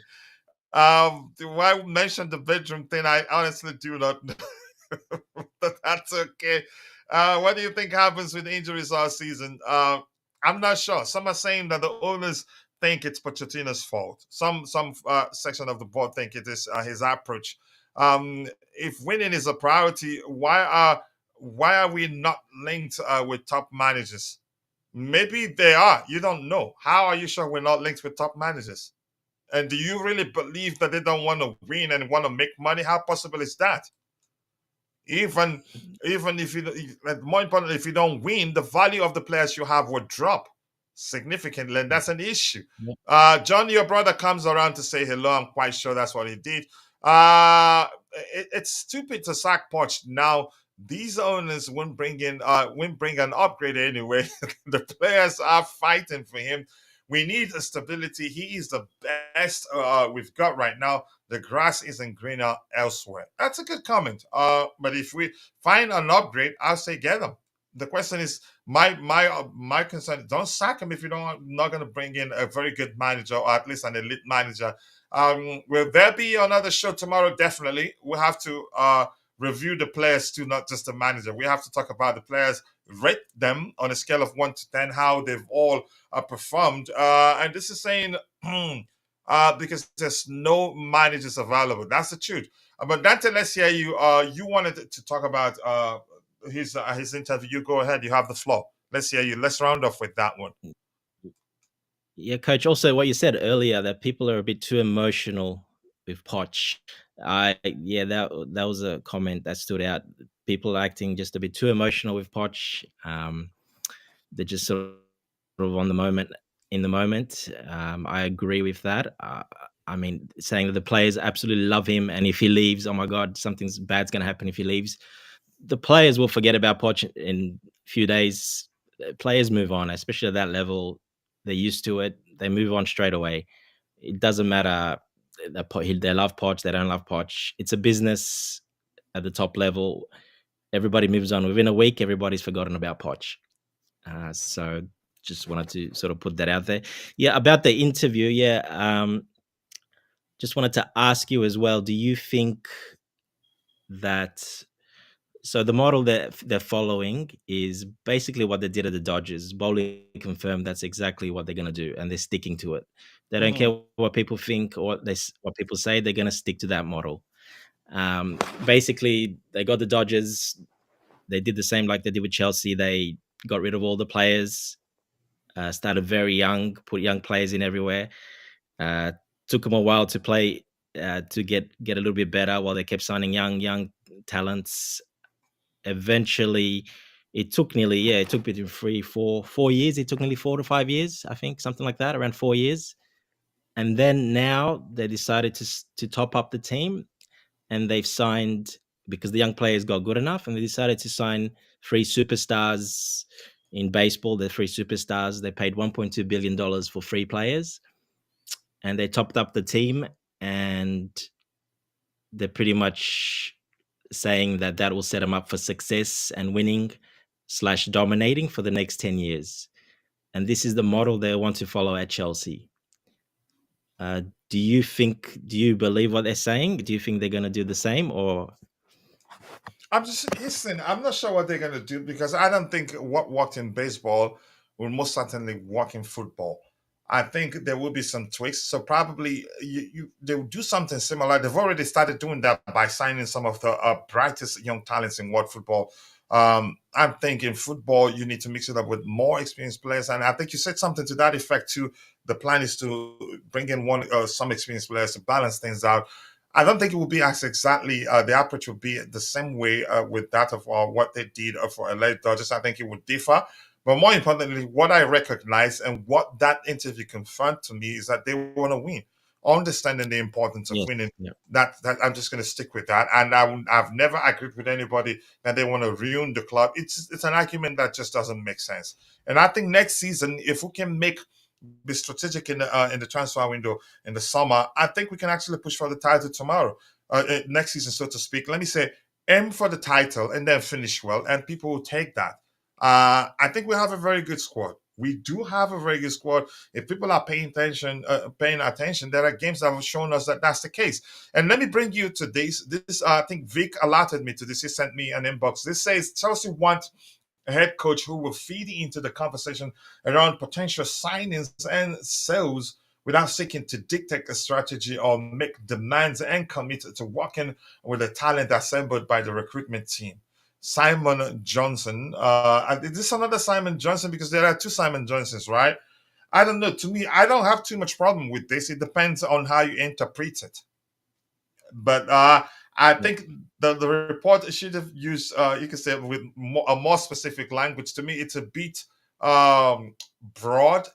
[SPEAKER 2] Why mention the bedroom thing? I honestly do not know. But that's okay. What do you think happens with injuries all season? I'm not sure. Some are saying that the owners think it's Pochettino's fault. Some section of the board think it is his approach. If winning is a priority, why are we not linked with top managers? Maybe they are. You don't know. How are you sure we're not linked with top managers? And do you really believe that they don't want to win and want to make money? How possible is that? Even if more importantly, if you don't win, the value of the players you have will drop significantly, and that's an issue. John, your brother comes around to say hello. I'm quite sure that's what he did. It's stupid to sack Poch now. These owners won't bring an upgrade anyway. The players are fighting for him. We need a stability. He is the best we've got right now. The grass isn't greener elsewhere. That's a good comment. But if we find an upgrade, I'll say get him. The question is, my concern: don't sack him if you not going to bring in a very good manager or at least an elite manager. Will there be another show tomorrow? Definitely. We'll have to review the players too, not just the manager. We have to talk about the players, rate them on a scale of 1 to 10, how they've all performed. And this is saying because there's no managers available. That's the truth. But Dante, let's hear you. You wanted to talk about his interview. You go ahead. You have the floor. Let's hear you. Let's round off with that one.
[SPEAKER 4] Yeah, Coach. Also, what you said earlier, that people are a bit too emotional with Poch. That was a comment that stood out. People acting just a bit too emotional with Poch. They're just sort of on the moment. In the moment, I agree with that. I mean, saying that the players absolutely love him, and if he leaves, oh my God, something's bad's going to happen if he leaves. The players will forget about Poch in a few days. Players move on, especially at that level. They're used to it. They move on straight away. It doesn't matter. They love Poch. They don't love Poch. It's a business at the top level. Everybody moves on. Within a week, everybody's forgotten about Poch. So just wanted to sort of put that out there. Yeah, about the interview. Yeah, just wanted to ask you as well. Do you think that... So the model that they're following is basically what they did at the Dodgers. Bowley confirmed that's exactly what they're going to do, and they're sticking to it. They don't care what people think or what people say. They're going to stick to that model. Basically, they got the Dodgers. They did the same like they did with Chelsea. They got rid of all the players, started very young, put young players in everywhere. Took them a while to play, to get a little bit better while they kept signing young talents. Eventually, it took between 4 years. It took nearly 4 to 5 years, I think, something like that, around 4 years. And then now they decided to top up the team, and they've signed, because the young players got good enough, and they decided to sign 3 superstars in baseball. They're 3 superstars. They paid $1.2 billion for 3 players, and they topped up the team, and they're pretty much saying that will set them up for success and winning / dominating for the next 10 years. And this is the model they want to follow at Chelsea. Do you believe what they're saying? Do you think they're going to do the same, or?
[SPEAKER 2] I'm not sure what they're going to do, because I don't think what worked in baseball will most certainly work in football. I think there will be some tweaks. So probably they will do something similar. They've already started doing that by signing some of the brightest young talents in world football. I'm thinking football, you need to mix it up with more experienced players. And I think you said something to that effect too. The plan is to bring in some experienced players to balance things out. I don't think it will be as exactly, the approach will be the same way with that of what they did for LA Dodgers. I think it would differ. But more importantly, what I recognize and what that interview confirmed to me is that they want to win, understanding the importance of
[SPEAKER 4] Yes.
[SPEAKER 2] winning.
[SPEAKER 4] Yeah.
[SPEAKER 2] That I'm just going to stick with that. And I've never agreed with anybody that they want to ruin the club. It's an argument that just doesn't make sense. And I think next season, if we can be strategic in the transfer window in the summer, I think we can actually push for the title tomorrow, next season, so to speak. Let me say, aim for the title and then finish well, and people will take that. I think we have a very good squad. We do have a very good squad. If people are paying attention, there are games that have shown us that that's the case. And let me bring you to this. I think Vic alerted me to this. He sent me an inbox. This says Chelsea want a head coach who will feed into the conversation around potential signings and sales without seeking to dictate a strategy or make demands, and commit to working with the talent assembled by the recruitment team. Simon Johnson. Is this another Simon Johnson? Because there are two Simon Johnsons, right? I don't know. To me, I don't have too much problem with this. It depends on how you interpret it. But I
[SPEAKER 4] Yeah.
[SPEAKER 2] think the report should have used, you could say, with a more specific language. To me, it's a bit broad.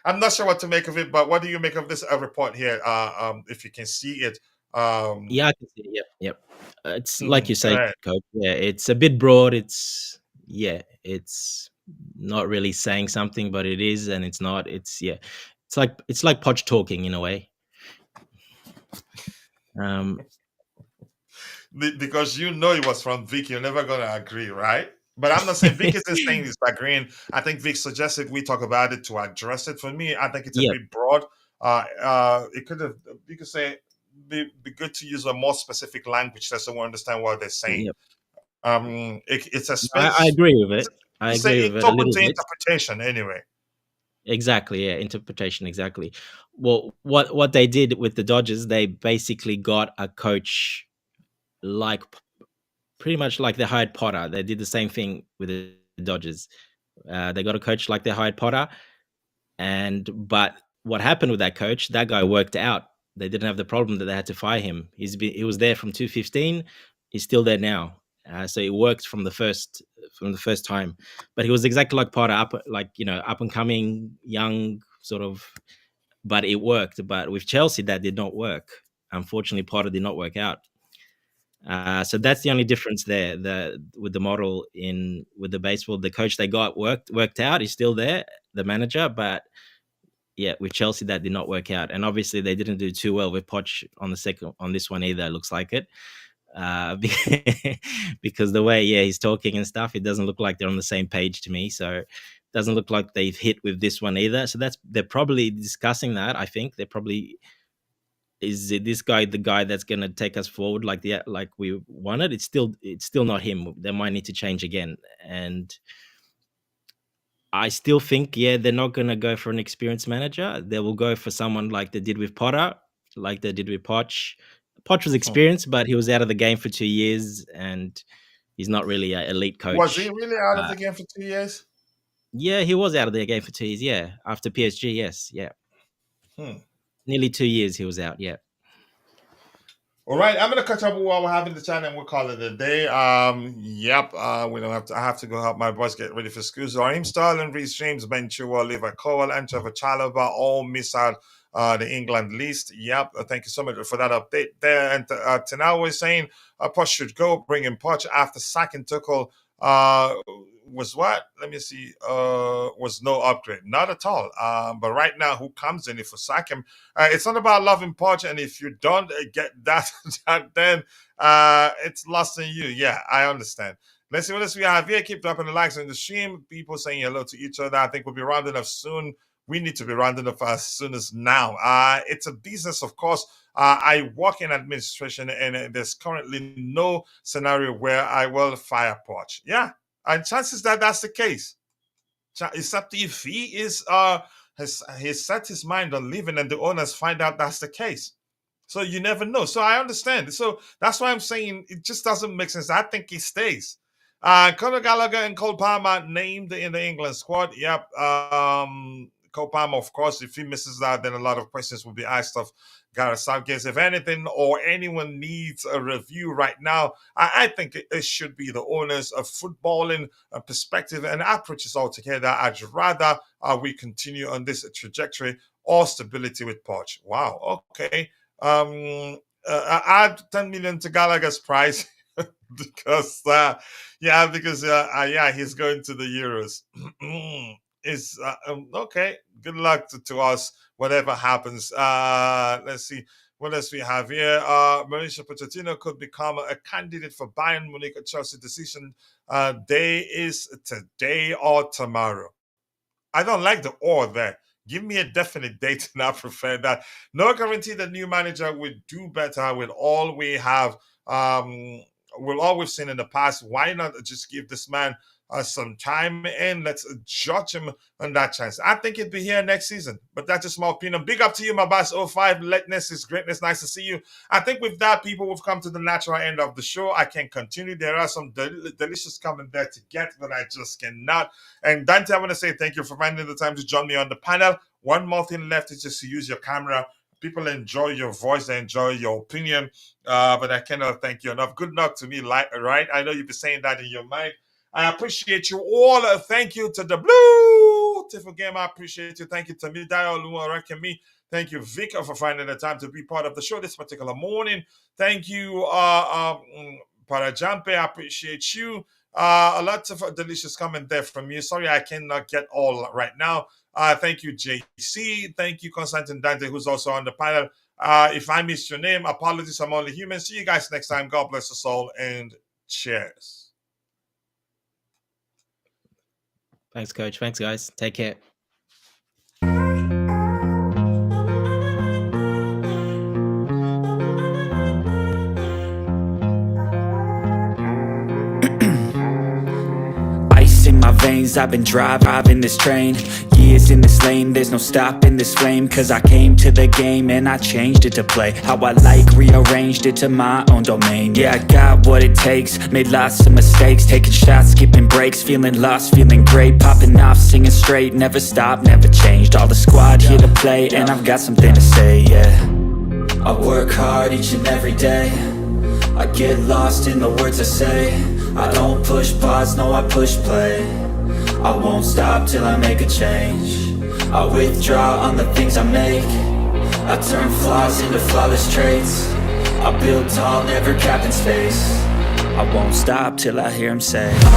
[SPEAKER 2] I'm not sure what to make of it, but what do you make of this report here? If you can see it.
[SPEAKER 4] Yeah, I can see it. Yep. Yep. It's like you
[SPEAKER 2] Go
[SPEAKER 4] say,
[SPEAKER 2] ahead.
[SPEAKER 4] Coach. Yeah, it's a bit broad. It's not really saying something, but it is, and it's not. It's like Poch talking in a way. Um,
[SPEAKER 2] Because you know it was from Vic, you're never gonna agree, right? But I'm not saying Vic isn't saying he's agreeing. I think Vic suggested we talk about it to address it. For me, I think it's a
[SPEAKER 4] Yep.
[SPEAKER 2] bit broad. It could have, you could say, be good to use a more specific language so we understand what they're saying.
[SPEAKER 4] Yep.
[SPEAKER 2] It's a
[SPEAKER 4] I
[SPEAKER 2] space.
[SPEAKER 4] agree with it. I
[SPEAKER 2] Say
[SPEAKER 4] agree with
[SPEAKER 2] it's
[SPEAKER 4] it a
[SPEAKER 2] open
[SPEAKER 4] little
[SPEAKER 2] to
[SPEAKER 4] bit.
[SPEAKER 2] interpretation anyway.
[SPEAKER 4] Exactly. Yeah. Interpretation. Exactly. Well, what they did with the Dodgers, they basically got a coach like pretty much like they hired Potter. They did the same thing with the Dodgers. They got a coach like they hired Potter, but what happened with that coach? That guy worked out. They didn't have the problem that they had to fire him. He was there from 2015. He's still there now. So it worked from the first time. But he was exactly like Potter, up and coming, young, sort of. But it worked. But with Chelsea, that did not work. Unfortunately, Potter did not work out. So that's the only difference there. With the model with the baseball, the coach they got worked out. He's still there, the manager, but yeah, with Chelsea that did not work out, and obviously they didn't do too well with Poch on this one either. It looks like it, because the way he's talking and stuff, it doesn't look like they're on the same page to me. So it doesn't look like they've hit with this one either. So they're probably discussing that. I think they're probably. Is this guy the guy that's going to take us forward like we wanted? It's still not him. They might need to change again, and I still think they're not going to go for an experienced manager. They will go for someone like they did with Potter, like they did with Poch. Poch was experienced, but he was out of the game for 2 years, and he's not really an elite
[SPEAKER 2] Was he
[SPEAKER 4] coach.
[SPEAKER 2] really out of the game for 2 years?
[SPEAKER 4] Yeah, he was out of the game for 2 years. Yeah, after PSG, yes, yeah,
[SPEAKER 2] Hmm.
[SPEAKER 4] nearly 2 years he was out. Yeah.
[SPEAKER 2] All right, I'm gonna catch up with what we're having the channel and we'll call it a day. Yep. We don't have to. I have to go help my boys get ready for school. So Raheem Sterling, Reece James, Ben Chilwell, Levi Cole, and Trevor Chalobah all miss out the England list. Yep. Thank you so much for that update there. And Tanal was saying Poch should go, bring in Poch after sacking Tuchel. Was what? Let me see. Was no upgrade, not at all. But right now, who comes in if we sack him? It's not about loving Poch, and if you don't get that, then it's lost in you. Yeah, I understand. Let's see what else we have here. Keep dropping the likes on the stream. People saying hello to each other. I think we'll be rounding up soon. We need to be rounding up as soon as now. It's a business, of course. I work in administration, and there's currently no scenario where I will fire Poch. Yeah, and chances that that's the case. Except if he has set his mind on leaving and the owners find out that's the case. So you never know. So I understand. So that's why I'm saying it just doesn't make sense. I think he stays. Conor Gallagher and Cole Palmer named in the England squad. Yep. Copam. Of course, if he misses that, then a lot of questions will be asked of Gareth Southgate. If anything or anyone needs a review right now, I think it should be the owners of footballing perspective and approaches altogether. I'd rather we continue on this trajectory or stability with Poch. Wow, okay. Add 10 million to Gallagher's price because he's going to the Euros. Is okay. Good luck to us, whatever happens. Let's see what else we have here. Mauricio Pochettino could become a candidate for Bayern Munich. A Chelsea decision day is today or tomorrow. I don't like the or there. Give me a definite date, and I prefer that. No guarantee the new manager will do better with all we have. With all we've seen in the past. Why not just give this man some time and let's judge him on that chance? I think he'd be here next season, but that's just my opinion. Big up to you, my boss. 05 Letness is greatness. Nice to see you. I think with that, people, we've come to the natural end of the show. I can continue. There are some delicious comment there to get, but I just cannot. And Dante, I want to say thank you for finding the time to join me on the panel. One more thing left is just to use your camera. People enjoy your voice, they enjoy your opinion, but I cannot thank you enough. Good luck to me, right? I know you've been saying that in your mind. I appreciate you all. Thank you to the Blue Tiffle Game. I appreciate you. Thank you to me, Dio Lua, me. Thank you, Vic, for finding the time to be part of the show this particular morning. Thank you, Parajampe. I appreciate you. A lot of delicious comment there from you. Sorry, I cannot get all right now. Thank you, JC. Thank you, Constantine Dante, who's also on the panel. If I missed your name, apologies. I'm only human. See you guys next time. God bless us all, and cheers.
[SPEAKER 4] Thanks, Coach. Thanks, guys. Take care.
[SPEAKER 1] In my veins, I've been driving this train. Years in this lane, there's no stopping this flame. Cause I came to the game and I changed it to play how I like, rearranged it to my own domain. Yeah, I got what it takes, made lots of mistakes, taking shots, skipping breaks, feeling lost, feeling great, popping off, singing straight, never stopped, never changed. All the squad here to play, and I've got something to say, yeah. I work hard each and every day, I get lost in the words I say. I don't push pause, no, I push play. I won't stop till I make a change. I withdraw on the things I make. I turn flaws into flawless traits. I build tall, never capped in space. I won't stop till I hear him say, oh,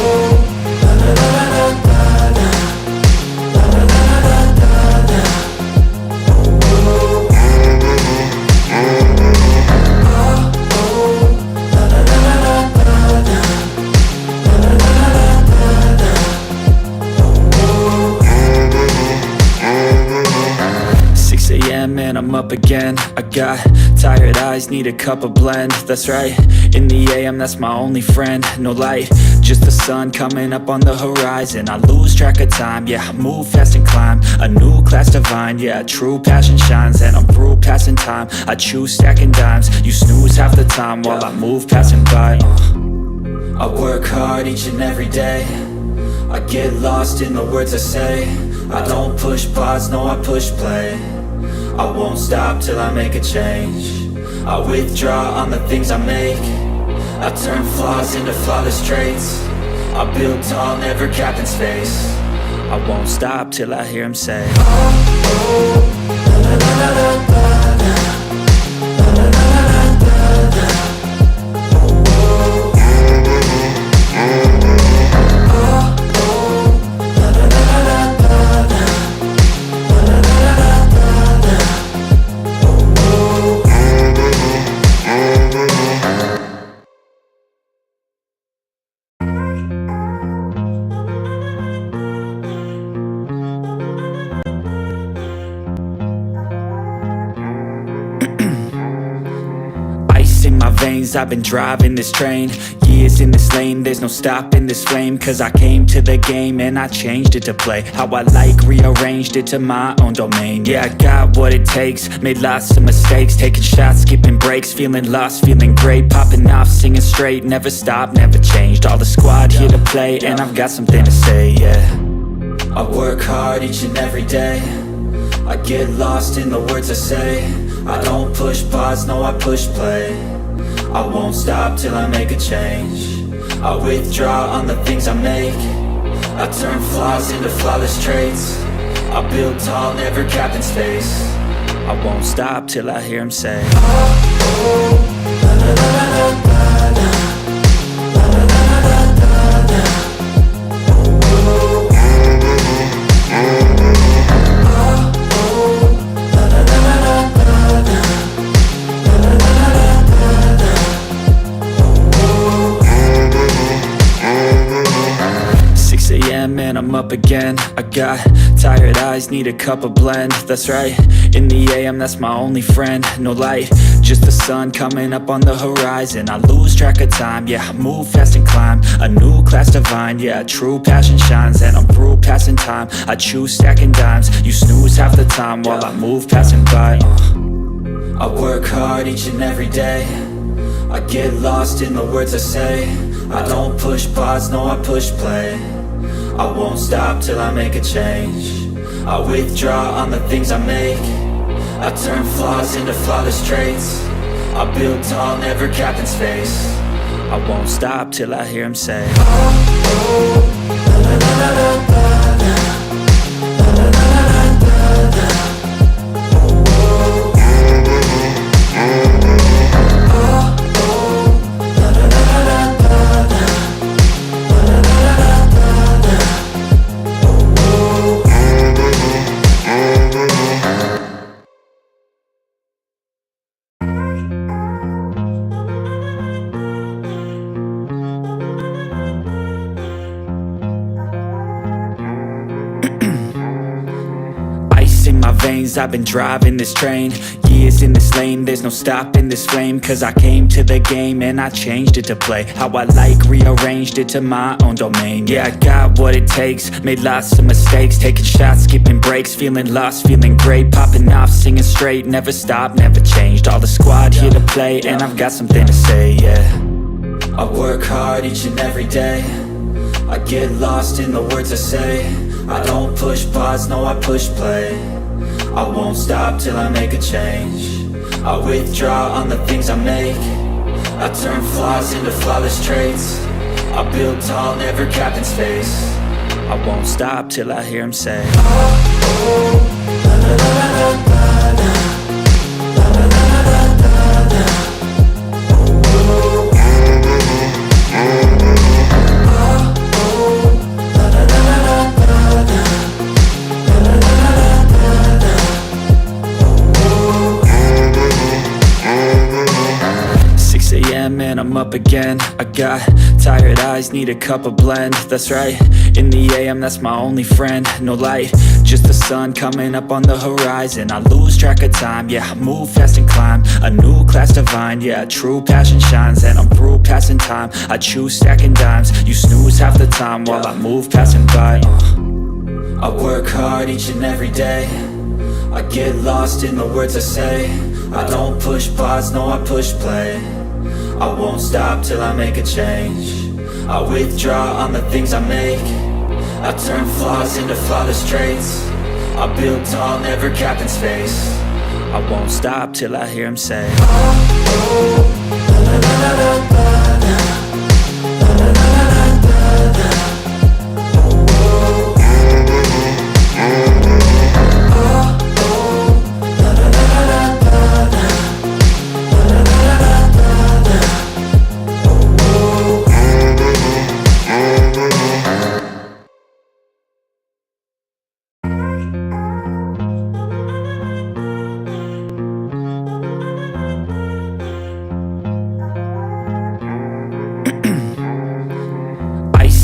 [SPEAKER 1] oh, la, la, la, la, la, la. And I'm up again. I got tired eyes, need a cup of blend. That's right, in the AM, that's my only friend. No light, just the sun coming up on the horizon. I lose track of time, yeah, I move fast and climb a new class divine, yeah, true passion shines. And I'm through passing time, I choose stacking dimes. You snooze half the time while I move passing by. I work hard each and every day, I get lost in the words I say. I don't push pause, no, I push play. I won't stop till I make a change. I withdraw on the things I make. I turn flaws into flawless traits. I build tall, never capped in space. I won't stop till I hear him say, oh, oh, la, la, la, la, la, la, la, la, la, la, la. I've been driving this train, years in this lane, there's no stopping this flame. Cause I came to the game and I changed it to play how I like, rearranged it to my own domain. Yeah, I got what it takes, made lots of mistakes, taking shots, skipping breaks, feeling lost, feeling great, popping off, singing straight, never stopped, never changed. All the squad here to play, and I've got something to say, yeah. I work hard each and every day. I get lost in the words I say. I don't push pause, no I push play. I won't stop till I make a change. I withdraw on the things I make. I turn flaws into flawless traits. I build tall, never capped in space. I won't stop till I hear him say, and I'm up again. I got tired eyes, need a cup of blend. That's right, in the AM, that's my only friend. No light, just the sun coming up on the horizon. I lose track of time, yeah, I move fast and climb a new class divine, yeah, true passion shines. And I'm through passing time, I choose stacking dimes. You snooze half the time while I move passing by. I work hard each and every day. I get lost in the words I say. I don't push pause, no I push play. I won't stop till I make a change. I withdraw on the things I make. I turn flaws into flawless traits. I build tall, never capped in space. I won't stop till I hear him say, in my veins, I've been driving this train. Years in this lane, there's no stopping this flame. Cause I came to the game and I changed it to play how I like, rearranged it to my own domain. Yeah, I got what it takes, made lots of mistakes. Taking shots, skipping breaks, feeling lost, feeling great. Popping off, singing straight, never stopped, never changed. All the squad here to play and I've got something to say, yeah. I work hard each and every day. I get lost in the words I say. I don't push pause, no I push play. I won't stop till I make a change. I withdraw on the things I make. I turn flaws into flawless traits. I build tall, never capped in space. I won't stop till I hear him say, and I'm up again. I got tired eyes, need a cup of blend. That's right, in the AM, that's my only friend. No light, just the sun coming up on the horizon. I lose track of time, yeah, I move fast and climb a new class divine, yeah, true passion shines. And I'm through passing time, I choose stacking dimes. You snooze half the time while I move passing by. I work hard each and every day. I get lost in the words I say. I don't push pause, no I push play. I won't stop till I make a change. I withdraw on the things I make. I turn flaws into flawless traits. I build tall, never capped in space. I won't stop till I hear him say,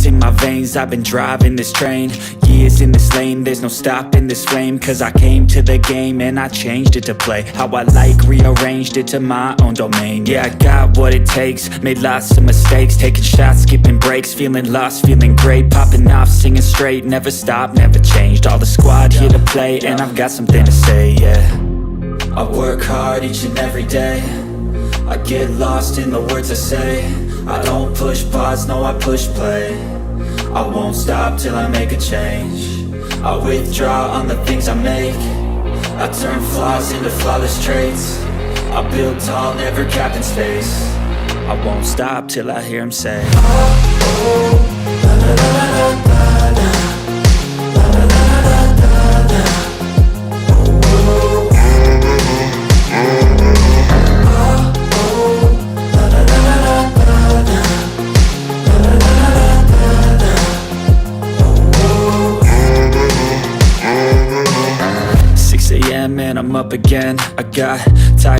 [SPEAKER 1] in my veins, I've been driving this train. Years in this lane, there's no stopping this flame. Cause I came to the game and I changed it to play how I like, rearranged it to my own domain. Yeah, I got what it takes, made lots of mistakes. Taking shots, skipping breaks, feeling lost, feeling great. Popping off, singing straight, never stopped, never changed. All the squad here to play and I've got something to say, yeah. I work hard each and every day. I get lost in the words I say. I don't push pause, no I push play. I won't stop till I make a change. I withdraw on the things I make. I turn flaws into flawless traits. I build tall, never capped in space. I won't stop till I hear him say, oh, oh, la la la la la la. And I'm up again. I got tired